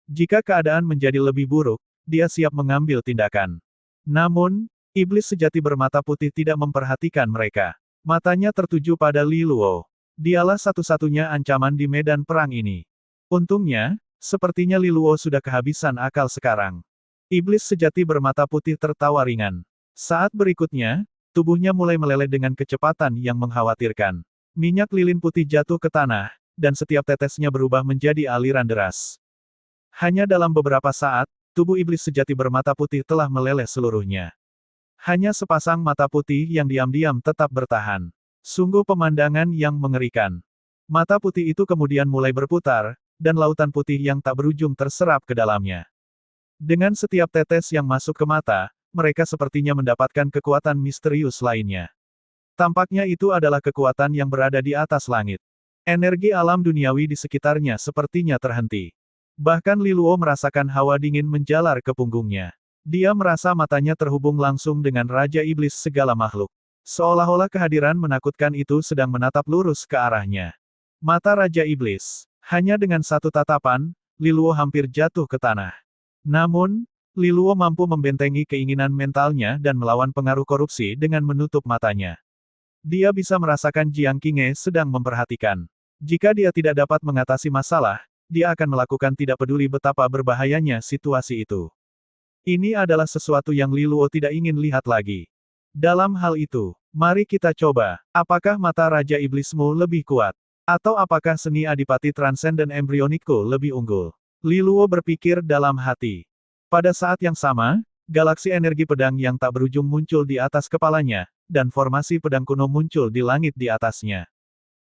Jika keadaan menjadi lebih buruk, dia siap mengambil tindakan. Namun, iblis sejati bermata putih tidak memperhatikan mereka. Matanya tertuju pada Li Luo. Dialah satu-satunya ancaman di medan perang ini. Untungnya, sepertinya Li Luo sudah kehabisan akal sekarang. Iblis sejati bermata putih tertawa ringan. Saat berikutnya, tubuhnya mulai meleleh dengan kecepatan yang mengkhawatirkan. Minyak lilin putih jatuh ke tanah, dan setiap tetesnya berubah menjadi aliran deras. Hanya dalam beberapa saat, tubuh iblis sejati bermata putih telah meleleh seluruhnya. Hanya sepasang mata putih yang diam-diam tetap bertahan. Sungguh pemandangan yang mengerikan. Mata putih itu kemudian mulai berputar, dan lautan putih yang tak berujung terserap ke dalamnya. Dengan setiap tetes yang masuk ke mata, mereka sepertinya mendapatkan kekuatan misterius lainnya. Tampaknya itu adalah kekuatan yang berada di atas langit. Energi alam duniawi di sekitarnya sepertinya terhenti. Bahkan Liluo merasakan hawa dingin menjalar ke punggungnya. Dia merasa matanya terhubung langsung dengan Raja Iblis segala makhluk. Seolah-olah kehadiran menakutkan itu sedang menatap lurus ke arahnya. Mata Raja Iblis. Hanya dengan satu tatapan, Liluo hampir jatuh ke tanah. Namun, Liluo mampu membentengi keinginan mentalnya dan melawan pengaruh korupsi dengan menutup matanya. Dia bisa merasakan Jiang Qinghe sedang memperhatikan. Jika dia tidak dapat mengatasi masalah, dia akan melakukan tidak peduli betapa berbahayanya situasi itu. Ini adalah sesuatu yang Liluo tidak ingin lihat lagi. Dalam hal itu, mari kita coba, apakah mata Raja Iblismu lebih kuat? Atau apakah seni Adipati Transcendent Embryonikku lebih unggul? Liluo berpikir dalam hati. Pada saat yang sama, galaksi energi pedang yang tak berujung muncul di atas kepalanya, dan formasi pedang kuno muncul di langit di atasnya.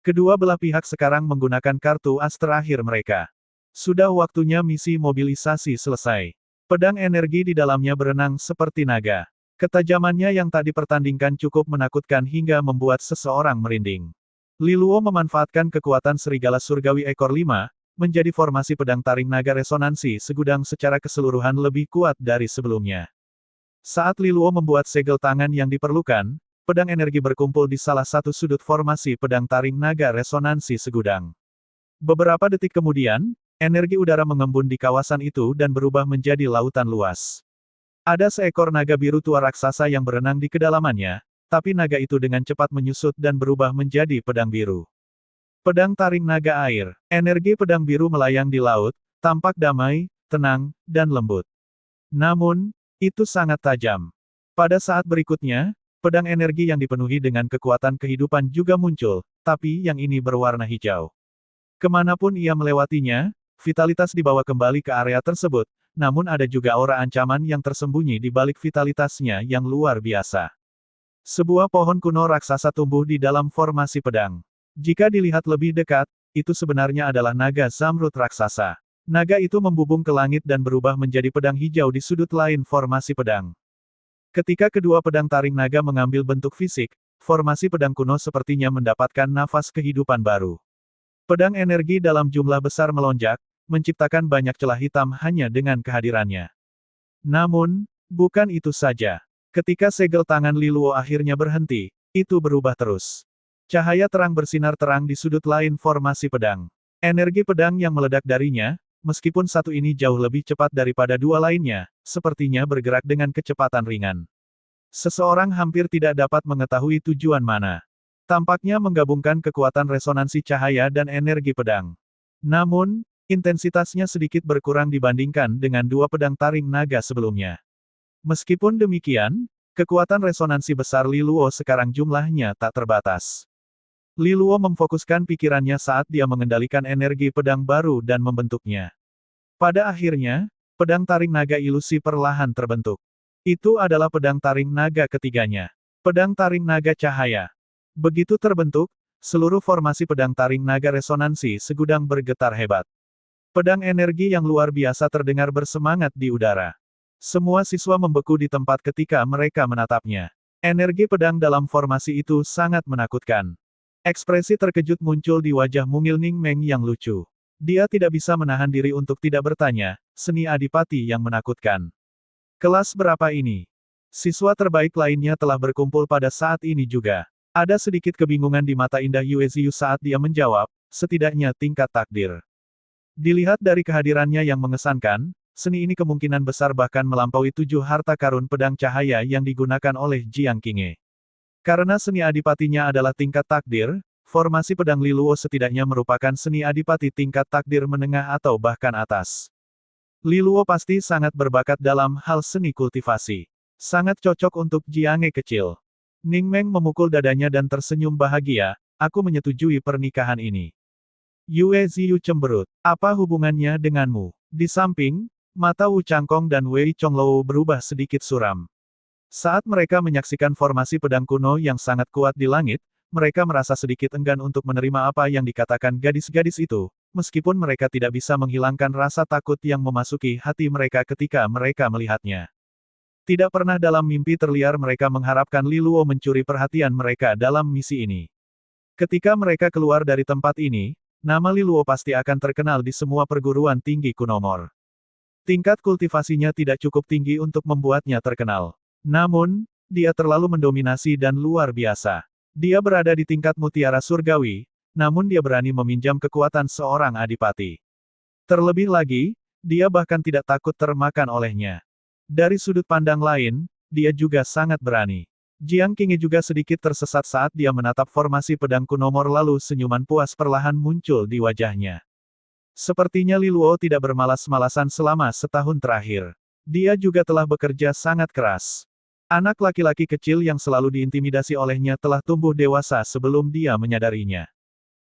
Kedua belah pihak sekarang menggunakan kartu as terakhir mereka. Sudah waktunya misi mobilisasi selesai. Pedang energi di dalamnya berenang seperti naga. Ketajamannya yang tak dipertandingkan cukup menakutkan hingga membuat seseorang merinding. Liluo memanfaatkan kekuatan serigala surgawi ekor 5, menjadi formasi pedang taring naga resonansi segudang secara keseluruhan lebih kuat dari sebelumnya. Saat Liluo membuat segel tangan yang diperlukan, pedang energi berkumpul di salah satu sudut formasi pedang taring naga resonansi segudang. Beberapa detik kemudian, energi udara mengembun di kawasan itu dan berubah menjadi lautan luas. Ada seekor naga biru tua raksasa yang berenang di kedalamannya, tapi naga itu dengan cepat menyusut dan berubah menjadi pedang biru. Pedang taring naga air. Energi pedang biru melayang di laut, tampak damai, tenang, dan lembut. Namun, itu sangat tajam. Pada saat berikutnya, pedang energi yang dipenuhi dengan kekuatan kehidupan juga muncul, tapi yang ini berwarna hijau. Kemanapun ia melewatinya, vitalitas dibawa kembali ke area tersebut, namun ada juga aura ancaman yang tersembunyi di balik vitalitasnya yang luar biasa. Sebuah pohon kuno raksasa tumbuh di dalam formasi pedang. Jika dilihat lebih dekat, itu sebenarnya adalah naga zamrud raksasa. Naga itu membubung ke langit dan berubah menjadi pedang hijau di sudut lain formasi pedang. Ketika kedua pedang taring naga mengambil bentuk fisik, formasi pedang kuno sepertinya mendapatkan nafas kehidupan baru. Pedang energi dalam jumlah besar melonjak, menciptakan banyak celah hitam hanya dengan kehadirannya. Namun, bukan itu saja. Ketika segel tangan Liluo akhirnya berhenti, itu berubah terus. Cahaya terang bersinar terang di sudut lain formasi pedang. Energi pedang yang meledak darinya, meskipun satu ini jauh lebih cepat daripada dua lainnya, sepertinya bergerak dengan kecepatan ringan. Seseorang hampir tidak dapat mengetahui tujuan mana. Tampaknya menggabungkan kekuatan resonansi cahaya dan energi pedang. Namun, intensitasnya sedikit berkurang dibandingkan dengan dua pedang taring naga sebelumnya. Meskipun demikian, kekuatan resonansi besar Liluo sekarang jumlahnya tak terbatas. Liluo memfokuskan pikirannya saat dia mengendalikan energi pedang baru dan membentuknya. Pada akhirnya, pedang taring naga ilusi perlahan terbentuk. Itu adalah pedang taring naga ketiganya. Pedang taring naga cahaya. Begitu terbentuk, seluruh formasi pedang taring naga resonansi segudang bergetar hebat. Pedang energi yang luar biasa terdengar bersemangat di udara. Semua siswa membeku di tempat ketika mereka menatapnya. Energi pedang dalam formasi itu sangat menakutkan. Ekspresi terkejut muncul di wajah mungil Ning Meng yang lucu. Dia tidak bisa menahan diri untuk tidak bertanya, seni adipati yang menakutkan. Kelas berapa ini? Siswa terbaik lainnya telah berkumpul pada saat ini juga. Ada sedikit kebingungan di mata indah Yue Ziyu saat dia menjawab, setidaknya tingkat takdir. Dilihat dari kehadirannya yang mengesankan, seni ini kemungkinan besar bahkan melampaui 7 harta karun pedang cahaya yang digunakan oleh Jiang Qinghe. Karena seni adipatinya adalah tingkat takdir, formasi pedang Liluo setidaknya merupakan seni adipati tingkat takdir menengah atau bahkan atas. Liluo pasti sangat berbakat dalam hal seni kultivasi. Sangat cocok untuk Jianghe kecil. Ning Meng memukul dadanya dan tersenyum bahagia, aku menyetujui pernikahan ini. Yue Ziyu cemberut. Apa hubungannya denganmu? Di samping, Mata Wu Changkong dan Wei Chonglou berubah sedikit suram. Saat mereka menyaksikan formasi pedang kuno yang sangat kuat di langit, mereka merasa sedikit enggan untuk menerima apa yang dikatakan gadis-gadis itu, meskipun mereka tidak bisa menghilangkan rasa takut yang memasuki hati mereka ketika mereka melihatnya. Tidak pernah dalam mimpi terliar mereka mengharapkan Li Luo mencuri perhatian mereka dalam misi ini. Ketika mereka keluar dari tempat ini, nama Li Luo pasti akan terkenal di semua perguruan tinggi Kunomor. Tingkat kultivasinya tidak cukup tinggi untuk membuatnya terkenal. Namun, dia terlalu mendominasi dan luar biasa. Dia berada di tingkat mutiara surgawi, namun dia berani meminjam kekuatan seorang adipati. Terlebih lagi, dia bahkan tidak takut termakan olehnya. Dari sudut pandang lain, dia juga sangat berani. Jiang Qingye juga sedikit tersesat saat dia menatap formasi pedang Kunomor lalu senyuman puas perlahan muncul di wajahnya. Sepertinya Li Luo tidak bermalas-malasan selama setahun terakhir. Dia juga telah bekerja sangat keras. Anak laki-laki kecil yang selalu diintimidasi olehnya telah tumbuh dewasa sebelum dia menyadarinya.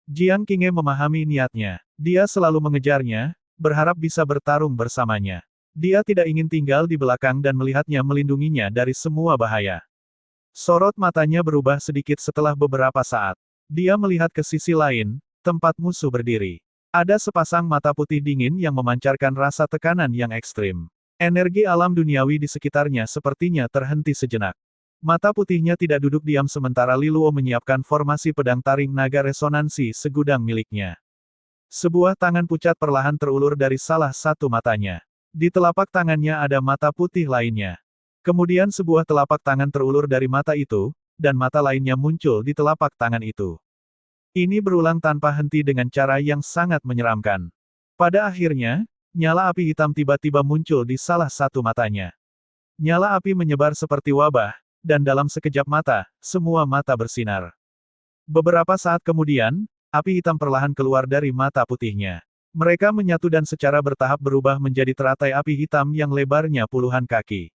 Jiang Qingye memahami niatnya. Dia selalu mengejarnya, berharap bisa bertarung bersamanya. Dia tidak ingin tinggal di belakang dan melihatnya melindunginya dari semua bahaya. Sorot matanya berubah sedikit setelah beberapa saat. Dia melihat ke sisi lain, tempat musuh berdiri. Ada sepasang mata putih dingin yang memancarkan rasa tekanan yang ekstrim. Energi alam duniawi di sekitarnya sepertinya terhenti sejenak. Mata putihnya tidak duduk diam sementara Li Luo menyiapkan formasi pedang taring naga resonansi segudang miliknya. Sebuah tangan pucat perlahan terulur dari salah satu matanya. Di telapak tangannya ada mata putih lainnya. Kemudian sebuah telapak tangan terulur dari mata itu, dan mata lainnya muncul di telapak tangan itu. Ini berulang tanpa henti dengan cara yang sangat menyeramkan. Pada akhirnya, nyala api hitam tiba-tiba muncul di salah satu matanya. Nyala api menyebar seperti wabah, dan dalam sekejap mata, semua mata bersinar. Beberapa saat kemudian, api hitam perlahan keluar dari mata putihnya. Mereka menyatu dan secara bertahap berubah menjadi teratai api hitam yang lebarnya puluhan kaki.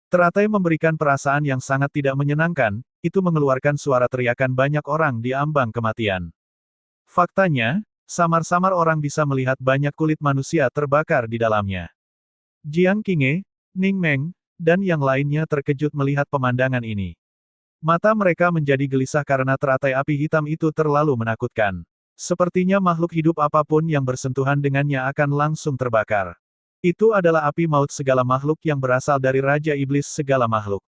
Teratai memberikan perasaan yang sangat tidak menyenangkan, itu mengeluarkan suara teriakan banyak orang di ambang kematian. Faktanya, samar-samar orang bisa melihat banyak kulit manusia terbakar di dalamnya. Jiang Qingye, Ning Meng, dan yang lainnya terkejut melihat pemandangan ini. Mata mereka menjadi gelisah karena teratai api hitam itu terlalu menakutkan. Sepertinya makhluk hidup apapun yang bersentuhan dengannya akan langsung terbakar. Itu adalah api maut segala makhluk yang berasal dari Raja Iblis segala makhluk.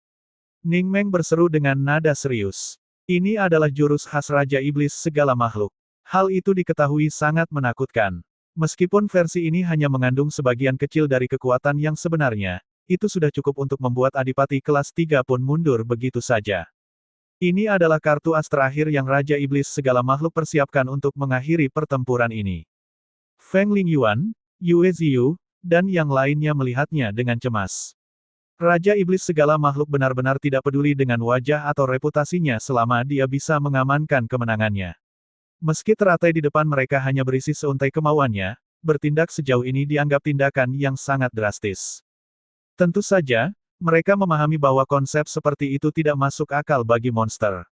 Ning Meng berseru dengan nada serius. Ini adalah jurus khas Raja Iblis segala makhluk. Hal itu diketahui sangat menakutkan. Meskipun versi ini hanya mengandung sebagian kecil dari kekuatan yang sebenarnya, itu sudah cukup untuk membuat Adipati kelas 3 pun mundur begitu saja. Ini adalah kartu as terakhir yang Raja Iblis segala makhluk persiapkan untuk mengakhiri pertempuran ini. Feng Lingyuan, Yue Ziyu, dan yang lainnya melihatnya dengan cemas. Raja Iblis segala makhluk benar-benar tidak peduli dengan wajah atau reputasinya selama dia bisa mengamankan kemenangannya. Meski teratai di depan mereka hanya berisi seuntai kemauannya, bertindak sejauh ini dianggap tindakan yang sangat drastis. Tentu saja, mereka memahami bahwa konsep seperti itu tidak masuk akal bagi monster.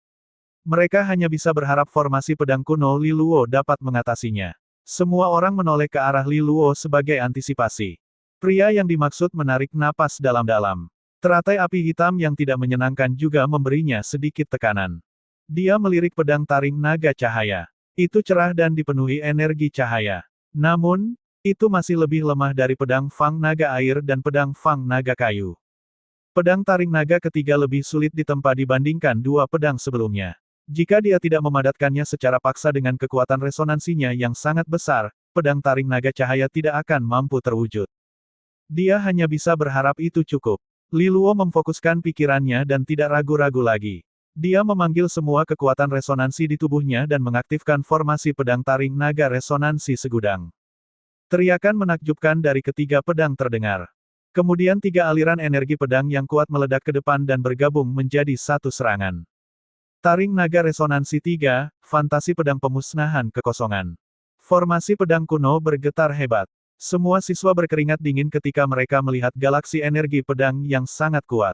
Mereka hanya bisa berharap formasi pedang kuno Li Luo dapat mengatasinya. Semua orang menoleh ke arah Li Luo sebagai antisipasi. Pria yang dimaksud menarik napas dalam-dalam. Teratai api hitam yang tidak menyenangkan juga memberinya sedikit tekanan. Dia melirik pedang taring naga cahaya. Itu cerah dan dipenuhi energi cahaya. Namun, itu masih lebih lemah dari pedang Fang naga air dan pedang Fang naga kayu. Pedang taring naga ketiga lebih sulit ditempa dibandingkan dua pedang sebelumnya. Jika dia tidak memadatkannya secara paksa dengan kekuatan resonansinya yang sangat besar, pedang taring naga cahaya tidak akan mampu terwujud. Dia hanya bisa berharap itu cukup. Li Luo memfokuskan pikirannya dan tidak ragu-ragu lagi. Dia memanggil semua kekuatan resonansi di tubuhnya dan mengaktifkan formasi pedang taring naga resonansi segudang. Teriakan menakjubkan dari ketiga pedang terdengar. Kemudian tiga aliran energi pedang yang kuat meledak ke depan dan bergabung menjadi satu serangan. Taring naga resonansi 3, fantasi pedang pemusnahan kekosongan. Formasi pedang kuno bergetar hebat. Semua siswa berkeringat dingin ketika mereka melihat galaksi energi pedang yang sangat kuat.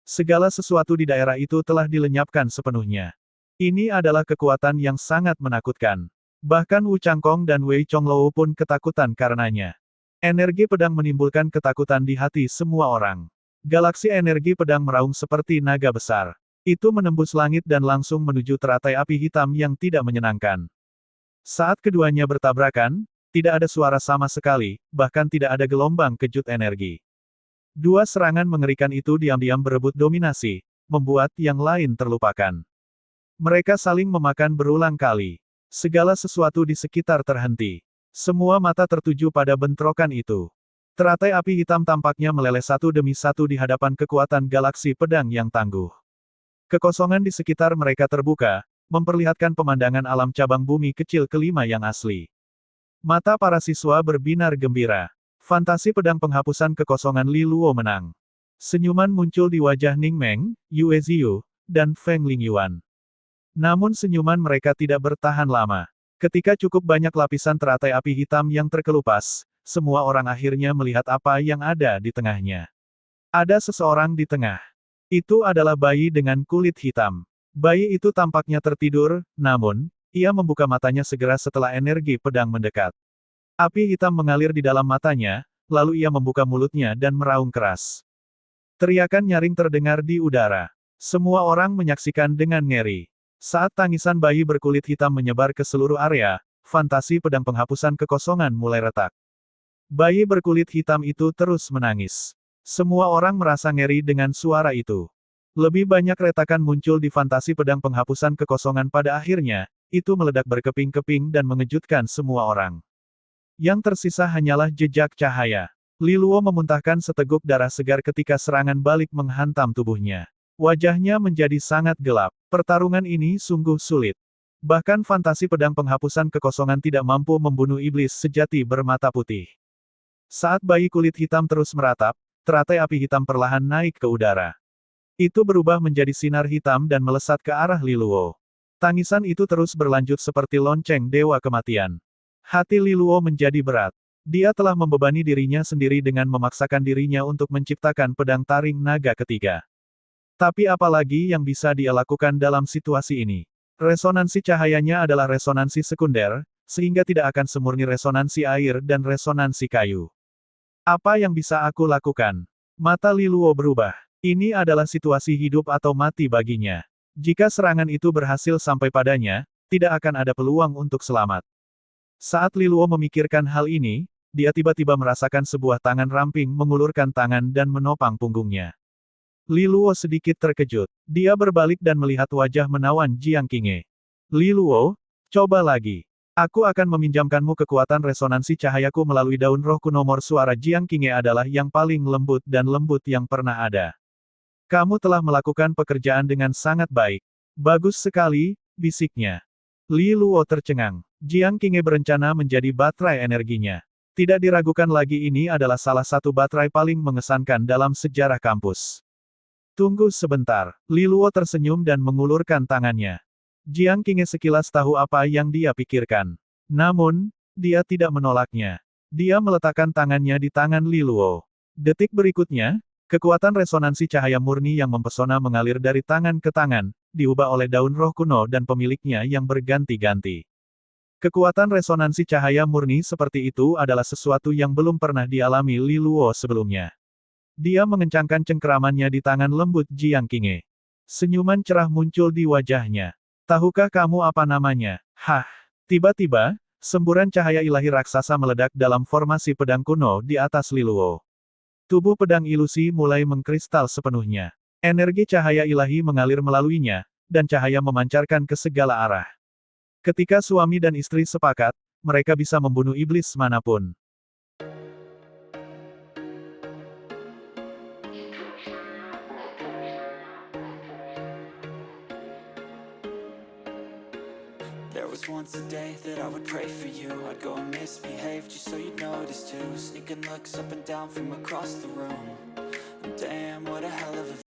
Segala sesuatu di daerah itu telah dilenyapkan sepenuhnya. Ini adalah kekuatan yang sangat menakutkan. Bahkan Wu Changkong dan Wei Chonglou pun ketakutan karenanya. Energi pedang menimbulkan ketakutan di hati semua orang. Galaksi energi pedang meraung seperti naga besar. Itu menembus langit dan langsung menuju teratai api hitam yang tidak menyenangkan. Saat keduanya bertabrakan, tidak ada suara sama sekali, bahkan tidak ada gelombang kejut energi. Dua serangan mengerikan itu diam-diam berebut dominasi, membuat yang lain terlupakan. Mereka saling memakan berulang kali. Segala sesuatu di sekitar terhenti. Semua mata tertuju pada bentrokan itu. Teratai api hitam tampaknya meleleh satu demi satu di hadapan kekuatan galaksi pedang yang tangguh. Kekosongan di sekitar mereka terbuka, memperlihatkan pemandangan alam cabang bumi kecil kelima yang asli. Mata para siswa berbinar gembira. Fantasi pedang penghapusan kekosongan Li Luo menang. Senyuman muncul di wajah Ning Meng, Yue Ziyu, dan Feng Lingyuan. Namun senyuman mereka tidak bertahan lama. Ketika cukup banyak lapisan teratai api hitam yang terkelupas, semua orang akhirnya melihat apa yang ada di tengahnya. Ada seseorang di tengah. Itu adalah bayi dengan kulit hitam. Bayi itu tampaknya tertidur, namun, ia membuka matanya segera setelah energi pedang mendekat. Api hitam mengalir di dalam matanya, lalu ia membuka mulutnya dan meraung keras. Teriakan nyaring terdengar di udara. Semua orang menyaksikan dengan ngeri. Saat tangisan bayi berkulit hitam menyebar ke seluruh area, fantasi pedang penghapusan kekosongan mulai retak. Bayi berkulit hitam itu terus menangis. Semua orang merasa ngeri dengan suara itu. Lebih banyak retakan muncul di fantasi pedang penghapusan kekosongan pada akhirnya, itu meledak berkeping-keping dan mengejutkan semua orang. Yang tersisa hanyalah jejak cahaya. Li Luo memuntahkan seteguk darah segar ketika serangan balik menghantam tubuhnya. Wajahnya menjadi sangat gelap. Pertarungan ini sungguh sulit. Bahkan fantasi pedang penghapusan kekosongan tidak mampu membunuh iblis sejati bermata putih. Saat bayi kulit hitam terus meratap, teratai api hitam perlahan naik ke udara. Itu berubah menjadi sinar hitam dan melesat ke arah Li Luo. Tangisan itu terus berlanjut seperti lonceng dewa kematian. Hati Li Luo menjadi berat. Dia telah membebani dirinya sendiri dengan memaksakan dirinya untuk menciptakan pedang taring naga ketiga. Tapi apalagi yang bisa dia lakukan dalam situasi ini? Resonansi cahayanya adalah resonansi sekunder, sehingga tidak akan semurni resonansi air dan resonansi kayu. Apa yang bisa aku lakukan? Mata Li Luo berubah. Ini adalah situasi hidup atau mati baginya. Jika serangan itu berhasil sampai padanya, tidak akan ada peluang untuk selamat. Saat Li Luo memikirkan hal ini, dia tiba-tiba merasakan sebuah tangan ramping mengulurkan tangan dan menopang punggungnya. Li Luo sedikit terkejut. Dia berbalik dan melihat wajah menawan Jiang Qinghe. Li Luo, coba lagi. Aku akan meminjamkanmu kekuatan resonansi cahayaku melalui daun rohku. Nomor suara Jiang Qinghe adalah yang paling lembut dan lembut yang pernah ada. Kamu telah melakukan pekerjaan dengan sangat baik. Bagus sekali, bisiknya. Li Luo tercengang. Jiang Qinghe berencana menjadi baterai energinya. Tidak diragukan lagi ini adalah salah satu baterai paling mengesankan dalam sejarah kampus. Tunggu sebentar. Li Luo tersenyum dan mengulurkan tangannya. Jiang Qinghe sekilas tahu apa yang dia pikirkan. Namun, dia tidak menolaknya. Dia meletakkan tangannya di tangan Li Luo. Detik berikutnya, kekuatan resonansi cahaya murni yang mempesona mengalir dari tangan ke tangan, diubah oleh daun roh kuno dan pemiliknya yang berganti-ganti. Kekuatan resonansi cahaya murni seperti itu adalah sesuatu yang belum pernah dialami Li Luo sebelumnya. Dia mengencangkan cengkeramannya di tangan lembut Jiang Qinghe. Senyuman cerah muncul di wajahnya. Tahukah kamu apa namanya? Hah! Tiba-tiba, semburan cahaya ilahi raksasa meledak dalam formasi pedang kuno di atas Li Luo. Tubuh pedang ilusi mulai mengkristal sepenuhnya. Energi cahaya ilahi mengalir melaluinya, dan cahaya memancarkan ke segala arah. Ketika suami dan istri sepakat, mereka bisa membunuh iblis manapun. There was once a day that I would pray for you. I'd go and misbehave just so you'd notice too. Sneaking looks up and down from across the room. And damn, what a hell of a